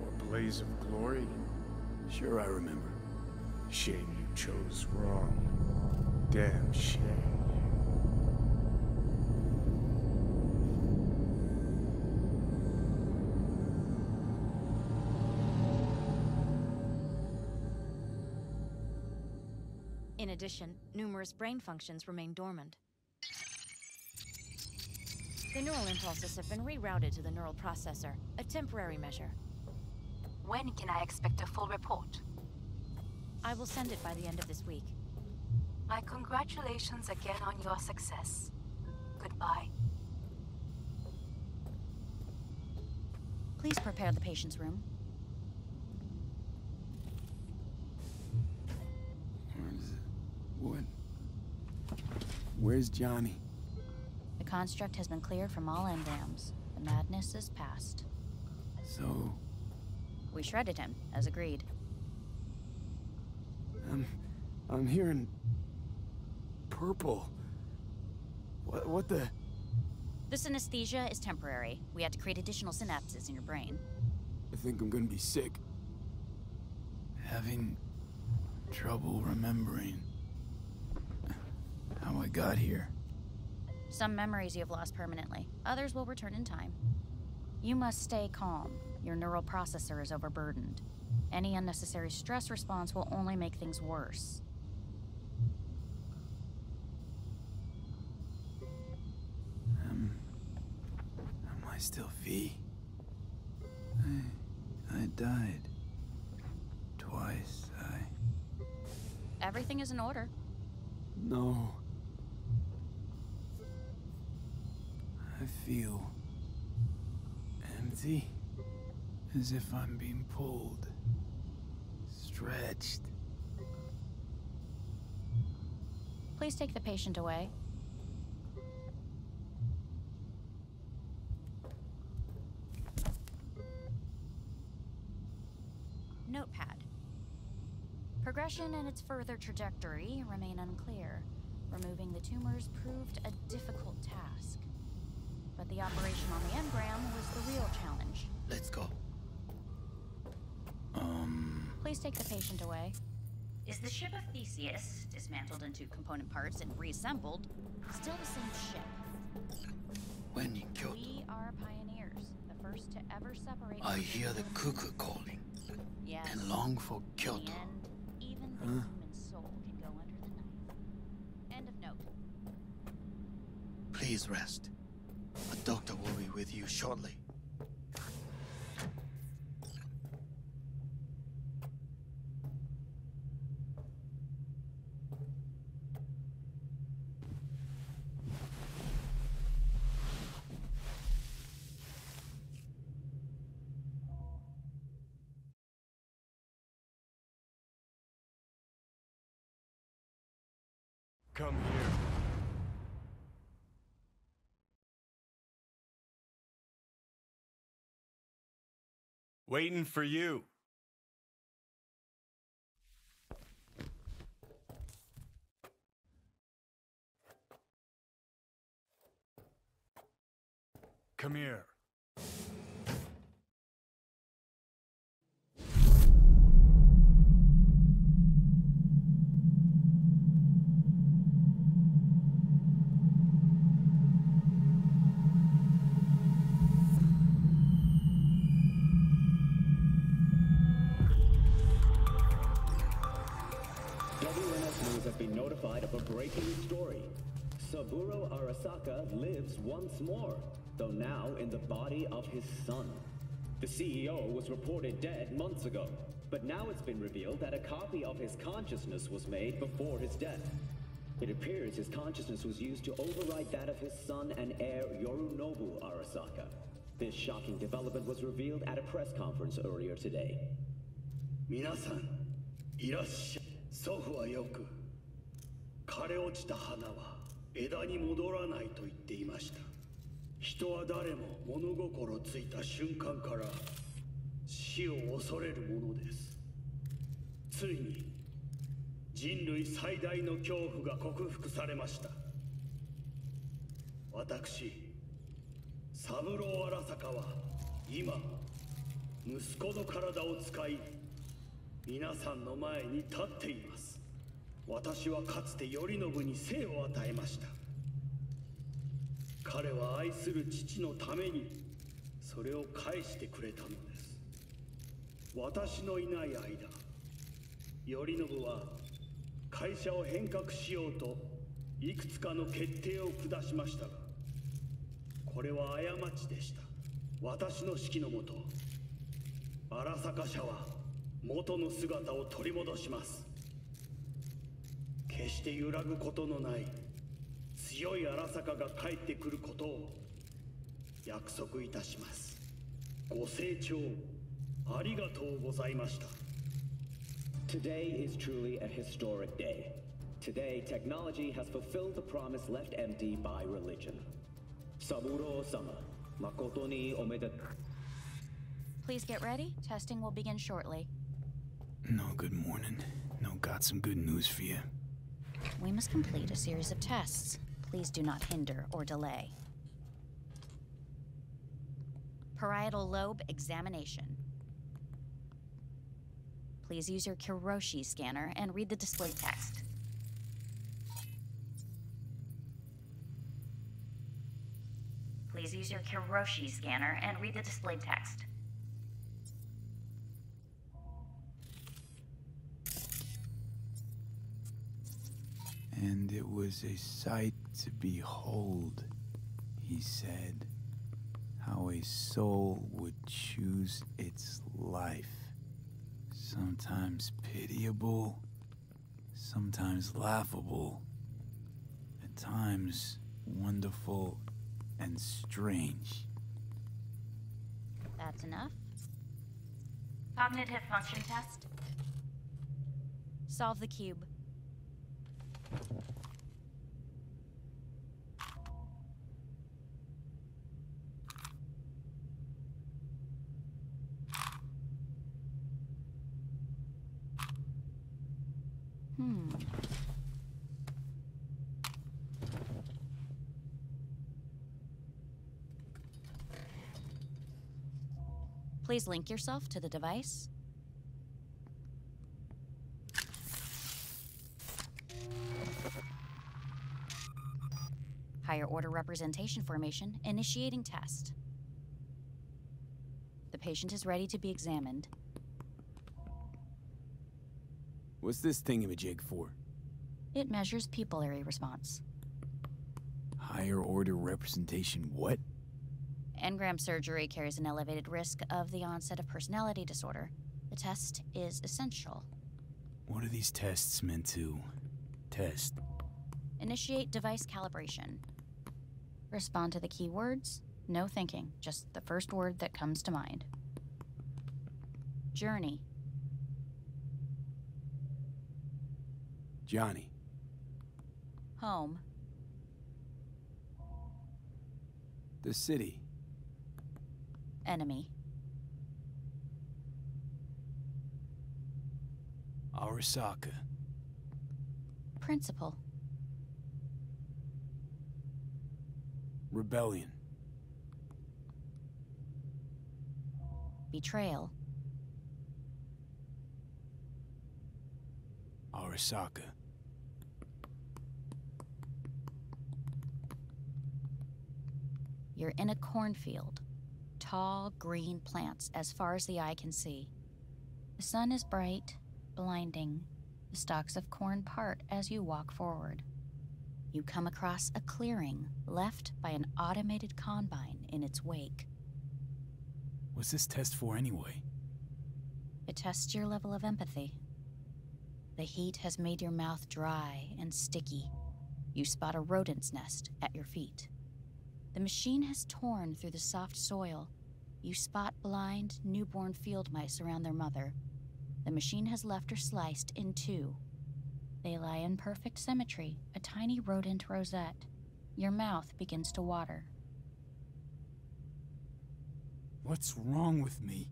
or blaze of glory? Sure I remember. Shame you chose wrong. Damn shame. In addition, numerous brain functions remain dormant. The neural impulses have been rerouted to the neural processor, a temporary measure. When can I expect a full report? I will send it by the end of this week. My congratulations again on your success. Goodbye. Please prepare the patient's room. What? Where's Johnny? The construct has been cleared from all engrams. The madness is past. So... we shredded him, as agreed. I'm hearing... purple. What the... This anesthesia is temporary. We had to create additional synapses in your brain. I think I'm gonna be sick. Having trouble remembering how I got here. Some memories you have lost permanently. Others will return in time. You must stay calm. Your neural processor is overburdened. Any unnecessary stress response will only make things worse. Am I still V? I died. Twice, Everything is in order. No. I feel... empty. As if I'm being pulled. Stretched. Please take the patient away. Notepad. Progression and its further trajectory remain unclear. Removing the tumors proved a difficult task. But the operation on the engram was the real challenge. Let's go. Please take the patient away. Is the ship of Theseus, dismantled into component parts and reassembled, still the same ship? When in Kyoto, We are pioneers, the first to ever separate... I hear the cuckoo calling. Yes. And long for Kyoto. And even the human soul can go under the knife. End of note. Please rest. A doctor will be with you shortly. Come here. Waiting for you. Come here. WNS News has been notified of a breaking story. Saburo Arasaka lives once more, though now in the body of his son. The CEO was reported dead months ago, but now it's been revealed that a copy of his consciousness was made before his death. It appears his consciousness was used to override that of his son and heir Yorinobu Arasaka. This shocking development was revealed at a press conference earlier today. 皆さん、いらっしゃい。祖父はよく、枯れ落ちた花は枝に戻らないと言っていました。人は誰も物心ついた瞬間から死を恐れるものです。ついに人類最大の恐怖が克服されました。私、三郎荒坂は今、息子の体を使い、皆さんの前に立っています。私はかつて頼信に生を与えました。彼は愛する父のためにそれを返してくれたのです。私のいない間、頼信は会社を変革しようといくつかの決定を下しましたが、これは過ちでした。私の指揮のもと、荒坂社は元の姿を取り戻します。決して揺らぐことのない強い荒坂が帰ってくることを約束いたします。ご清聴ありがとうございました。 Today is truly a historic day. Today, technology has fulfilled the promise left empty by religion. Saburo-sama, makoto ni omedetou. Please get ready. Testing will begin shortly. No, good morning. No, got some good news for you. We must complete a series of tests. Please do not hinder or delay. Parietal lobe examination. Please use your Kiroshi scanner and read the displayed text. Please use your Kiroshi scanner and read the displayed text. And it was a sight to behold, he said, how a soul would choose its life. Sometimes pitiable, sometimes laughable, at times wonderful and strange. That's enough. Cognitive function test. Solve the cube. Please link yourself to the device. Higher order representation formation, initiating test. The patient is ready to be examined. What's this thingamajig for? It measures pupillary response. Higher order representation what? Engram surgery carries an elevated risk of the onset of personality disorder. The test is essential. What are these tests meant to test? Initiate device calibration. Respond to the keywords. No thinking, just the first word that comes to mind. Journey. Johnny. Home. The city. Enemy. Arasaka. Principal. Rebellion. betrayal. Arasaka. You're in a cornfield. Tall, green plants as far as the eye can see. The sun is bright, blinding. The stalks of corn part as you walk forward. You come across a clearing left by an automated combine in its wake. What's this test for anyway? It tests your level of empathy. The heat has made your mouth dry and sticky. You spot a rodent's nest at your feet. The machine has torn through the soft soil. You spot blind, newborn field mice around their mother. The machine has left her sliced in two. They lie in perfect symmetry, a tiny rodent rosette. Your mouth begins to water. What's wrong with me?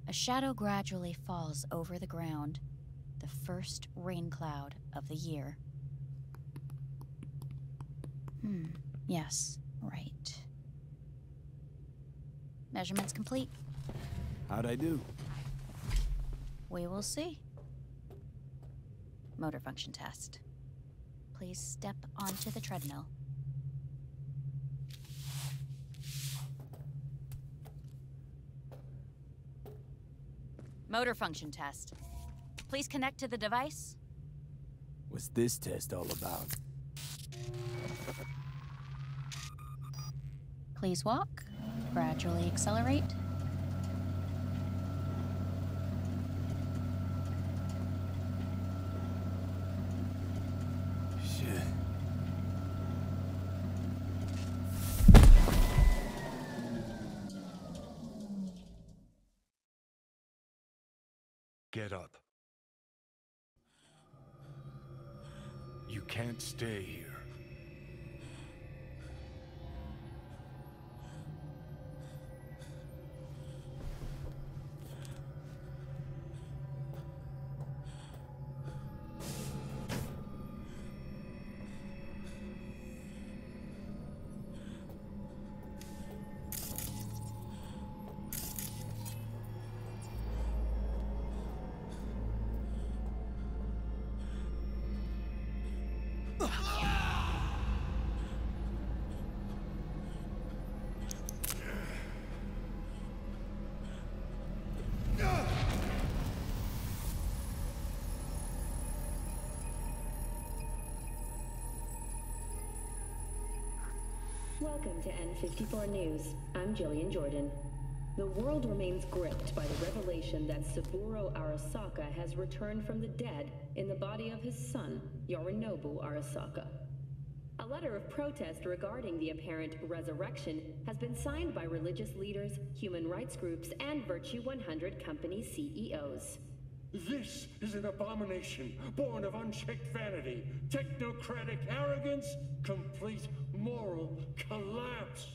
A shadow gradually falls over the ground, the first rain cloud of the year. Yes, right. Measurements complete. How'd I do? We will see. Motor function test. Please step onto the treadmill. Motor function test. Please connect to the device. What's this test all about? Please walk. Gradually accelerate. Shit. Get up. You can't stay here. Welcome to N54 News. I'm Jillian Jordan. The world remains gripped by the revelation that Saburo Arasaka has returned from the dead in the body of his son, Yorinobu Arasaka. A letter of protest regarding the apparent resurrection has been signed by religious leaders, human rights groups, and Virtue 100 company CEOs. This is an abomination born of unchecked vanity, technocratic arrogance, complete moral collapse.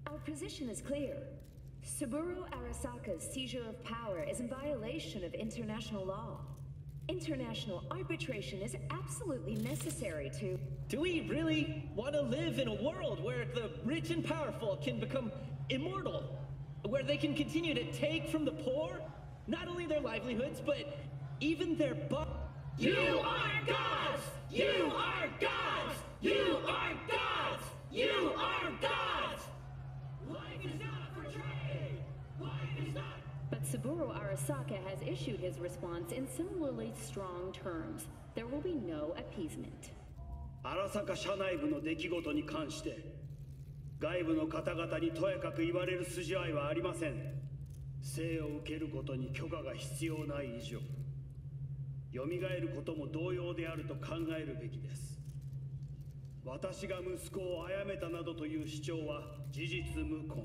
Our position is clear. Saburo Arasaka's seizure of power is in violation of international law. International arbitration is absolutely necessary to... Do we really want to live in a world where the rich and powerful can become immortal? Where they can continue to take from the poor? Not only their livelihoods, but even their You are gods! You are gods! You are gods! You are gods! Life is not for trade! Life is not... But Saburo Arasaka has issued his response in similarly strong terms. There will be no appeasement. 荒坂社内部の出来事に関して外部の方々にとやかく言われる筋合いはありません。生を受けることに許可が必要ない以上、蘇ることも同様であると考えるべきです。私が息子を殺めたなどという主張は事実無根。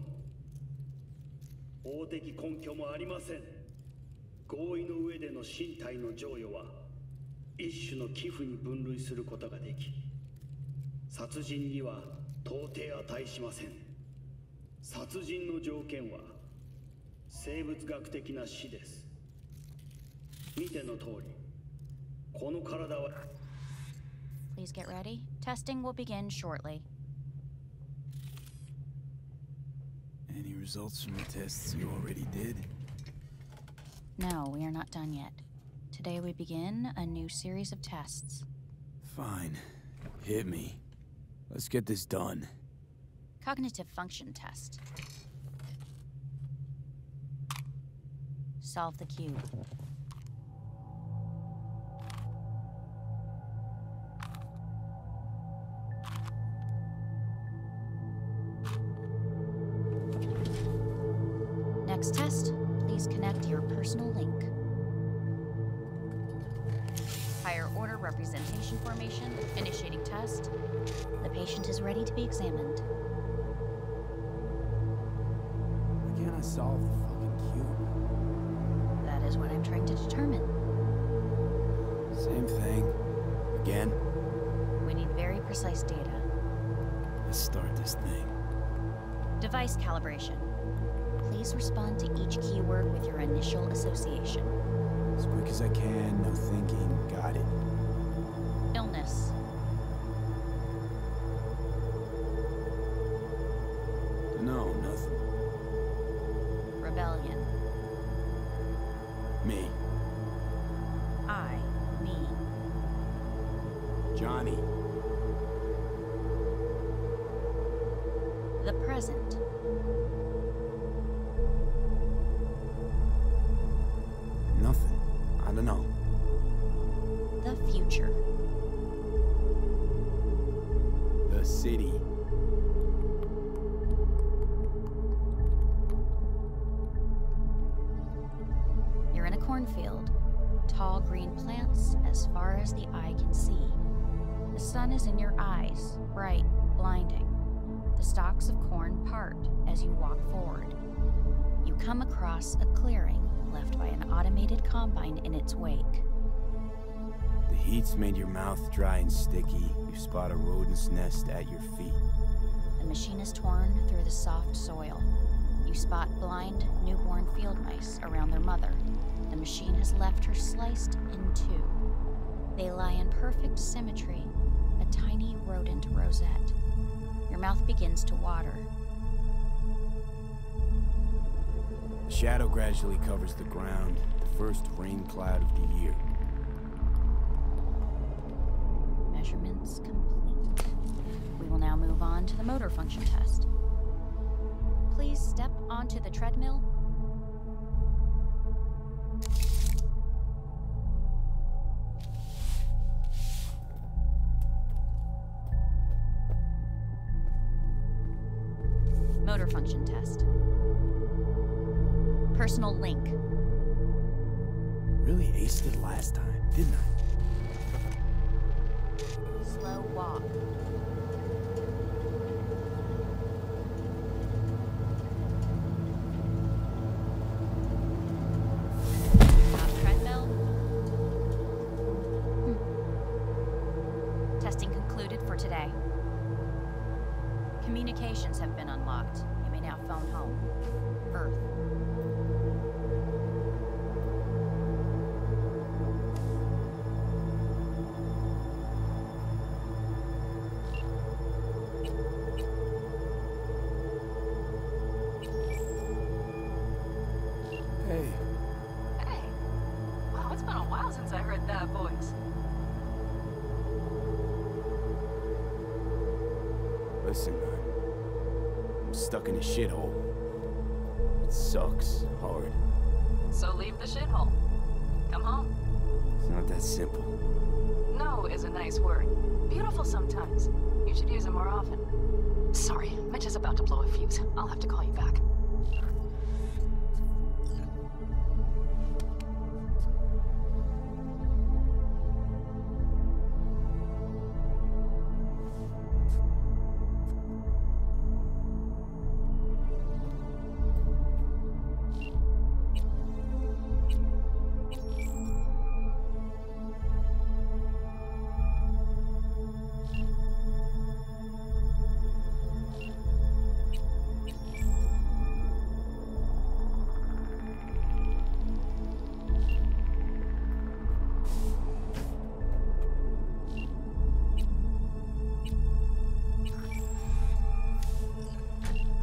法的根拠もありません。合意の上での身体の贈与は一種の寄付に分類することができ、殺人には到底値しません。殺人の条件は生物学的な死です。見ての通り、この体は Please get ready. Testing will begin shortly. Any results from the tests you already did? No, we are not done yet. Today we begin a new series of tests. Fine. Hit me. Let's get this done. Cognitive function test. Solve the cube. Next test, please connect your personal link. Higher order representation formation, initiating test. The patient is ready to be examined. Why can't I solve the fucking cube? That is what I'm trying to determine. Same thing. Again? We need very precise data. Let's start this thing. Device calibration. Please respond to each keyword with your initial association. As quick as I can, no thinking. Got it. Illness. No, nothing. Rebellion. Me. Me. Johnny. The present. Nothing. I don't know. The future. The city. You're in a cornfield. Tall green plants as far as the eye can see. The sun is in your eyes, bright, blinding. The stalks of corn part as you walk forward. You come across a clearing left by an automated combine in its wake. The heat's made your mouth dry and sticky. You spot a rodent's nest at your feet. The machine is torn through the soft soil. You spot blind, newborn field mice around their mother. The machine has left her sliced in two. They lie in perfect symmetry, a tiny rodent rosette. Your mouth begins to water. A shadow gradually covers the ground, the first rain cloud of the year. Measurements complete. We will now move on to the motor function test. Please step onto the treadmill. Motor function test. Personal link. Really aced it last time, didn't I? Slow walk. Treadmill. Testing concluded for today. Communications have been unlocked. You may now phone home. Earth. Hey. Hey. Wow, it's been a while since I heard that voice. Listen, I'm stuck in a shithole. It sucks hard. So leave the shithole. Come home. It's not that simple. No is a nice word. Beautiful sometimes. You should use it more often. Sorry, Mitch is about to blow a fuse. I'll have to call you back.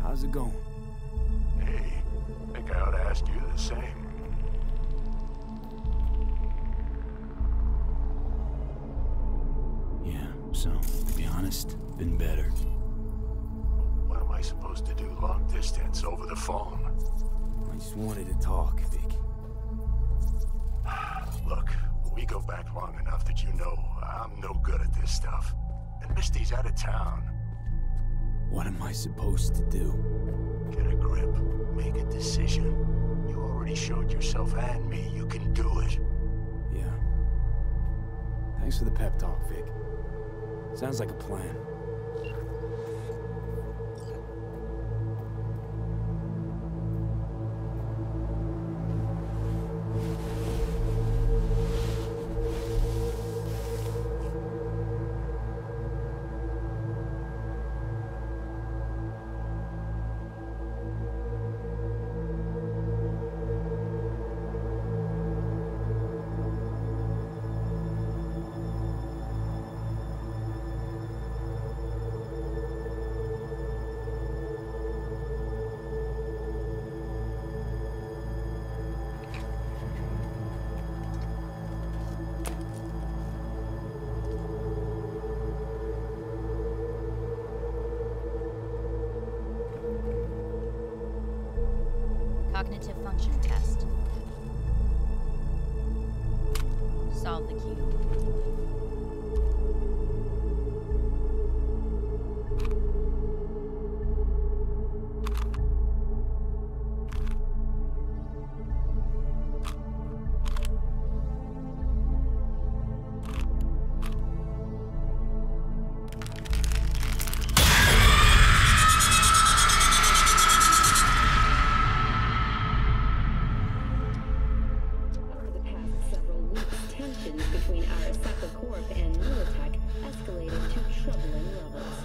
How's it going? so. To be honest, been better. What am I supposed to do long distance over the phone? I just wanted to talk, Vic. Look, we go back long enough that you know I'm no good at this stuff. And Misty's out of town. What am I supposed to do? Get a grip. Make a decision. You already showed yourself and me you can do it. Yeah. Thanks for the pep talk, Vic. Sounds like a plan. Cognitive function test. Solve the cube. Between Arasaka Corp and Militech escalated to troubling levels.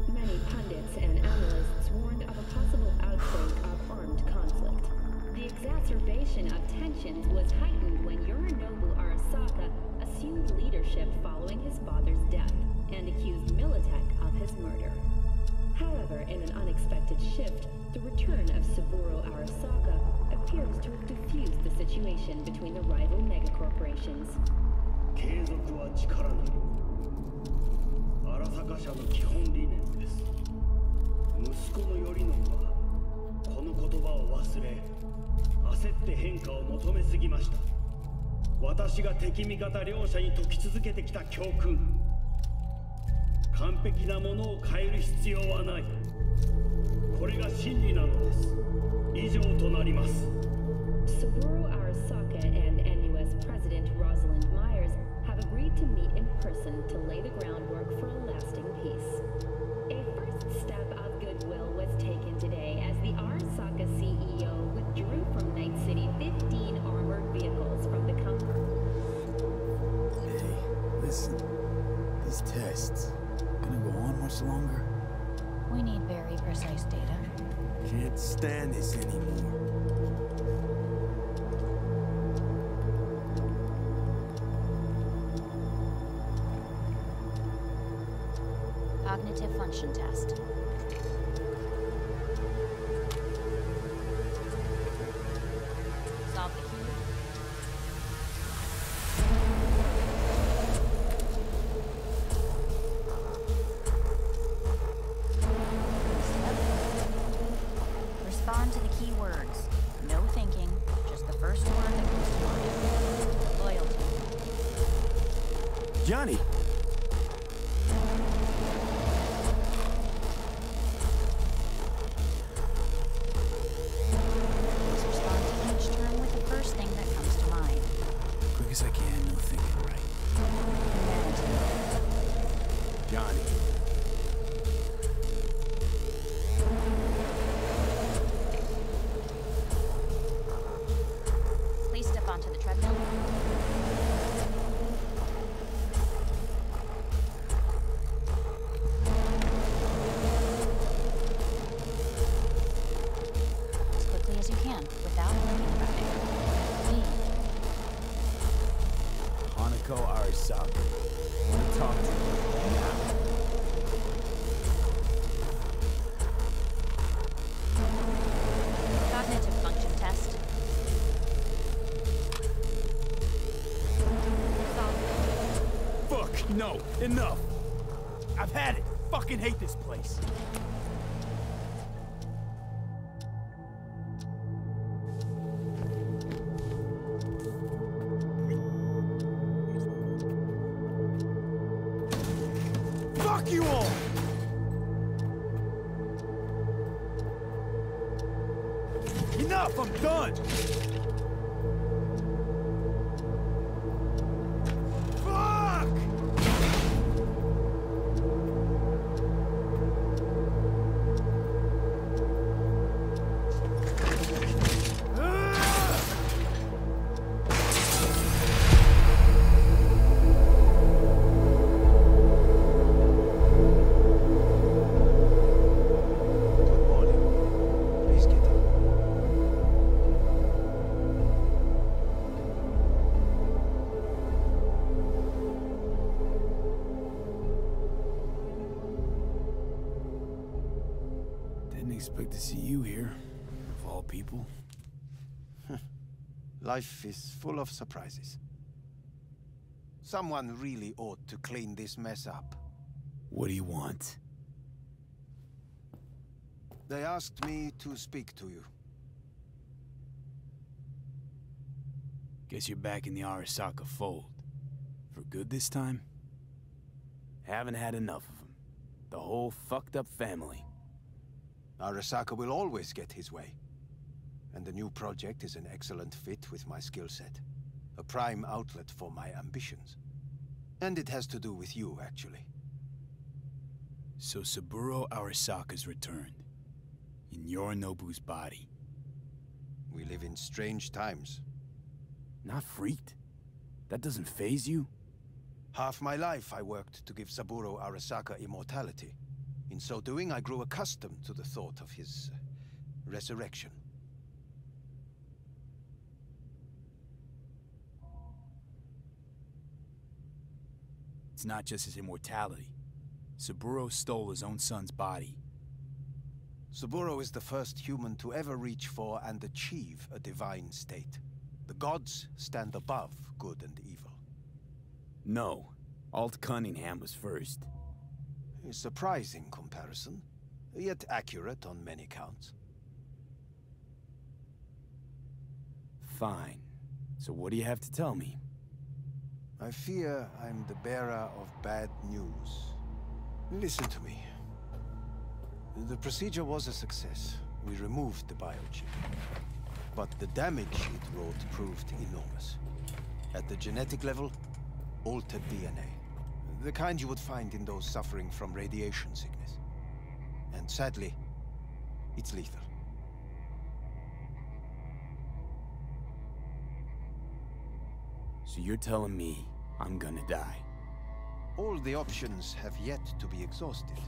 Many pundits and analysts warned of a possible outbreak of armed conflict. The exacerbation of tensions was heightened when Yorinobu Arasaka assumed leadership following his father's death and accused Militech of his murder. However, in an unexpected shift, the return of Saburo Arasaka appears to have diffused the situation between the rival megacorporations. 継続は力なり。荒坂社の基本理念です。息子の頼信はこの言葉を忘れ、焦って変化を求めすぎました。私が敵味方両者に説き続けてきた教訓。完璧なものを変える必要はない。これが真理なのです。以上となります。Saburo Arasaka and NUS President Rosalind Myers have agreed to meet in person to lay the groundwork for a lasting peace. A first step of goodwill was taken today as the Arasaka CEO withdrew from Night City 15 armored vehicles from the company. Hey, listen. These tests gonna go on much longer? We need very precise data. Can't stand this anymore. Cognitive function test. Solve the cube. Respond to the key words. No thinking, just the first word that comes to mind. Loyalty. Johnny! No, enough! I've had it. Fucking hate this place. Fuck you all! Enough, I'm done! Expect to see you here, of all people. Life is full of surprises. Someone really ought to clean this mess up. What do you want? They asked me to speak to you. Guess you're back in the Arasaka fold. For good this time? Haven't had enough of them. The whole fucked up family. Arasaka will always get his way. And the new project is an excellent fit with my skill set. A prime outlet for my ambitions. And it has to do with you, actually. So Saburo Arasaka's returned. In Yorinobu's body. We live in strange times. Not freaked? That doesn't faze you? Half my life I worked to give Saburo Arasaka immortality. In so doing, I grew accustomed to the thought of his resurrection. It's not just his immortality. Saburo stole his own son's body. Saburo is the first human to ever reach for and achieve a divine state. The gods stand above good and evil. No. Alt Cunningham was first. A surprising comparison, yet accurate on many counts. Fine. So what do you have to tell me? I fear I'm the bearer of bad news. Listen to me. The procedure was a success. We removed the biochip. But the damage it wrought proved enormous. At the genetic level, altered DNA. The kind you would find in those suffering from radiation sickness. And sadly, it's lethal. So you're telling me I'm gonna die? All the options have yet to be exhausted.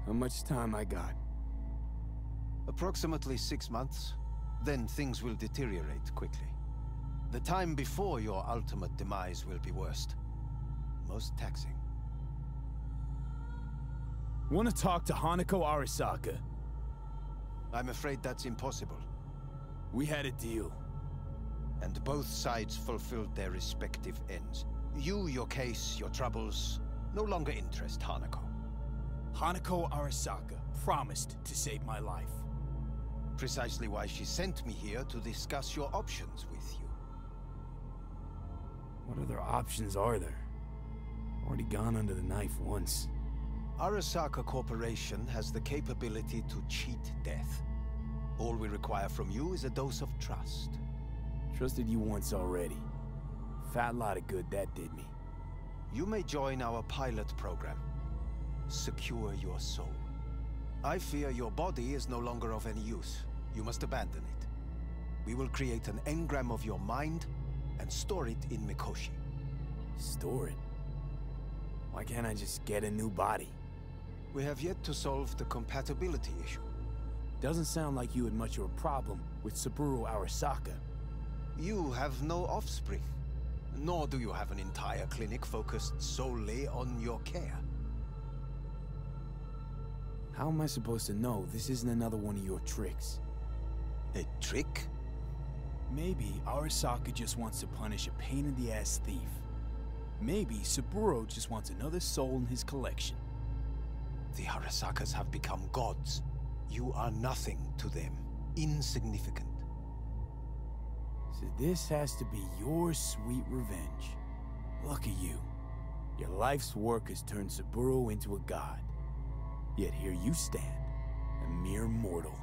How much time I got? Approximately 6 months. Then things will deteriorate quickly. The time before your ultimate demise will be worst. Most taxing. Want to talk to Hanako Arasaka? I'm afraid that's impossible. We had a deal. And both sides fulfilled their respective ends. You, your case, your troubles, no longer interest Hanako. Hanako Arasaka promised to save my life. Precisely why she sent me here to discuss your options with you. What other options are there? Already gone under the knife once. Arasaka Corporation has the capability to cheat death. All we require from you is a dose of trust. Trusted you once already. Fat lot of good that did me. You may join our pilot program. Secure your soul. I fear your body is no longer of any use. You must abandon it. We will create an engram of your mind and store it in Mikoshi. Store it? Why can't I just get a new body? We have yet to solve the compatibility issue. Doesn't sound like you had much of a problem with Saburo Arasaka. You have no offspring. Nor do you have an entire clinic focused solely on your care. How am I supposed to know this isn't another one of your tricks? A trick? Maybe Arasaka just wants to punish a pain-in-the-ass thief. Maybe Saburo just wants another soul in his collection. The Arasakas have become gods. You are nothing to them. Insignificant. So this has to be your sweet revenge. Look at you. Your life's work has turned Saburo into a god. Yet here you stand, a mere mortal.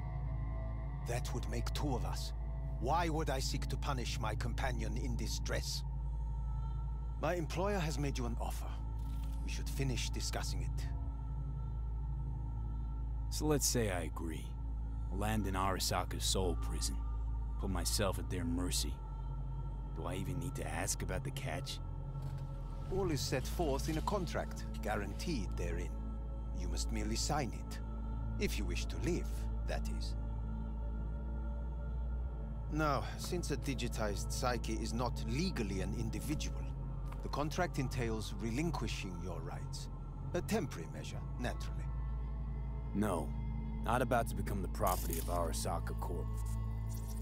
That would make two of us. Why would I seek to punish my companion in distress? My employer has made you an offer. We should finish discussing it. So let's say I agree. Land in Arasaka's soul prison. Put myself at their mercy. Do I even need to ask about the catch? All is set forth in a contract, guaranteed therein. You must merely sign it. If you wish to live, that is. Now, since a digitized psyche is not legally an individual, the contract entails relinquishing your rights. A temporary measure, naturally. No, not about to become the property of Arasaka Corp.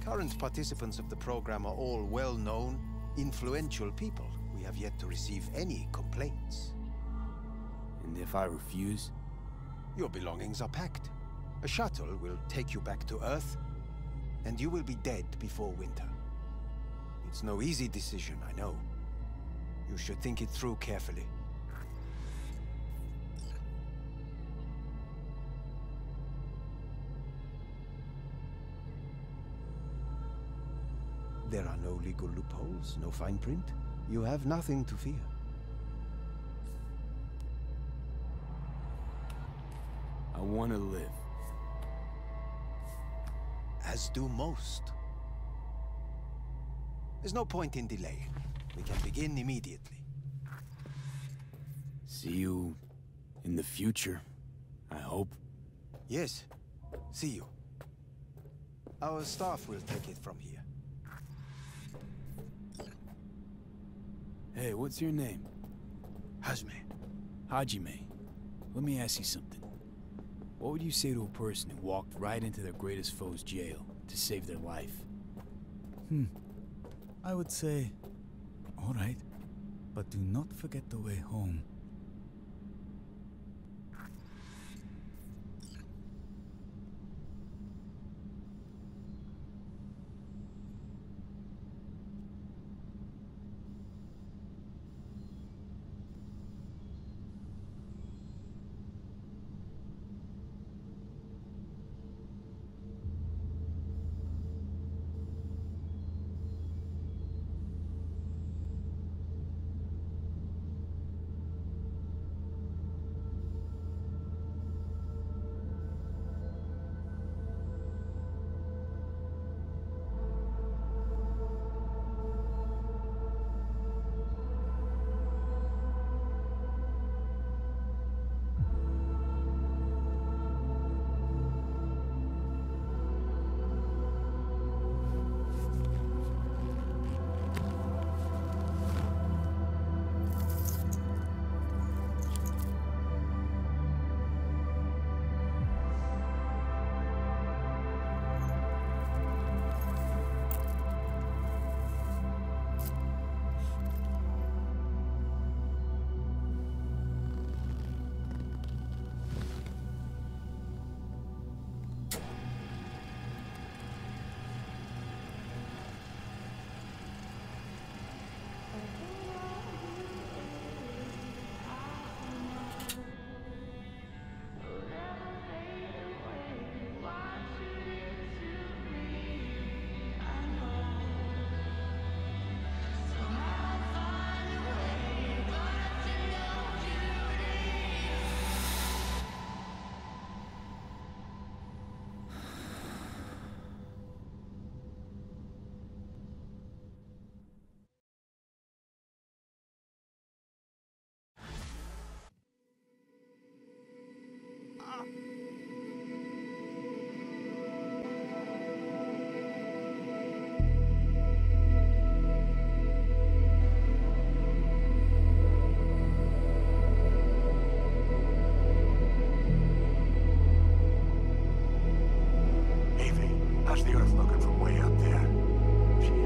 Current participants of the program are all well-known, influential people. We have yet to receive any complaints. And if I refuse? Your belongings are packed. A shuttle will take you back to Earth, and you will be dead before winter. It's no easy decision, I know. You should think it through carefully. There are no legal loopholes, no fine print. You have nothing to fear. I want to live. As do most. There's no point in delay. We can begin immediately. See you in the future, I hope. Yes, see you. Our staff will take it from here. Hey, what's your name? Hajime. Hajime. Let me ask you something. What would you say to a person who walked right into their greatest foe's jail to save their life? I would say, all right, but do not forget the way home. How's the Earth looking from way up there? She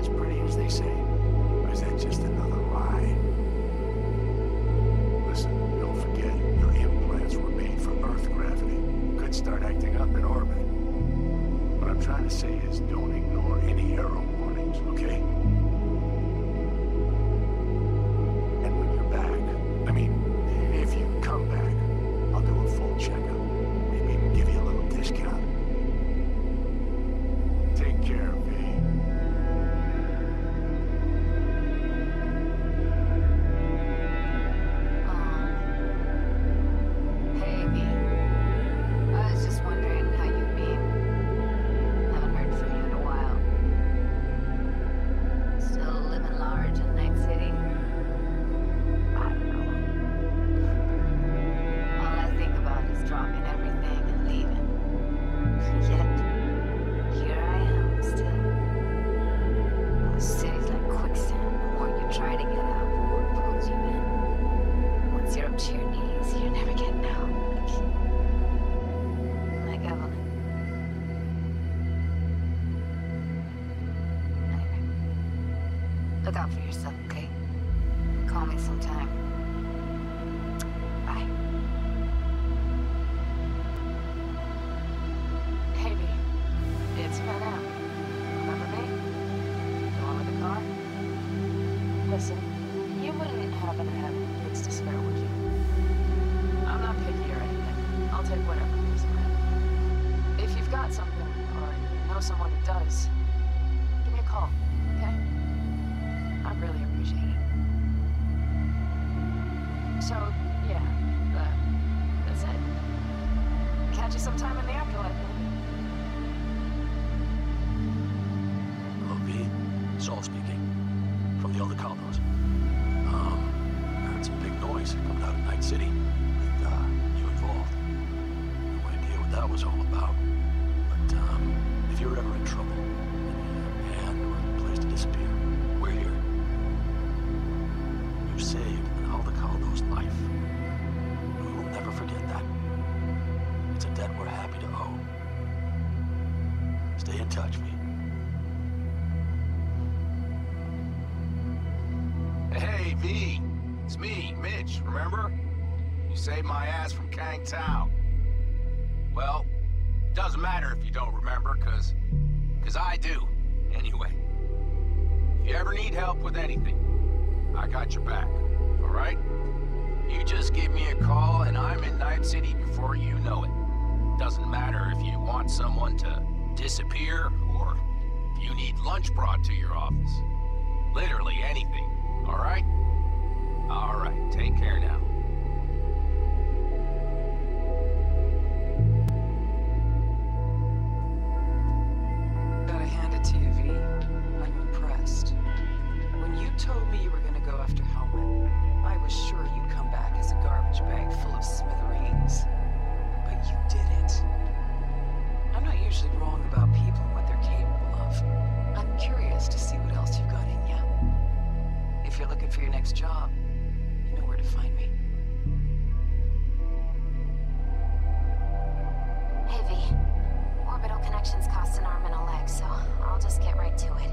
start acting up in orbit. What I'm trying to say is don't ignore any error warnings, okay? And when you're back, I mean, if you come back, I'll do a full checkup. Maybe even give you a little discount. Take care, V. Look out for yourself, okay? Call me sometime. Bye. Hey, V. It's Madame. Remember me? The one with the car? Listen, you wouldn't happen to have any kids to spare, would you? I'm not picky or anything. I'll take whatever comes around. If you've got something, or you know someone who does, give me a call, okay? I'd really appreciate it. So, yeah, that's it. Catch you sometime in the afterlife, maybe. Hello, V. Saul speaking. From the other condos. I heard some big noise coming out of Night City with you involved. No idea what that was all about. But if you're ever in trouble and you have a hand or a place to disappear, we're here. You saved an 𝐷𝐿𝐷𝐿's life. We will never forget that. It's a debt we're happy to owe. Stay in touch, V. Hey, V. It's me, Mitch, remember? You saved my ass from Kang Tao. Well, it doesn't matter if you don't remember, cause I do, anyway. If you ever need help with anything, I got your back, all right? You just give me a call and I'm in Night City before you know it. Doesn't matter if you want someone to disappear or if you need lunch brought to your office. Literally anything, all right? All right, take care now. Gotta hand it to you, V. I'm impressed. When you told me you were gonna go after Helmet, I was sure you'd come back as a garbage bag full of smithereens. But you didn't. I'm not usually wrong about people and what they're capable of. I'm curious to see what else you've got in ya. If you're looking for your next job, you know where to find me. Hey, V. Orbital connections cost an arm and a leg, so I'll just get right to it.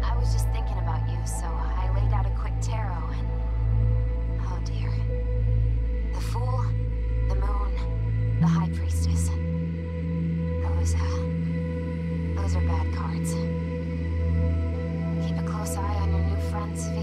I was just thinking about you, so I laid out a quick tarot and... oh dear. The Fool, the Moon, the High Priestess. Those are bad cards. Keep a close eye on your new friends, V.